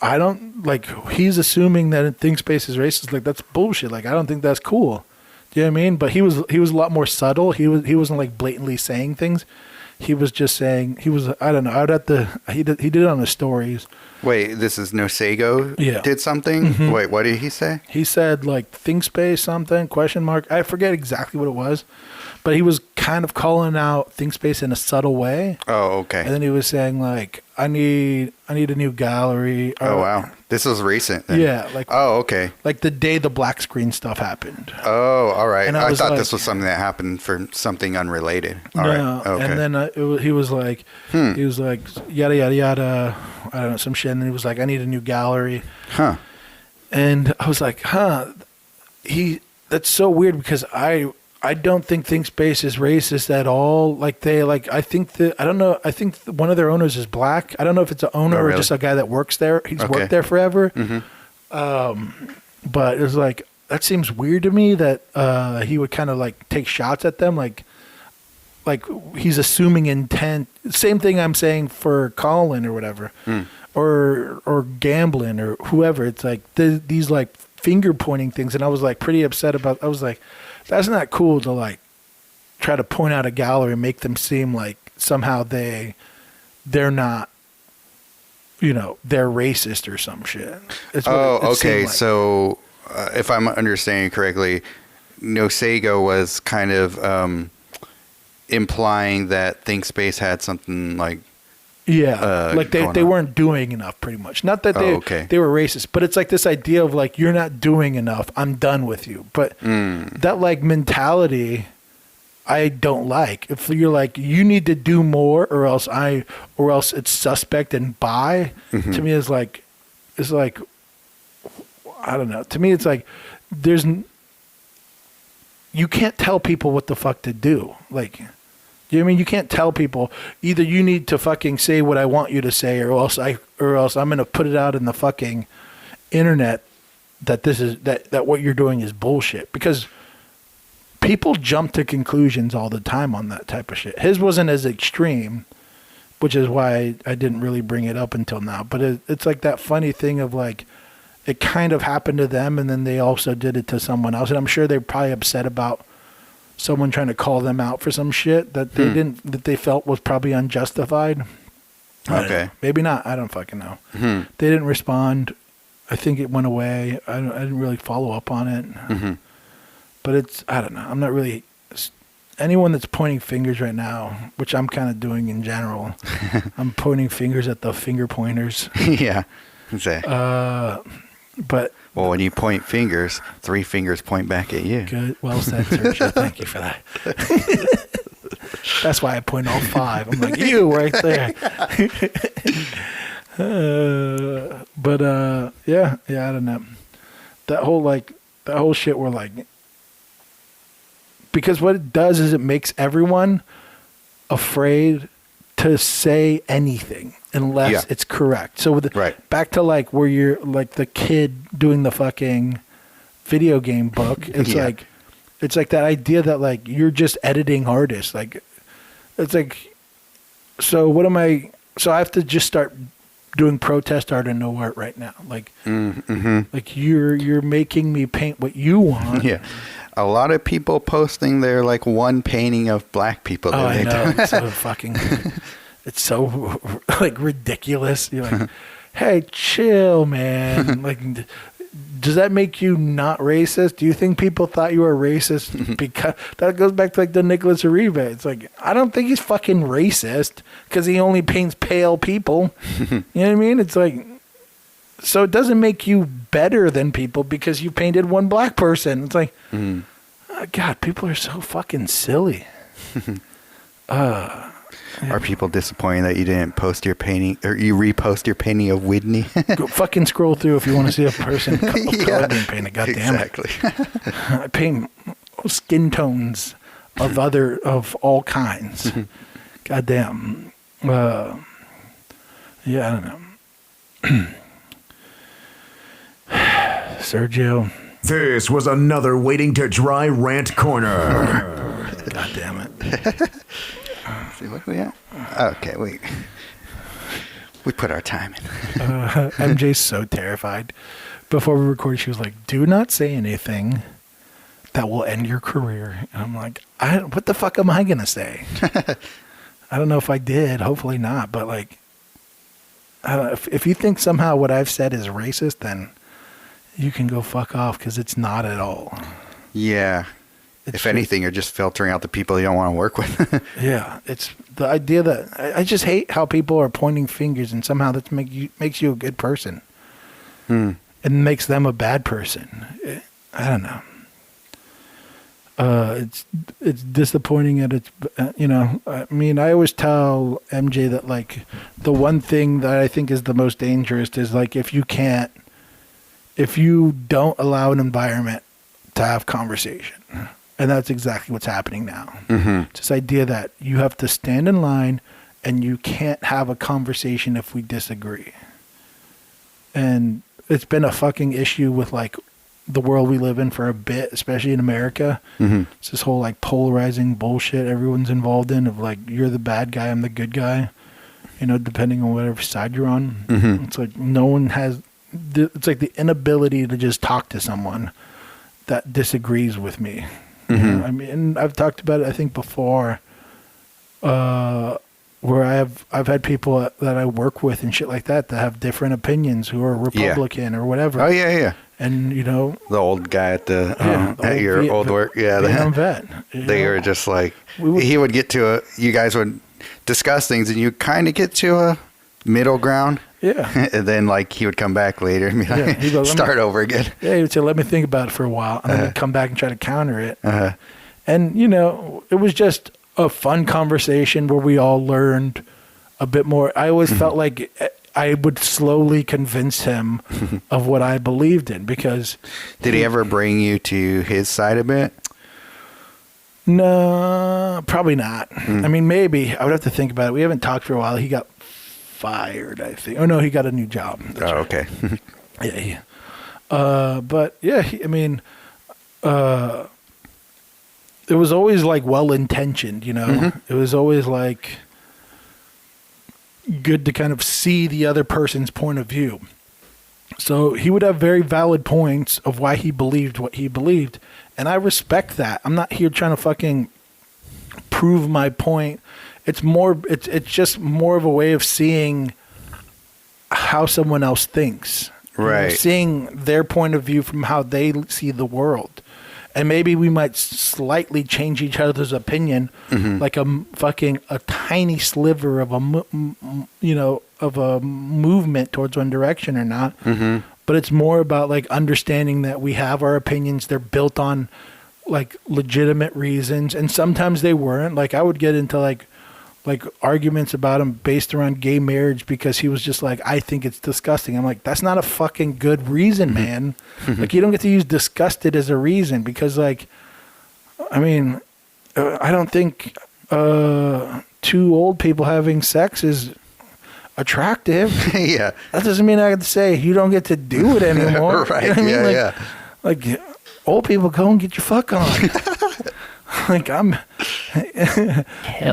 I don't, like, he's assuming that ThinkSpace is racist. Like, that's bullshit. Like, I don't think that's cool. Do you know what I mean? But he was a lot more subtle. He wasn't like blatantly saying things. He was just saying, I don't know. He did it on his stories. Wait, this is Nosego? Yeah. Did something? Wait, what did he say? He said like ThinkSpace something, ? I forget exactly what it was. But he was kind of calling out ThinkSpace in a subtle way. Oh, okay. And then he was saying like, I need a new gallery. Oh, wow. This was recent then. Yeah. Like, oh, okay. Like the day the black screen stuff happened. Oh, all right. And I thought like, this was something that happened for something unrelated. All no. right. Okay. And then he was like, yada, yada, yada. I don't know, some shit. And then he was like, I need a new gallery. Huh. And I was like, that's so weird because I don't think ThinkSpace is racist at all. Like I think one of their owners is black. I don't know if it's an owner or just a guy that works there. He's worked there forever. But it was like, that seems weird to me that he would kind of like take shots at them. Like he's assuming intent. Same thing I'm saying for Colin or whatever, or Gambling or whoever. It's like these like finger pointing things. And I was like pretty upset about, I was like, that's not cool to like try to point out a gallery and make them seem like somehow they're not, you know, they're racist or some shit. Okay. Like. So if I'm understanding correctly, Nosego was kind of implying that ThinkSpace had something like, like they weren't doing enough, pretty much. Not that they were racist, but it's like this idea of like, you're not doing enough, I'm done with you. But that like mentality, I don't like. If you're like, you need to do more, or else it's suspect and buy. To me, it's like, I don't know. To me, it's like you can't tell people what the fuck to do. Like. You know what I mean? You can't tell people either you need to fucking say what I want you to say, or else I'm gonna put it out in the fucking internet that this is that what you're doing is bullshit. Because people jump to conclusions all the time on that type of shit. His wasn't as extreme, which is why I didn't really bring it up until now. But it's like that funny thing of like, it kind of happened to them, and then they also did it to someone else. And I'm sure they're probably upset about someone trying to call them out for some shit that they didn't, that they felt was probably unjustified. Okay. Maybe not. I don't fucking know. Mm-hmm. They didn't respond. I think it went away. I didn't really follow up on it. Mm-hmm. But I don't know. I'm not really, anyone that's pointing fingers right now, which I'm kind of doing in general, I'm pointing fingers at the finger pointers. Yeah. Exactly. But well, when you point fingers, 3 fingers point back at you. good. Well said, Sergio. Thank you for that. That's why I point all 5. I'm like, you right there. Yeah, I don't know. That whole shit were like, because what it does is it makes everyone afraid to say anything unless it's correct. So back to like where you're like the kid doing the fucking video game book. It's it's like that idea that like you're just editing artists. Like it's like, so what am I? So I have to just start doing protest art and no art right now. Like, like you're making me paint what you want. Yeah. A lot of people posting their like one painting of black people. Oh, I know. It's so fucking, it's so like ridiculous. You're like, hey, chill, man. Like, does that make you not racist? Do you think people thought you were racist? Because that goes back to like the Nicolas Uribe. It's like, I don't think he's fucking racist because he only paints pale people. You know what I mean? It's like, so it doesn't make you better than people because you painted one black person. It's like, oh, God, people are so fucking silly. Are people disappointed that you didn't post your painting or you repost your painting of Whitney? Go fucking scroll through if you want to see a person color being painted. God damn it. I paint skin tones of all kinds. God damn. Yeah, I don't know. Sergio. This was another Waiting to Dry Rant Corner. God damn it. See, what are we at? Okay, we put our time in. MJ's so terrified. Before we recorded, she was like, do not say anything that will end your career. And I'm like, what the fuck am I going to say? I don't know if I did. Hopefully not. But like, if you think somehow what I've said is racist, then you can go fuck off because it's not at all. Yeah. If anything, you're just filtering out the people you don't want to work with. Yeah. It's the idea that I just hate how people are pointing fingers and somehow that makes you a good person. And makes them a bad person. I don't know. It's disappointing that it's, I mean, I always tell MJ that like the one thing that I think is the most dangerous is like if you don't allow an environment to have conversation. And that's exactly what's happening now. It's this idea that you have to stand in line and you can't have a conversation if we disagree. And it's been a fucking issue with like the world we live in for a bit, especially in America. It's this whole like polarizing bullshit everyone's involved in of like, you're the bad guy, I'm the good guy, depending on whatever side you're on. It's like no one has, it's like the inability to just talk to someone that disagrees with me. I mean, I've talked about it, I think, before, where I've had people that I work with and shit like that have different opinions who are Republican or whatever. Oh, yeah. And, the old guy at at your old work. Yeah. Vietnam vet. They were just like, he would get to you guys would discuss things and you kind of get to a middle ground. Yeah. And then like he would come back later and be like, he'd go, start over again. Yeah, he would say, let me think about it for a while. And then he'd come back and try to counter it. And, it was just a fun conversation where we all learned a bit more. I always felt like I would slowly convince him of what I believed in because... Did he ever bring you to his side a bit? No, probably not. I mean, maybe. I would have to think about it. We haven't talked for a while. He got fired, I think. Oh, no, he got a new job. That's right. Okay. Yeah. But, yeah, it was always, like, well-intentioned, It was always, like, good to kind of see the other person's point of view. So he would have very valid points of why he believed what he believed. And I respect that. I'm not here trying to fucking prove my point. It's just more of a way of seeing how someone else thinks. Right. Seeing their point of view from how they see the world. And maybe we might slightly change each other's opinion, like a tiny sliver of of a movement towards one direction or not. But it's more about like understanding that we have our opinions. They're built on like legitimate reasons, and sometimes they weren't. Like I would get into like arguments about him based around gay marriage because he was just like, I think it's disgusting. I'm like, that's not a fucking good reason, man. Like you don't get to use disgusted as a reason because like, I mean, I don't think two old people having sex is attractive. Yeah. That doesn't mean I have to say you don't get to do it anymore. Right. You know what I mean? Yeah, like, Like old people go and get your fuck on. Like Hell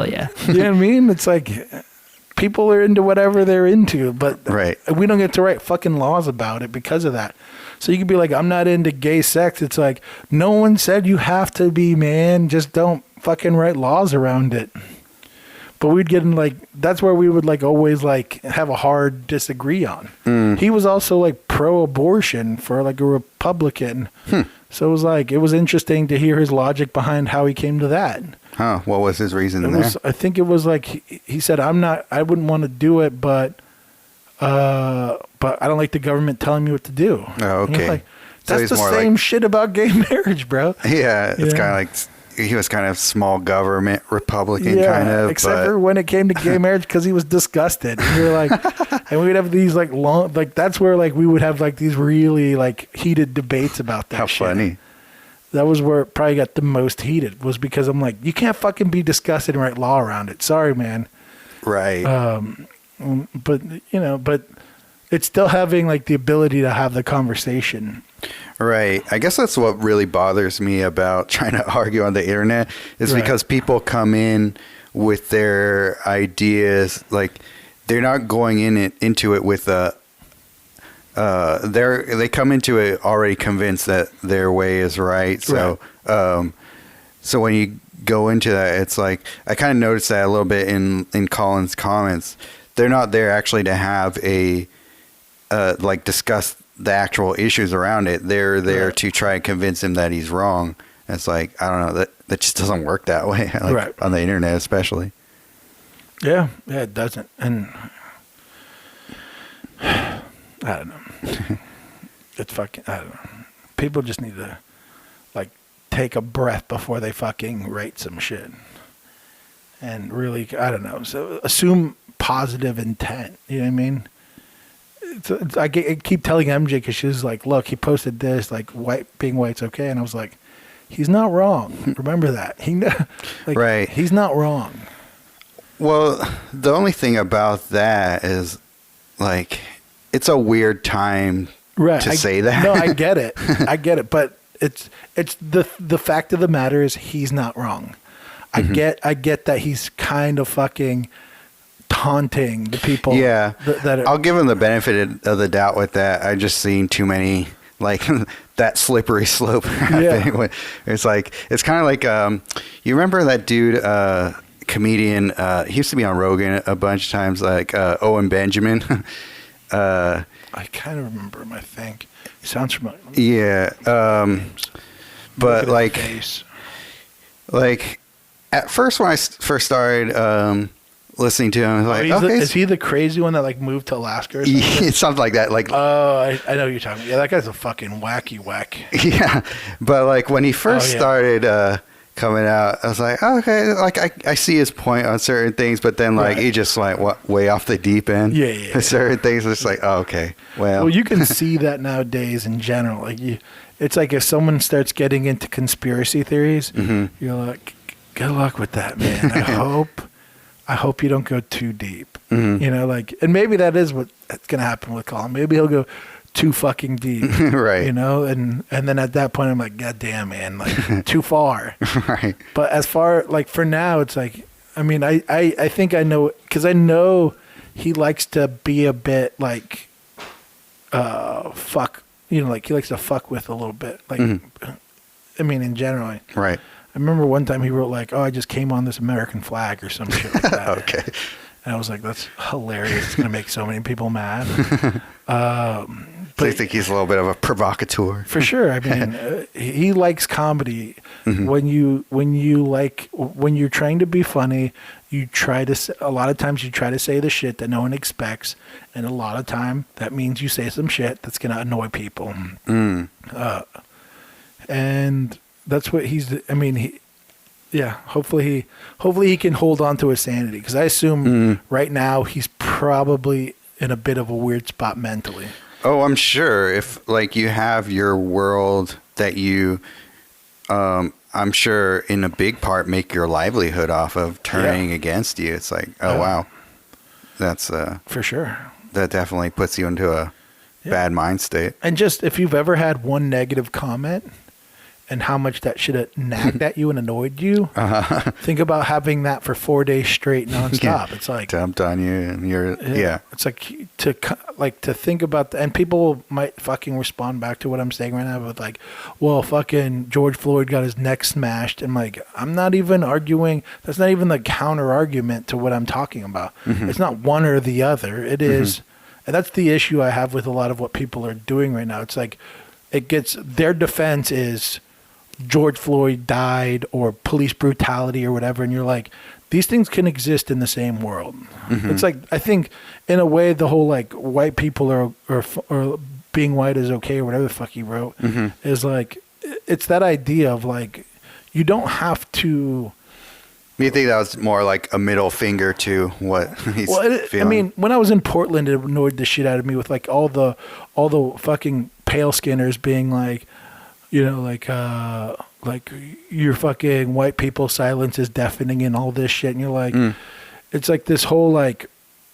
yeah. You know what I mean? It's like people are into whatever they're into, but we don't get to write fucking laws about it because of that. So you could be like, I'm not into gay sex. It's like, no one said you have to be, man. Just don't fucking write laws around it. But we'd get in like, that's where we would like always like have a hard disagree on. He was also like pro-abortion for like a Republican. So it was interesting to hear his logic behind how he came to that. Huh. What was his reason there? I think it was like, he said, I wouldn't want to do it, but I don't like the government telling me what to do. Oh, okay. Like, that's the same shit about gay marriage, bro. Yeah. It's kind of like, he was kind of small government Republican kind of. Except for when it came to gay marriage because he was disgusted. And we were like, and we'd have these like long, like that's where like we would have like these really like heated debates about that shit. How funny. That was where it probably got the most heated was because I'm like, you can't fucking be disgusted and write law around it. Sorry, man. Right. But it's still having like the ability to have the conversation. Right. I guess that's what really bothers me about trying to argue on the internet is because people come in with their ideas, like they're not going into it with they come into it already convinced that their way is right. So so when you go into that, it's like I kind of noticed that a little bit in Colin's comments. They're not there actually to have a like discuss the actual issues around it. They're there to try and convince him that he's wrong. And it's like, I don't know, that just doesn't work that way. Like, on the internet especially. Yeah, it doesn't. And I don't know. It's fucking, I don't know. People just need to like take a breath before they fucking write some shit. And really, I don't know. So assume positive intent. You know what I mean? I keep telling MJ because she's like, look, he posted this, like being white's okay. And I was like, he's not wrong. Remember that. He's not wrong. Well, the only thing about that is like, it's a weird time to say that. No, I get it. But it's the fact of the matter is he's not wrong. I get that he's kind of fucking taunting the people. Yeah, I'll give him the benefit of the doubt with that. I just seen too many like that slippery slope happening. It's like it's kind of like you remember that dude comedian he used to be on Rogan a bunch of times, like Owen Benjamin. I kind of remember him, I think. He sounds familiar. Yeah, but like at first when I first started listening to him, I was like, is he the crazy one that like moved to Alaska or something? Something like that. Like, I know what you're talking about. Yeah, that guy's a fucking wacky whack. Yeah, but like when he first started coming out, I was like, okay, like I see his point on certain things, but then like he just like way off the deep end. Yeah. Certain things, it's like, oh, okay, well, you can see that nowadays in general. Like it's like if someone starts getting into conspiracy theories, you're like, good luck with that, man. I hope you don't go too deep. You know, like, and maybe that is what's going to happen with Colin. Maybe he'll go too fucking deep. Right. You know, and then at that point I'm like, God damn, man, like too far. Right. But as far, like for now, it's like, I mean, I think I know, because I know he likes to be a bit like, fuck, like he likes to fuck with a little bit. Like, I mean, in general. Right. I remember one time he wrote like, "Oh, I just came on this American flag" or some shit like that. Okay. And I was like, "That's hilarious! It's gonna make so many people mad." So you think he's a little bit of a provocateur? For sure. I mean, he likes comedy. When you're trying to be funny, a lot of times you try to say the shit that no one expects, and a lot of time that means you say some shit that's gonna annoy people. And that's what hopefully he can hold on to his sanity, because I assume right now he's probably in a bit of a weird spot mentally. Oh, I'm sure. If like you have your world that you, I'm sure in a big part make your livelihood off of turning against you. It's like, oh wow, that's for sure. That definitely puts you into a bad mind state. And just if you've ever had one negative comment and how much that should have nagged at you and annoyed you, think about having that for 4 days straight nonstop. It's like dumped on you, and you're It's like to think about and people might fucking respond back to what I'm saying right now with like, well, fucking George Floyd got his neck smashed, and like I'm not even arguing. That's not even the counter argument to what I'm talking about. It's not one or the other. It is, and that's the issue I have with a lot of what people are doing right now. It's like their defense is George Floyd died or police brutality or whatever, and you're like, these things can exist in the same world. It's like, I think in a way the whole like white people or being white is okay or whatever the fuck he wrote is like, it's that idea of like, you don't have to. You think that was more like a middle finger to what he's feeling? I mean, when I was in Portland, it annoyed the shit out of me with like all the fucking pale skinners being like, like your fucking white people silence is deafening and all this shit. And you're like, it's like this whole like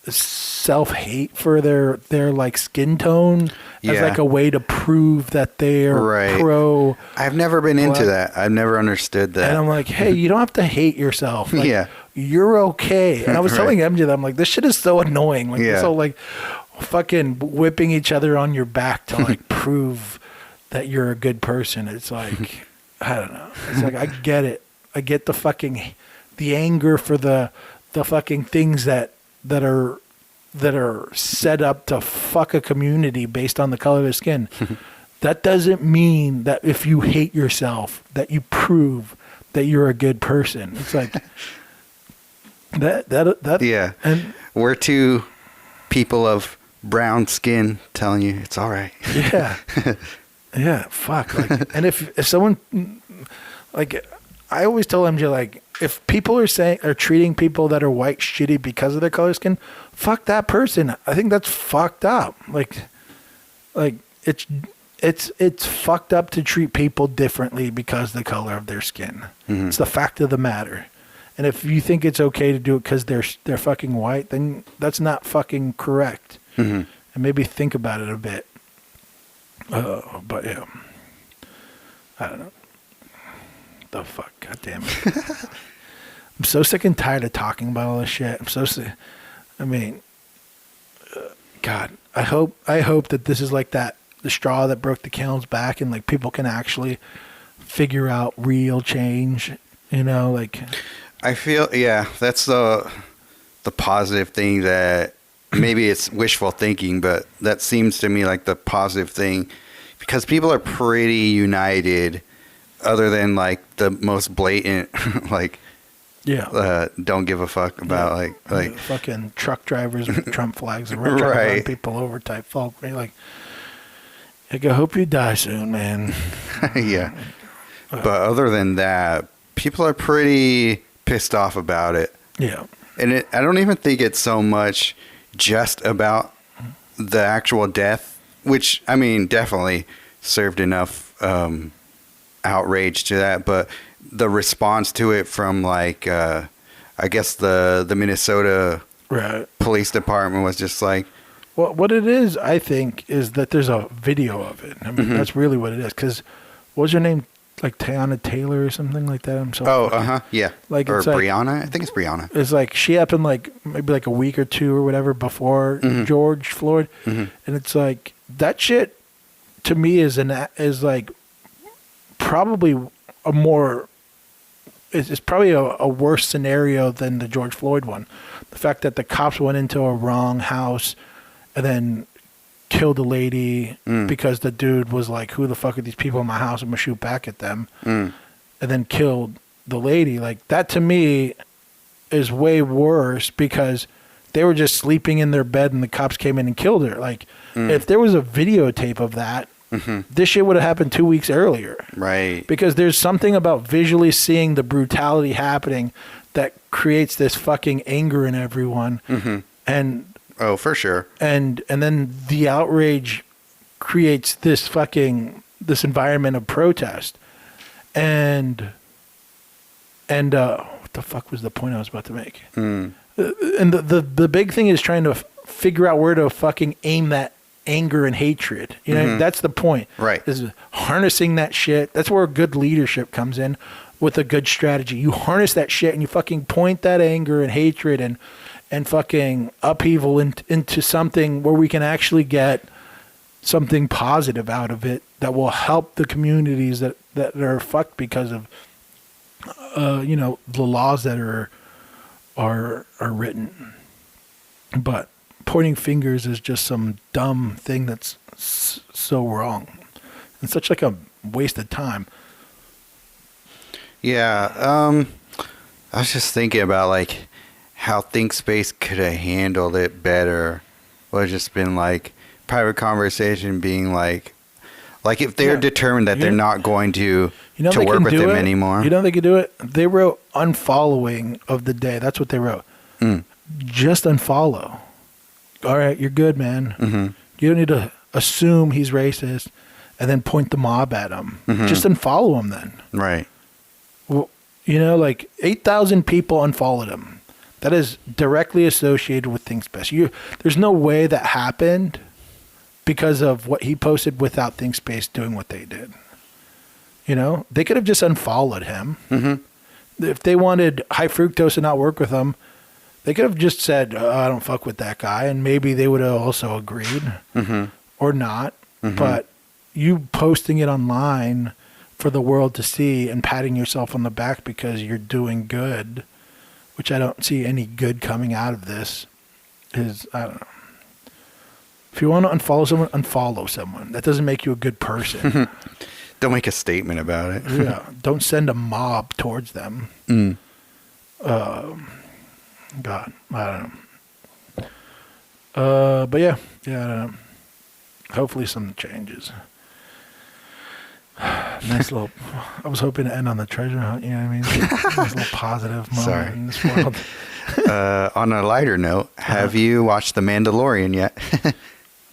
self-hate for their like skin tone as like a way to prove that they're pro. I've never been into that. I've never understood that. And I'm like, hey, you don't have to hate yourself. Like, you're okay. And I was telling MJ that I'm like, this shit is so annoying. Like, this whole like fucking whipping each other on your back to like prove that you're a good person. It's like, I don't know. It's like, I get it. I get the anger for the fucking things that are set up to fuck a community based on the color of their skin. That doesn't mean that if you hate yourself, that you prove that you're a good person. It's like that. Yeah. And we're two people of brown skin telling you it's all right. Yeah. Yeah, fuck. Like, and if someone, like, I always tell MJ, like, if people are treating people that are white shitty because of their color skin, fuck that person. I think that's fucked up. Like it's fucked up to treat people differently because of the color of their skin. It's the fact of the matter. And if you think it's okay to do it because they're fucking white, then that's not fucking correct. And maybe think about it a bit. But yeah, I don't know. The fuck, god damn it! I'm so sick and tired of talking about all this shit. I'm so sick. I mean, God, I hope that this is like the straw that broke the camel's back, and like people can actually figure out real change. Like I feel that's the positive thing that. Maybe it's wishful thinking, but that seems to me like the positive thing, because people are pretty united, other than like the most blatant, like, don't give a fuck about like fucking truck drivers with Trump flags and run people over type folk. Right? Like, I hope you die soon, man. Yeah, but other than that, people are pretty pissed off about it. Yeah, and I don't even think it's so much just about the actual death, which I mean definitely served enough outrage to that, but the response to it from like I guess the Minnesota police department was just like, well, what it is, I think, is that there's a video of it. I mean, that's really what it is. Because what was her name? Like Tiana Taylor or something like that. I'm so yeah. Like, or it's like, Brianna. I think it's Brianna. It's like she happened like maybe like a week or two or whatever before George Floyd, and it's like that shit to me is like probably a more. It's probably a worse scenario than the George Floyd one. The fact that the cops went into a wrong house and then killed a lady because the dude was like, who the fuck are these people in my house? I'm going to shoot back at them. And then killed the lady. Like, that to me is way worse because they were just sleeping in their bed and the cops came in and killed her. Like, if there was a videotape of that, this shit would have happened 2 weeks earlier. Right. Because there's something about visually seeing the brutality happening that creates this fucking anger in everyone. And oh, for sure. And then the outrage creates this environment of protest. And what the fuck was the point I was about to make? And the big thing is trying to figure out where to fucking aim that anger and hatred. You know, that's the point. Right. Is harnessing that shit. That's where good leadership comes in with a good strategy. You harness that shit and you fucking point that anger and hatred and fucking upheaval into something where we can actually get something positive out of it that will help the communities that are fucked because of the laws that are written. But pointing fingers is just some dumb thing that's so wrong. It's such like a waste of time. Yeah. I was just thinking about like how ThinkSpace could have handled it better. Would have just been like private conversation being like if they're determined that they're not going to work with them anymore. You know they could do it? They wrote unfollowing of the day. That's what they wrote. Just unfollow. All right, you're good, man. You don't need to assume he's racist and then point the mob at him. Just unfollow him then. Right. Well, like 8,000 people unfollowed him. That is directly associated with ThinkSpace. There's no way that happened because of what he posted without ThinkSpace doing what they did. They could have just unfollowed him. If they wanted high fructose to not work with him, they could have just said, I don't fuck with that guy, and maybe they would have also agreed or not. But you posting it online for the world to see and patting yourself on the back because you're doing good, which I don't see any good coming out of this, is, I don't know. If you want to unfollow someone. That doesn't make you a good person. Don't make a statement about it. Yeah. Don't send a mob towards them. God, I don't know. But yeah, I don't know. Hopefully something changes. Nice little. I was hoping to end on the treasure hunt. You know what I mean? Nice little positive moment in this world. On a lighter note, have you watched The Mandalorian yet?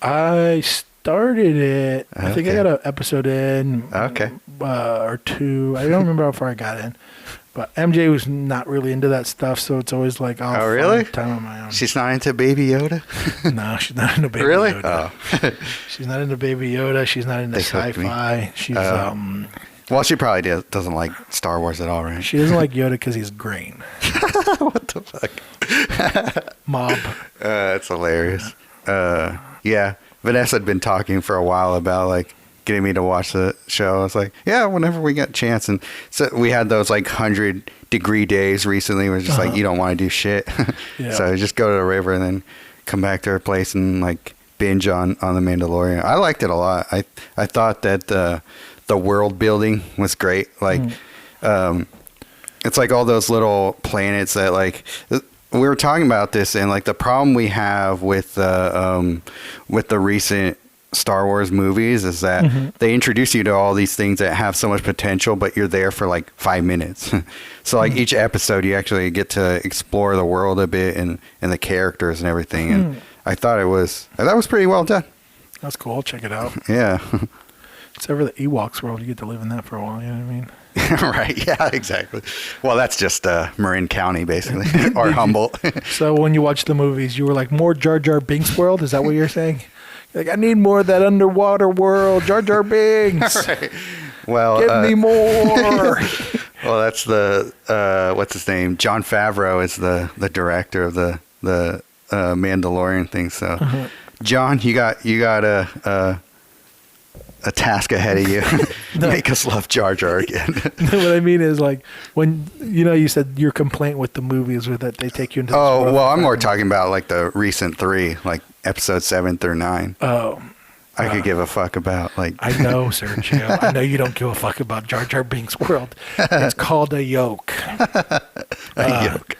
I started it. I think I got an episode in. Okay. Or two. I don't remember how far I got in. But MJ was not really into that stuff, so it's always like, oh really? Time on my own. She's not into Baby Yoda? No, she's not into Baby really? Yoda. Oh. She's not into Baby Yoda. She's not into sci-fi. She's well, she probably doesn't like Star Wars at all, right? She doesn't like Yoda because he's green. What the fuck? Mob. That's hilarious. Yeah, Vanessa had been talking for a while about like getting me to watch the show. I was like, yeah, whenever we get a chance. And so we had those like 100-degree days recently where it's just like you don't want to do shit. So just go to the river and then come back to our place and like binge on The Mandalorian. I liked it a lot. I thought that the world building was great. Like it's like all those little planets that like we were talking about this, and like the problem we have with the recent Star Wars movies is that they introduce you to all these things that have so much potential, but you're there for like 5 minutes. So like each episode you actually get to explore the world a bit and the characters and everything. And I thought that was pretty well done. That's cool. I'll check it out. Yeah. Except for the Ewoks world, you get to live in that for a while, you know what I mean? Right, yeah, exactly. Well, that's just Marin County, basically, or Humboldt. So when you watch the movies, you were like, more Jar Jar Binks world? Is that what you're saying? Like, I need more of that underwater world, Jar Jar Binks. Right. Well, give me more. Well, that's the what's his name? Jon Favreau is the director of the Mandalorian thing. So John, you got a task ahead of you. Make us love Jar Jar again. No, what I mean is like when you said your complaint with the movies was that they take you into. Oh well, I'm more talking about like the recent 3, like episode 7 through 9. Oh. I could give a fuck about like. I know, Sergio. I know you don't give a fuck about Jar Jar Binks' world. It's called a yoke. Yoke.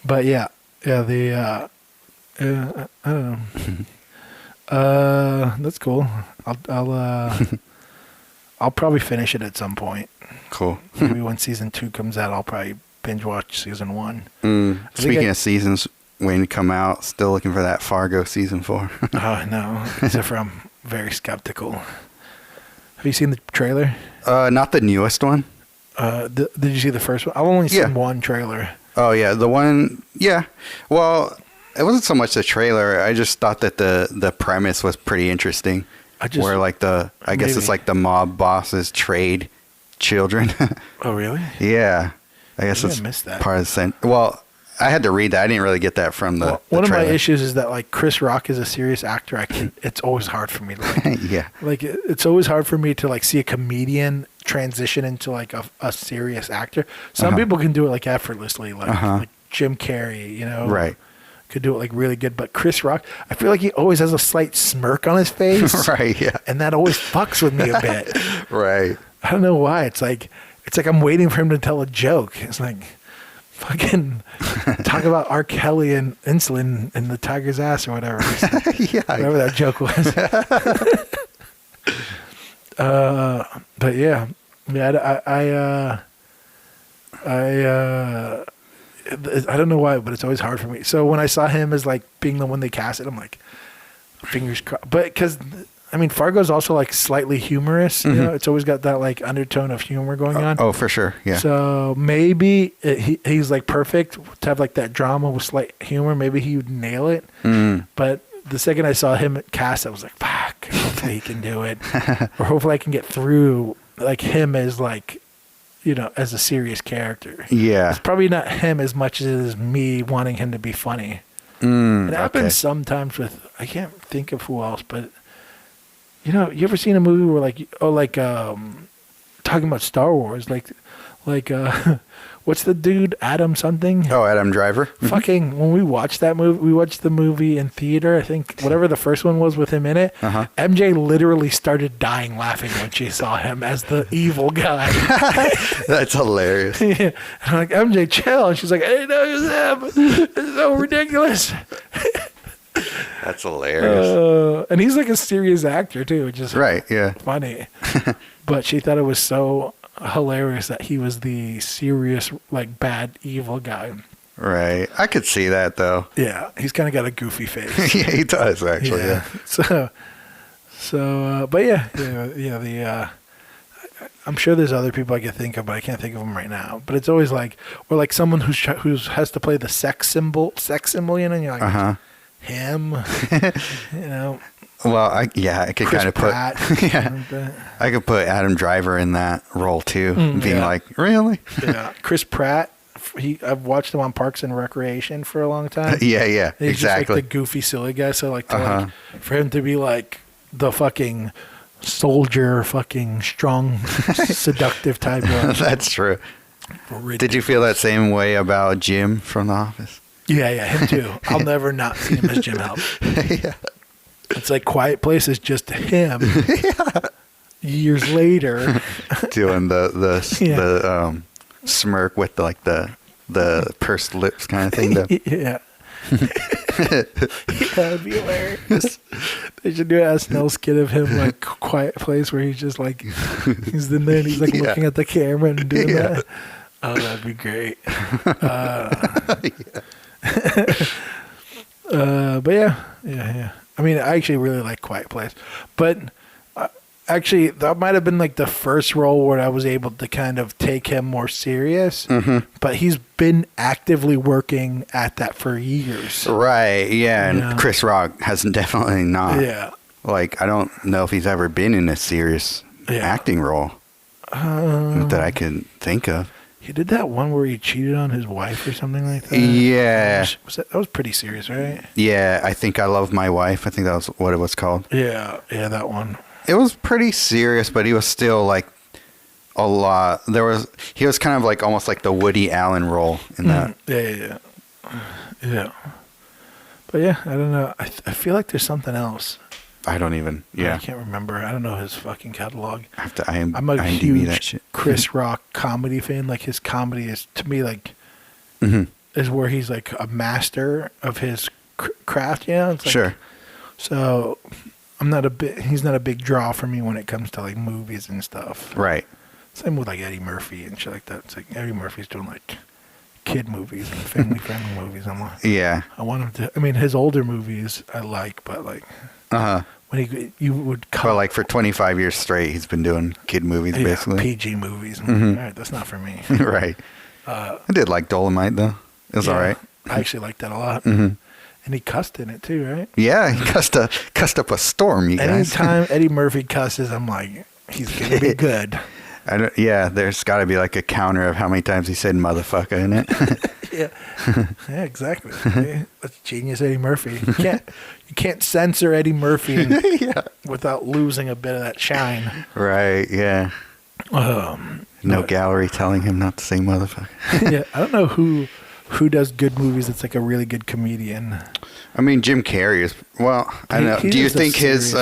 But yeah, the I don't know. That's cool. I'll probably finish it at some point. Cool. Maybe when season 2 comes out, I'll probably binge watch season 1. Speaking of seasons, when come out, still looking for that Fargo season 4. Oh no, except for I'm very skeptical. Have you seen the trailer? Not the newest one. Did you see the first one? I've only seen one trailer. Oh yeah, the one. Yeah. Well, it wasn't so much the trailer. I just thought that the premise was pretty interesting. Where like I guess it's like the mob bosses trade children. Oh really? Yeah. I guess Maybe it's I missed that. part of the same. Well, I had to read that. I didn't really get that from the one trailer. of my issues is that like Chris Rock is a serious actor. It's always hard for me to like. Yeah. Like it's always hard for me to like see a comedian transition into like a serious actor. Some people can do it like effortlessly, like Jim Carrey, Right. could do it like really good. But Chris Rock, I feel like he always has a slight smirk on his face. Right. Yeah. And that always fucks with me a bit. Right. I don't know why. It's like I'm waiting for him to tell a joke. It's like fucking talk about R. Kelly and insulin in the tiger's ass or whatever. Yeah. Whatever that joke was. But yeah, I don't know why, but it's always hard for me. So when I saw him as like being the one they casted, I'm like, fingers crossed. But because I mean, Fargo's also like slightly humorous. It's always got that like undertone of humor going on. Oh, for sure. Yeah. So maybe he's like perfect to have like that drama with slight humor. Maybe he would nail it. But the second I saw him cast, I was like, fuck, hopefully he can do it. Or hopefully I can get through like him as like, as a serious character. Yeah. It's probably not him as much as it is me wanting him to be funny. It happens sometimes with, I can't think of who else, but you ever seen a movie where talking about Star Wars, what's the dude, Adam something? Oh, Adam Driver. Fucking, when we watched that movie, we watched the movie in theater, I think, whatever the first one was with him in it. MJ literally started dying laughing when she saw him as the evil guy. That's hilarious. Yeah. I'm like, MJ, chill. And she's like, I didn't know it was him. It's so ridiculous. That's hilarious. And he's like a serious actor too, which is funny. But she thought it was so hilarious that he was the serious, like bad, evil guy. Right. I could see that though. Yeah, he's kind of got a goofy face. Yeah, he does actually. Yeah. But I'm sure there's other people I could think of, but I can't think of them right now. But it's always like, or like someone who has to play the sex symbol, and you're like, him, Well, I could kind of put, I could put Adam Driver in that role too, being like, really? Yeah, Chris Pratt. I've watched him on Parks and Recreation for a long time. Yeah, He's exactly. just like the goofy, silly guy. So like, for him to be like the fucking soldier, fucking strong, seductive type of. That's true. Ridiculous. Did you feel that same way about Jim from The Office? Yeah, him too. I'll never not see him as Jim Halpert. Yeah. It's like Quiet Place is just him. Years later, doing the smirk with the pursed lips kind of thing. Yeah. That'd be hilarious. They should do an SNL skit of him like Quiet Place where he's just like he's like looking at the camera and doing that. Oh, that'd be great. But yeah. I mean, I actually really like Quiet Place, but actually that might have been like the first role where I was able to kind of take him more serious. But he's been actively working at that for years. Right. Yeah. And Chris Rock hasn't definitely not. Yeah. Like, I don't know if he's ever been in a serious acting role that I can think of. He did that one where he cheated on his wife or something like that. Yeah. That was pretty serious, right? Yeah, I think I Love My Wife. I think that was what it was called. Yeah, that one. It was pretty serious, but he was still like a lot. He was kind of like almost like the Woody Allen role in that. Yeah. But yeah, I don't know. I feel like there's something else. I don't even. Yeah. I can't remember. I don't know his fucking catalog. I have to. I'm a IMDb huge that shit. Chris Rock comedy fan. Like his comedy is to me like is where he's like a master of his craft. You know? It's like, Sure. So he's not a big draw for me when it comes to like movies and stuff. Right. Same with like Eddie Murphy and shit like that. It's like Eddie Murphy's doing like kid movies and family friendly movies. I'm like, Yeah. I want him to. I mean, his older movies I like, but like. When you would Well, like for 25 years straight, he's been doing kid movies, basically. PG movies. All right, that's not for me. Right. I did like Dolomite, though. It was all right. I actually liked that a lot. And he cussed in it, too, right? Yeah, he cussed up a storm, you guys. Anytime Eddie Murphy cusses, I'm like, he's going to be good. There's got to be like a counter of how many times he said motherfucker in it. Yeah, exactly. Yeah, that's genius, Eddie Murphy. You can't censor Eddie Murphy without losing a bit of that shine. Right, yeah. No gallery telling him not to say motherfucker. Yeah, I don't know who does good movies that's like a really good comedian. I mean, Jim Carrey is, well, I don't know. Do you think his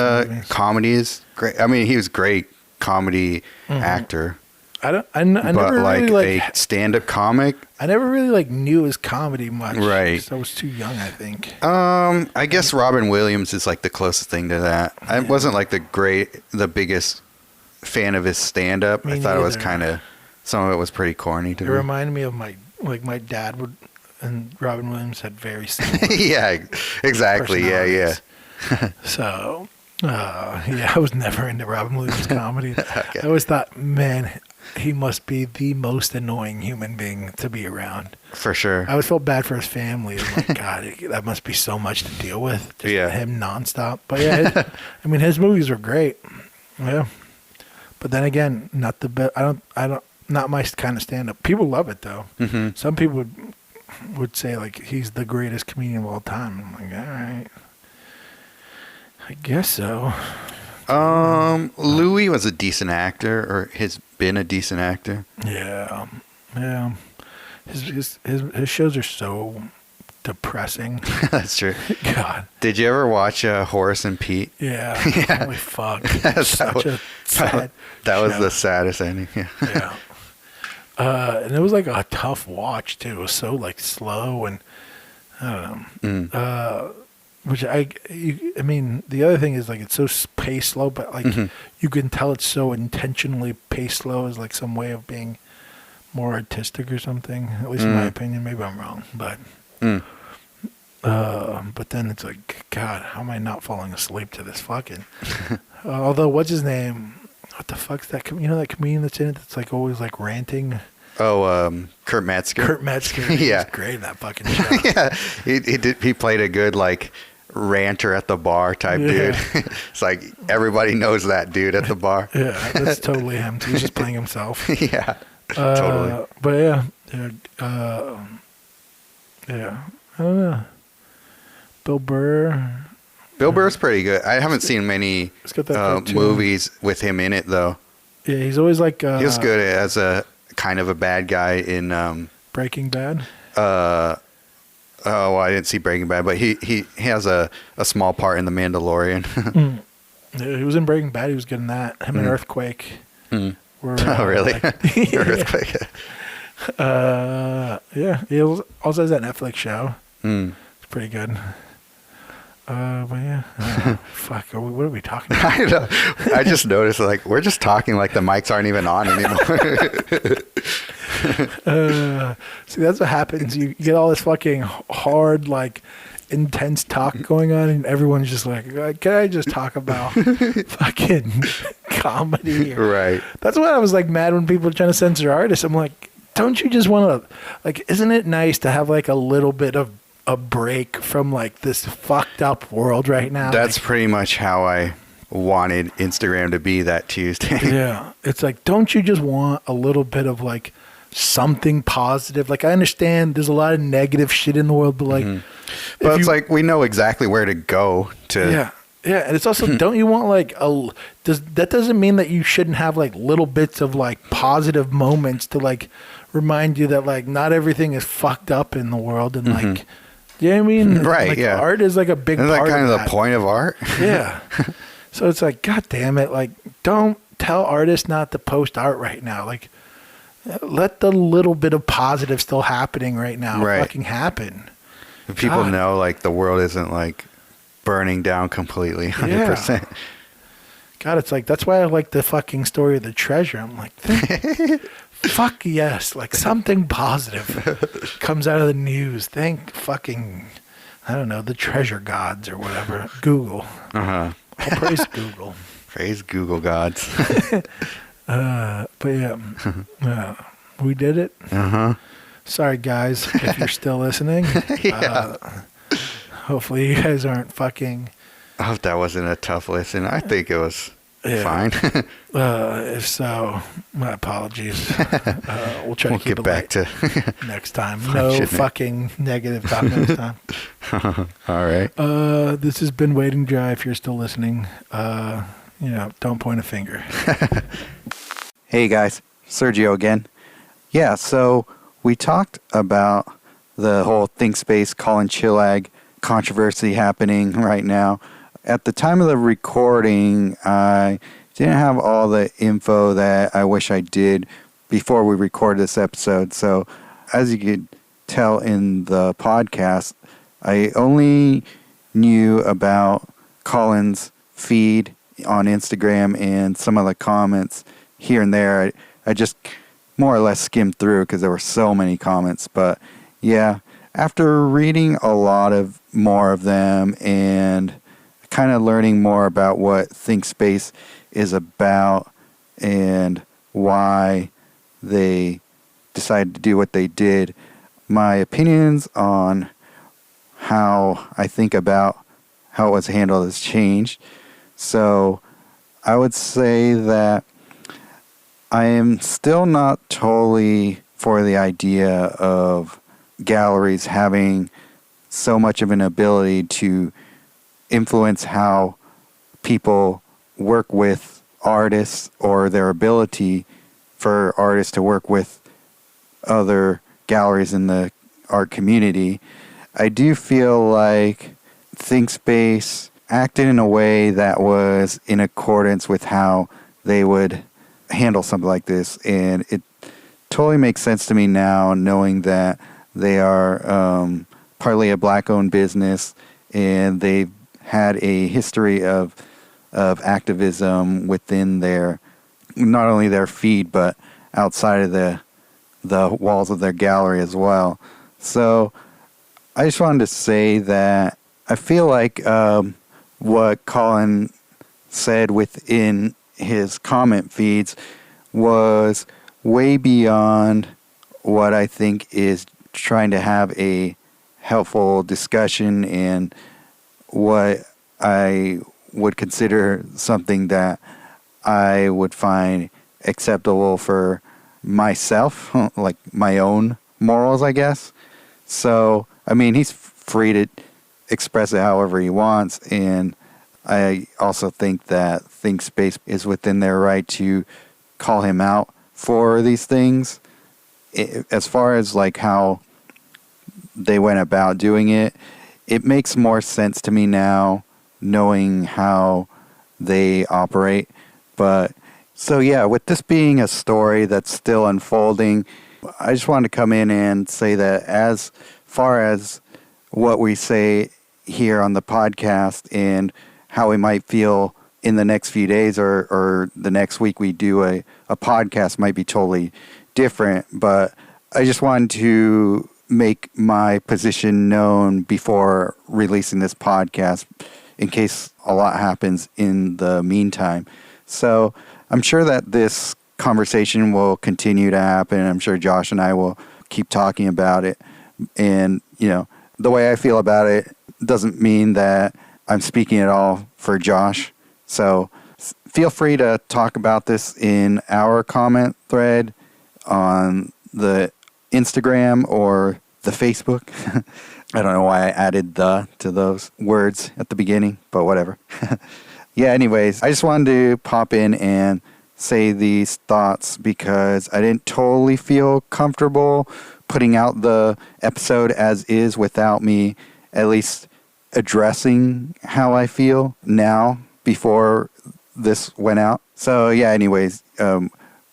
comedy is great? I mean, he was a great comedy actor. I never like really a stand-up comic. I never really like knew his comedy much. Right. I was too young, I think. I guess Robin Williams is like the closest thing to that. I wasn't like the biggest fan of his stand-up. I thought it was kind of, some of it was pretty corny to me. It reminded me of my dad would, and Robin Williams had very similar. Yeah, exactly. Yeah. So, I was never into Robin Williams comedy. Okay. I always thought, man, he must be the most annoying human being to be around. For sure. I always felt bad for his family. I'm like, God, that must be so much to deal with. Just him nonstop. But yeah, I mean, his movies were great. Yeah. But then again, not the best. Not my kind of stand-up. People love it though. Mm-hmm. Some people would say like he's the greatest comedian of all time. I'm like, all right, I guess so. Louis was a decent actor, or has been a decent actor. Yeah. His shows are so depressing. That's true. God. Did you ever watch Horace and Pete? Yeah. Holy fuck. Such a sad that was show. the saddest ending. Yeah. And it was like a tough watch too. It was so like slow and I don't know. Which I mean, the other thing is like it's so paced slow, but like you can tell it's so intentionally paced slow as like some way of being more artistic or something. At least in my opinion. Maybe I'm wrong, but then it's like, God, how am I not falling asleep to this fucking? Although, what's his name? What the fuck's that? You know that comedian that's in it that's like always like ranting. Oh, Kurt Metzger. Kurt Metzger. Yeah, he's great in that fucking show. Yeah, he played a good like ranter at the bar type dude. It's like everybody knows that dude at the bar. Yeah, that's totally him. He's just playing himself. Yeah, totally. But yeah, I don't know. Bill Burr's pretty good. I haven't seen many movies with him in it though. Yeah, he's always like. He was good as a kind of a bad guy in Breaking Bad. I didn't see Breaking Bad, but he has a small part in The Mandalorian. Yeah, he was in Breaking Bad. He was good in that. Him and Earthquake. Oh, really? Earthquake. Yeah. He also has that Netflix show. It's pretty good. But yeah. Fuck. What are we talking about? I know. I just noticed, like, we're just talking like the mics aren't even on anymore. See, that's what happens. You get all this fucking hard, like, intense talk going on, and everyone's just like, can I just talk about fucking comedy? Right. That's why I was, like, mad when people are trying to censor artists. I'm like, don't you just want to, like, isn't it nice to have, like, a little bit of a break from like this fucked up world right now? That's like, pretty much how I wanted Instagram to be that Tuesday. Yeah. It's like, don't you just want a little bit of like something positive. Like, I understand there's a lot of negative shit in the world, but like, But it's like we know exactly where to go to. yeah. Yeah, and it's also, don't you want like that doesn't mean that you shouldn't have like little bits of like positive moments to like remind you that like not everything is fucked up in the world, and like, you know what I mean? Right, like, yeah. art is like a big Isn't part that kind of of the point of art? Yeah. So it's like, God damn it, like, don't tell artists not to post art right now. Like, let the little bit of positive still happening right now fucking happen. If people God. know like the world isn't like burning down completely 100%. God, it's like, that's why I like the fucking story of the treasure. I'm like, fuck yes, like something positive comes out of the news. Thank fucking, I don't know, the treasure gods or whatever. Google. Uh-huh. I'll praise Google. Praise Google gods. But yeah, we did it. Uh-huh. Sorry, guys, if you're still listening. Yeah. Hopefully you guys aren't fucking. I hope that wasn't a tough listen. I think it was fine. If so, my apologies. We'll try to keep get it back light to next time. No fucking negative talk next time. All right. This has been Waiting Dry. If you're still listening, don't point a finger. Hey guys, Sergio again. Yeah, so we talked about the whole ThinkSpace Colin Chillag controversy happening right now. At the time of the recording, I didn't have all the info that I wish I did before we recorded this episode. So as you could tell in the podcast, I only knew about Colin's feed on Instagram and some of the comments here and there. I just more or less skimmed through because there were so many comments. But yeah, after reading a lot of more of them and kind of learning more about what ThinkSpace is about and why they decided to do what they did, my opinions on how I think about how it was handled has changed. So I would say that I am still not totally for the idea of galleries having so much of an ability to influence how people work with artists or their ability for artists to work with other galleries in the art community. I do feel like ThinkSpace acted in a way that was in accordance with how they would handle something like this, and it totally makes sense to me now, knowing that they are partly a black-owned business, and they've had a history of activism within their, not only their feed, but outside of the walls of their gallery as well. So I just wanted to say that I feel like what Colin said within his comment feeds was way beyond what I think is trying to have a helpful discussion and what I would consider something that I would find acceptable for myself, like my own morals, I guess. So, I mean, he's free to express it however he wants, and I also think that ThinkSpace is within their right to call him out for these things. As far as like how they went about doing it, it makes more sense to me now, knowing how they operate. But so yeah, with this being a story that's still unfolding, I just wanted to come in and say that as far as what we say here on the podcast and how we might feel in the next few days or the next week we do a podcast might be totally different. But I just wanted to make my position known before releasing this podcast in case a lot happens in the meantime. So I'm sure that this conversation will continue to happen. I'm sure Josh and I will keep talking about it. And, you know, the way I feel about it doesn't mean that I'm speaking at all for Josh. So feel free to talk about this in our comment thread on the Instagram or the Facebook. I don't know why I added the to those words at the beginning, but whatever. Yeah, anyways, I just wanted to pop in and say these thoughts because I didn't totally feel comfortable putting out the episode as is without me at least addressing how I feel now before this went out. So yeah, anyways,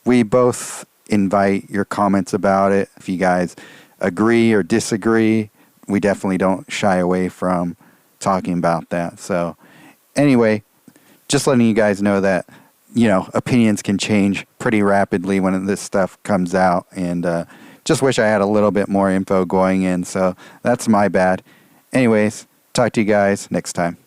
we both invite your comments about it. If you guys agree or disagree, we definitely don't shy away from talking about that. So anyway, just letting you guys know that, opinions can change pretty rapidly when this stuff comes out. And just wish I had a little bit more info going in. So that's my bad. Anyways, talk to you guys next time.